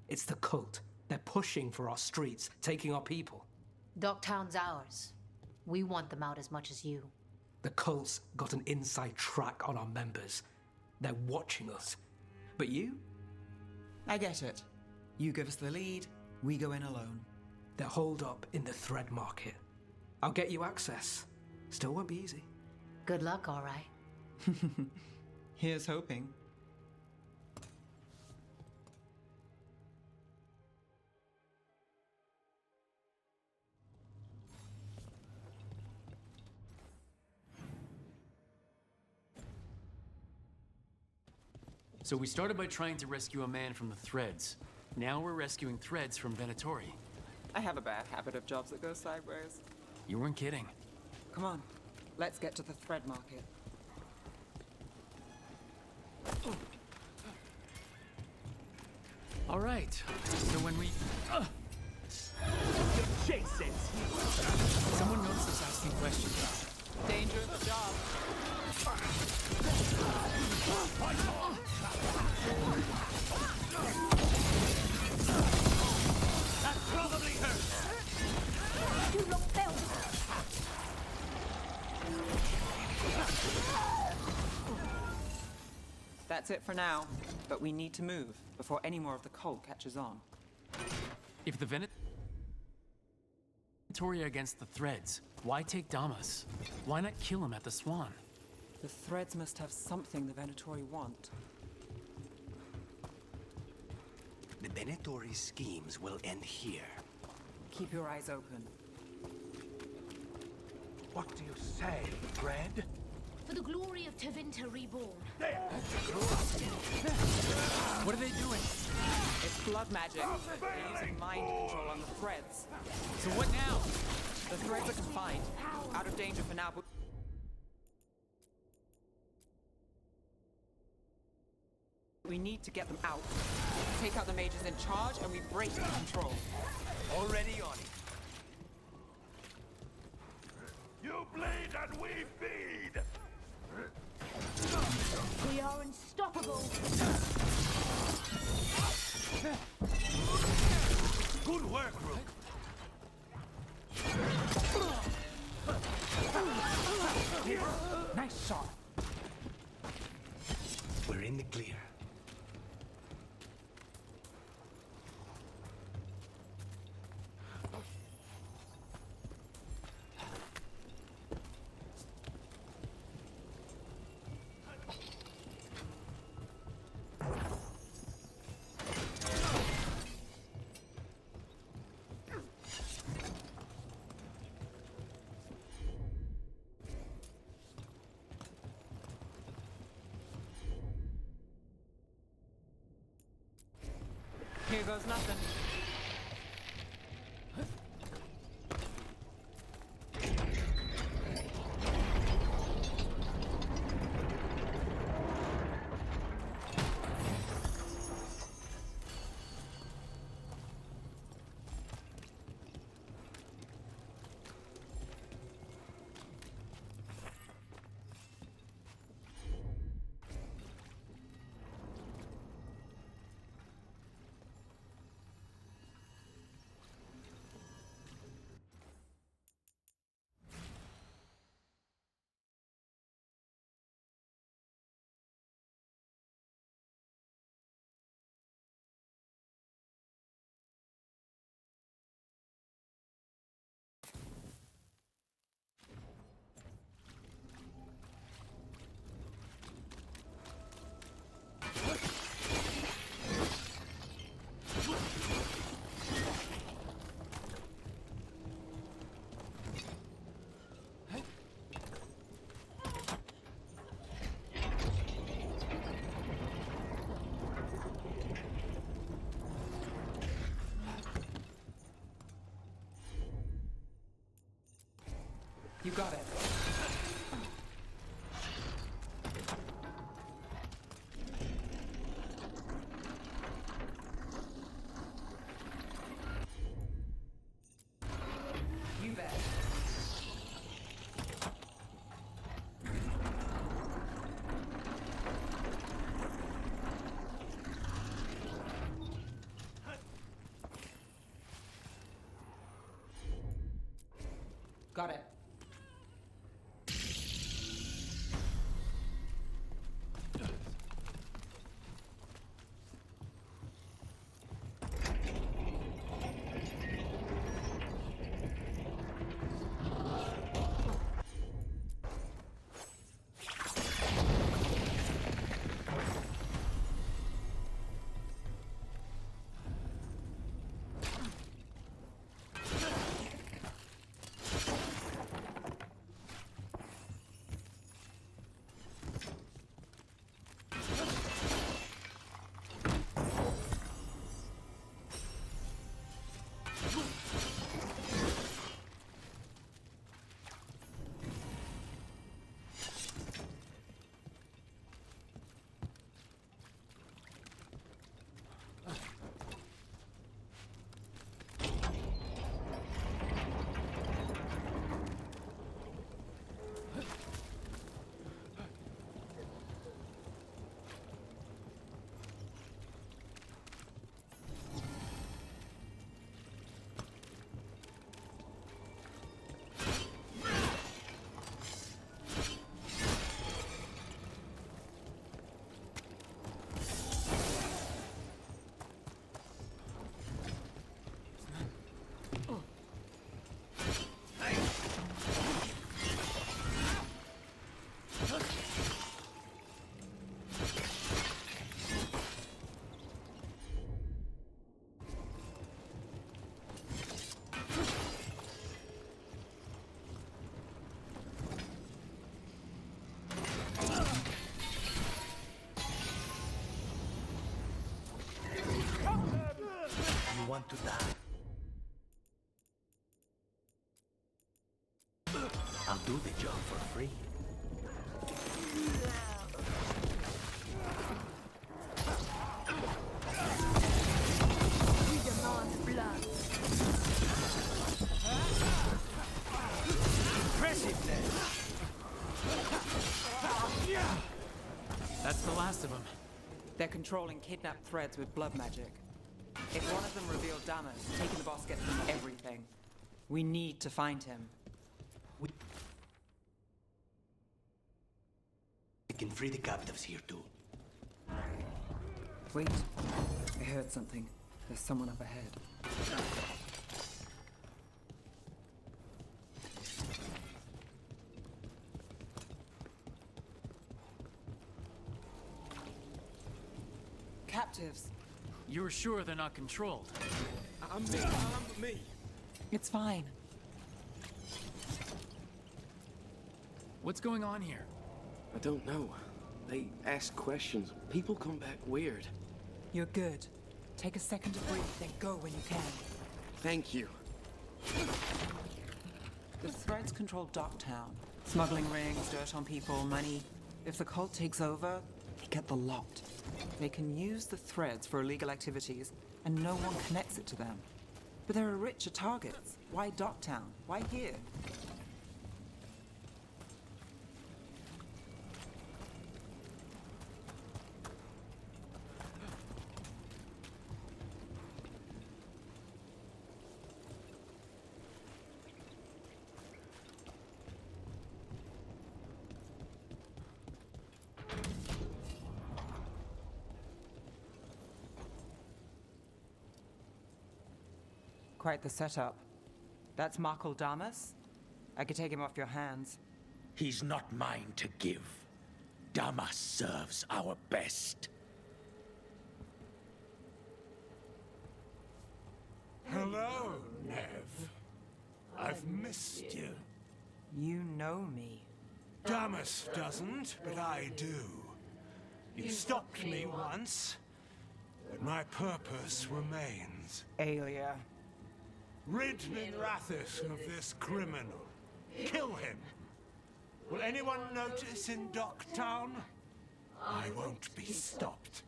It's the cult. They're pushing for our streets, taking our people. Docktown's ours. We want them out as much as you. The cult's got an inside track on our members. They're watching us. But you? I get it. You give us the lead, we go in alone. They're holed up in the thread market. I'll get you access. Still won't be easy. Good luck, all right. Here's hoping. So we started by trying to rescue a man from the Threads. Now we're rescuing Threads from Venatori. I have a bad habit of jobs that go sideways. You weren't kidding. Come on, let's get to the thread market. All right. So when we... Chase it! Someone noticed us asking questions. Dangerous job. That probably hurts! You look failed. That's it for now, but we need to move before any more of the cult catches on. If the Venatori are against the Threads, why take Damas? Why not kill him at the Swan? The Threads must have something the Venatori want. The Venatori schemes will end here. Keep your eyes open. What do you say, Fred? For the glory of Tevinter reborn. What are they doing? It's blood magic. They're using mind control on the Threads. So what now? The Threads are confined. Out of danger for now, but... We need to get them out. Take out the mages in charge and we break the control. Already on it. You bleed and we feed! We are unstoppable. Good work, Rook. Nice shot. We're in the clear. Here goes nothing. got it. You bet. Got it. You want to die? I'll do the job for free. We demand blood. Impressive, then. That's the last of them. They're controlling kidnapped threads with blood magic. If one of them revealed Damas, taking the boss gets them everything. We need to find him. We can free the captives here too. Wait, I heard something. There's someone up ahead. Captives. You're sure they're not controlled? I'm me. It's fine. What's going on here? I don't know. They ask questions. People come back weird. You're good. Take a second to breathe, then go when you can. Thank you. The threads control Docktown. Smuggling rings, dirt on people, money. If the cult takes over, they get the lot. They can use the threads for illegal activities, and no one connects it to them. But there are richer targets. Why Docktown? Why here? Quite the setup. That's Markle Damas? I could take him off your hands. He's not mine to give. Damas serves our best. Hello, Nev. I've missed you. You know me. Damas doesn't, but I do. You stopped me once, but my purpose remains. Aelia. Rid Minrathis of this criminal. Kill him. Will anyone notice in Docktown? I won't be stopped.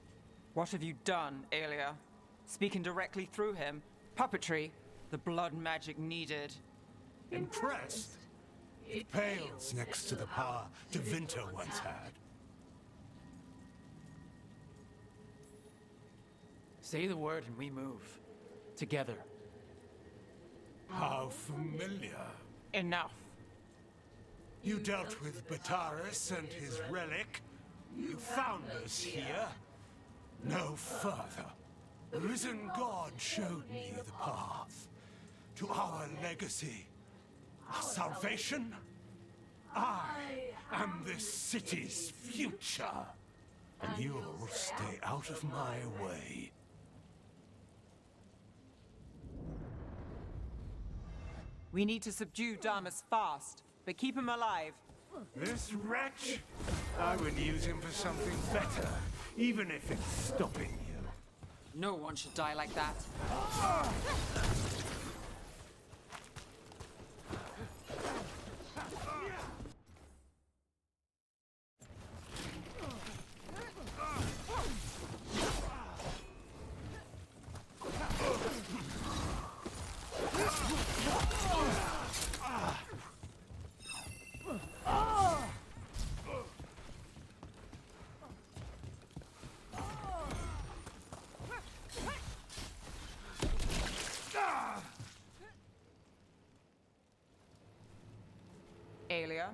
What have you done, Aelia? Speaking directly through him. Puppetry. The blood magic needed. Impressed? It pales next to the power Devinter once had. Say the word and we move. Together. How familiar. Enough. You dealt with Bataris and his relic. You found us here. No further. The risen god showed me the path to our legacy, our salvation. I am this city's future, and you'll stay out of my way. We need to subdue Damas fast, but keep him alive. This wretch? I would use him for something better, even if it's stopping you. No one should die like that. Aelia,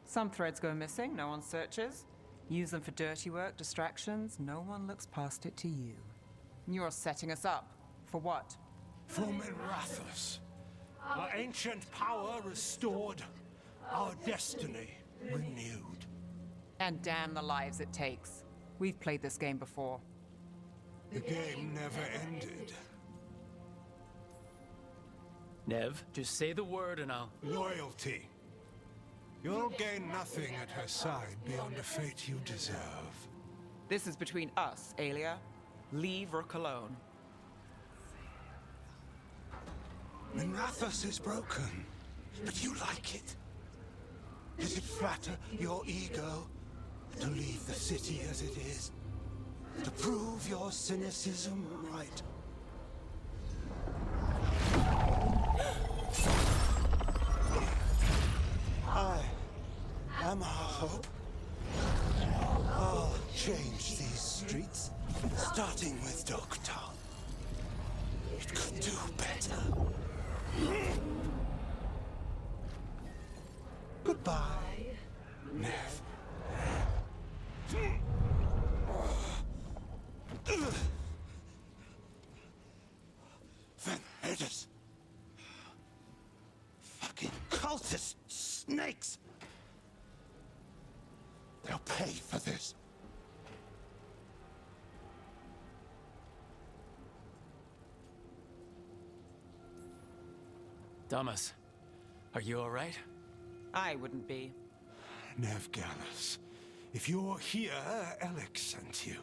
some threads go missing, no one searches. Use them for dirty work, distractions, no one looks past it to you. You're setting us up. For what? For Minrathous. Our ancient power restored, our destiny renewed. And damn the lives it takes. We've played this game before. The game never ended. Nev, just say the word and I'll... Loyalty. You'll gain nothing at her side beyond a fate you deserve. This is between us, Aelia. Leave Rook alone. Minrathous is broken, but you like it. Does it flatter your ego to leave the city as it is? To prove your cynicism right? I am our hope. I'll change these streets, starting with Docktown. It could do better. Goodbye, Nev. Van Herders. Fucking cultist snakes. They'll pay for this. Damas, are you all right? I wouldn't be. Nev Gallus, if you're here, Alex sent you.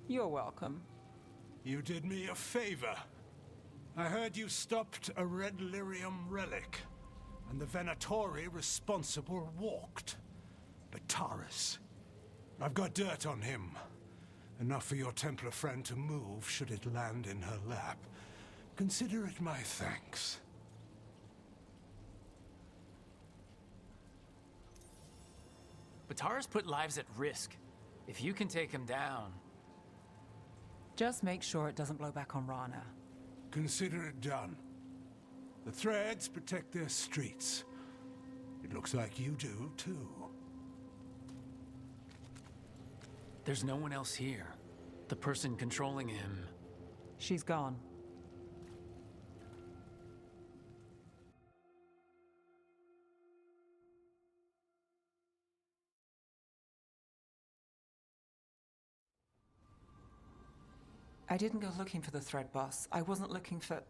You're welcome. You did me a favor. I heard you stopped a red lyrium relic, and the Venatori responsible walked. Bataris. I've got dirt on him. Enough for your Templar friend to move should it land in her lap. Consider it my thanks. Bataris put lives at risk. If you can take him down... Just make sure it doesn't blow back on Rana. Consider it done. The Threads protect their streets. It looks like you do, too. There's no one else here. The person controlling him... She's gone. I didn't go looking for the thread, boss. I wasn't looking for...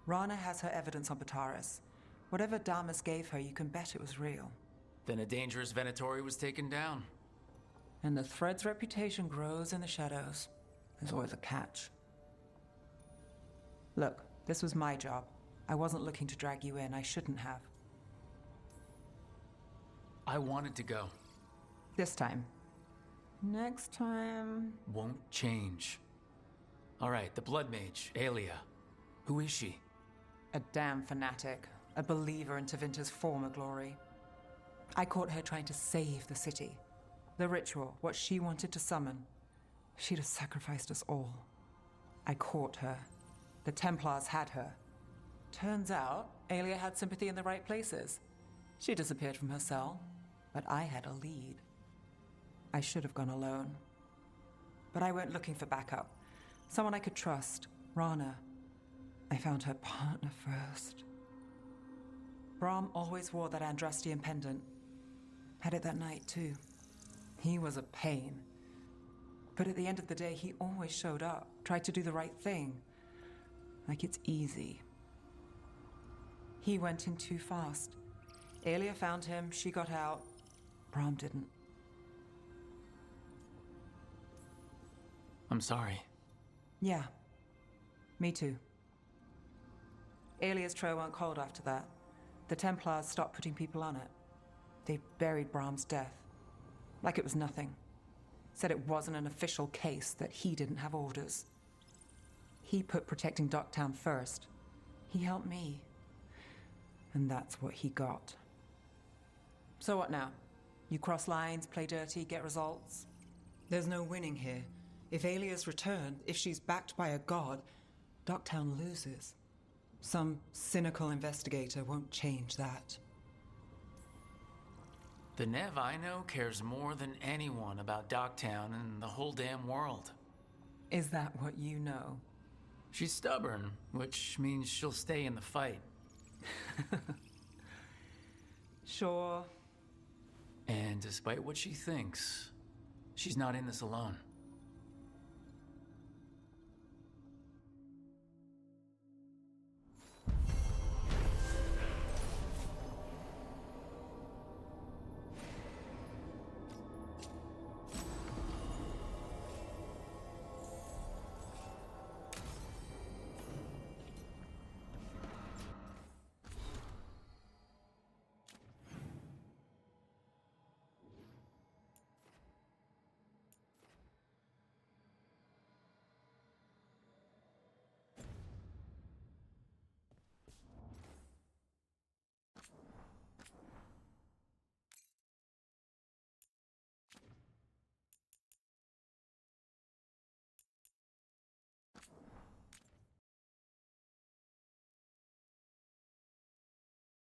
Rana has her evidence on Bataris. Whatever Damas gave her, you can bet it was real. Then a dangerous Venatori was taken down. And the thread's reputation grows in the shadows. There's always a catch. Look, this was my job. I wasn't looking to drag you in. I shouldn't have. I wanted to go. This time. Next time... Won't change. All right, the Blood Mage, Aelia. Who is she? A damn fanatic. A believer in Tevinter's former glory. I caught her trying to save the city. The ritual, what she wanted to summon. She'd have sacrificed us all. I caught her. The Templars had her. Turns out, Aelia had sympathy in the right places. She disappeared from her cell, but I had a lead. I should have gone alone. But I went looking for backup. Someone I could trust. Rana. I found her partner first. Brahm always wore that Andrastian pendant. Had it that night, too. He was a pain. But at the end of the day, he always showed up, tried to do the right thing. Like it's easy. He went in too fast. Aelia found him, she got out. Brahm didn't. I'm sorry. Yeah. Me too. Aelia's trail went cold after that. The Templars stopped putting people on it. They buried Brahm's death. Like it was nothing. Said it wasn't an official case, that he didn't have orders. He put protecting Docktown first. He helped me. And that's what he got. So what now? You cross lines, play dirty, get results? There's no winning here. If Aelia's returned, if she's backed by a god, Docktown loses. Some cynical investigator won't change that. The Nev I know cares more than anyone about Docktown and the whole damn world. Is that what you know? She's stubborn, which means she'll stay in the fight. Sure. And despite what she thinks, she's not in this alone.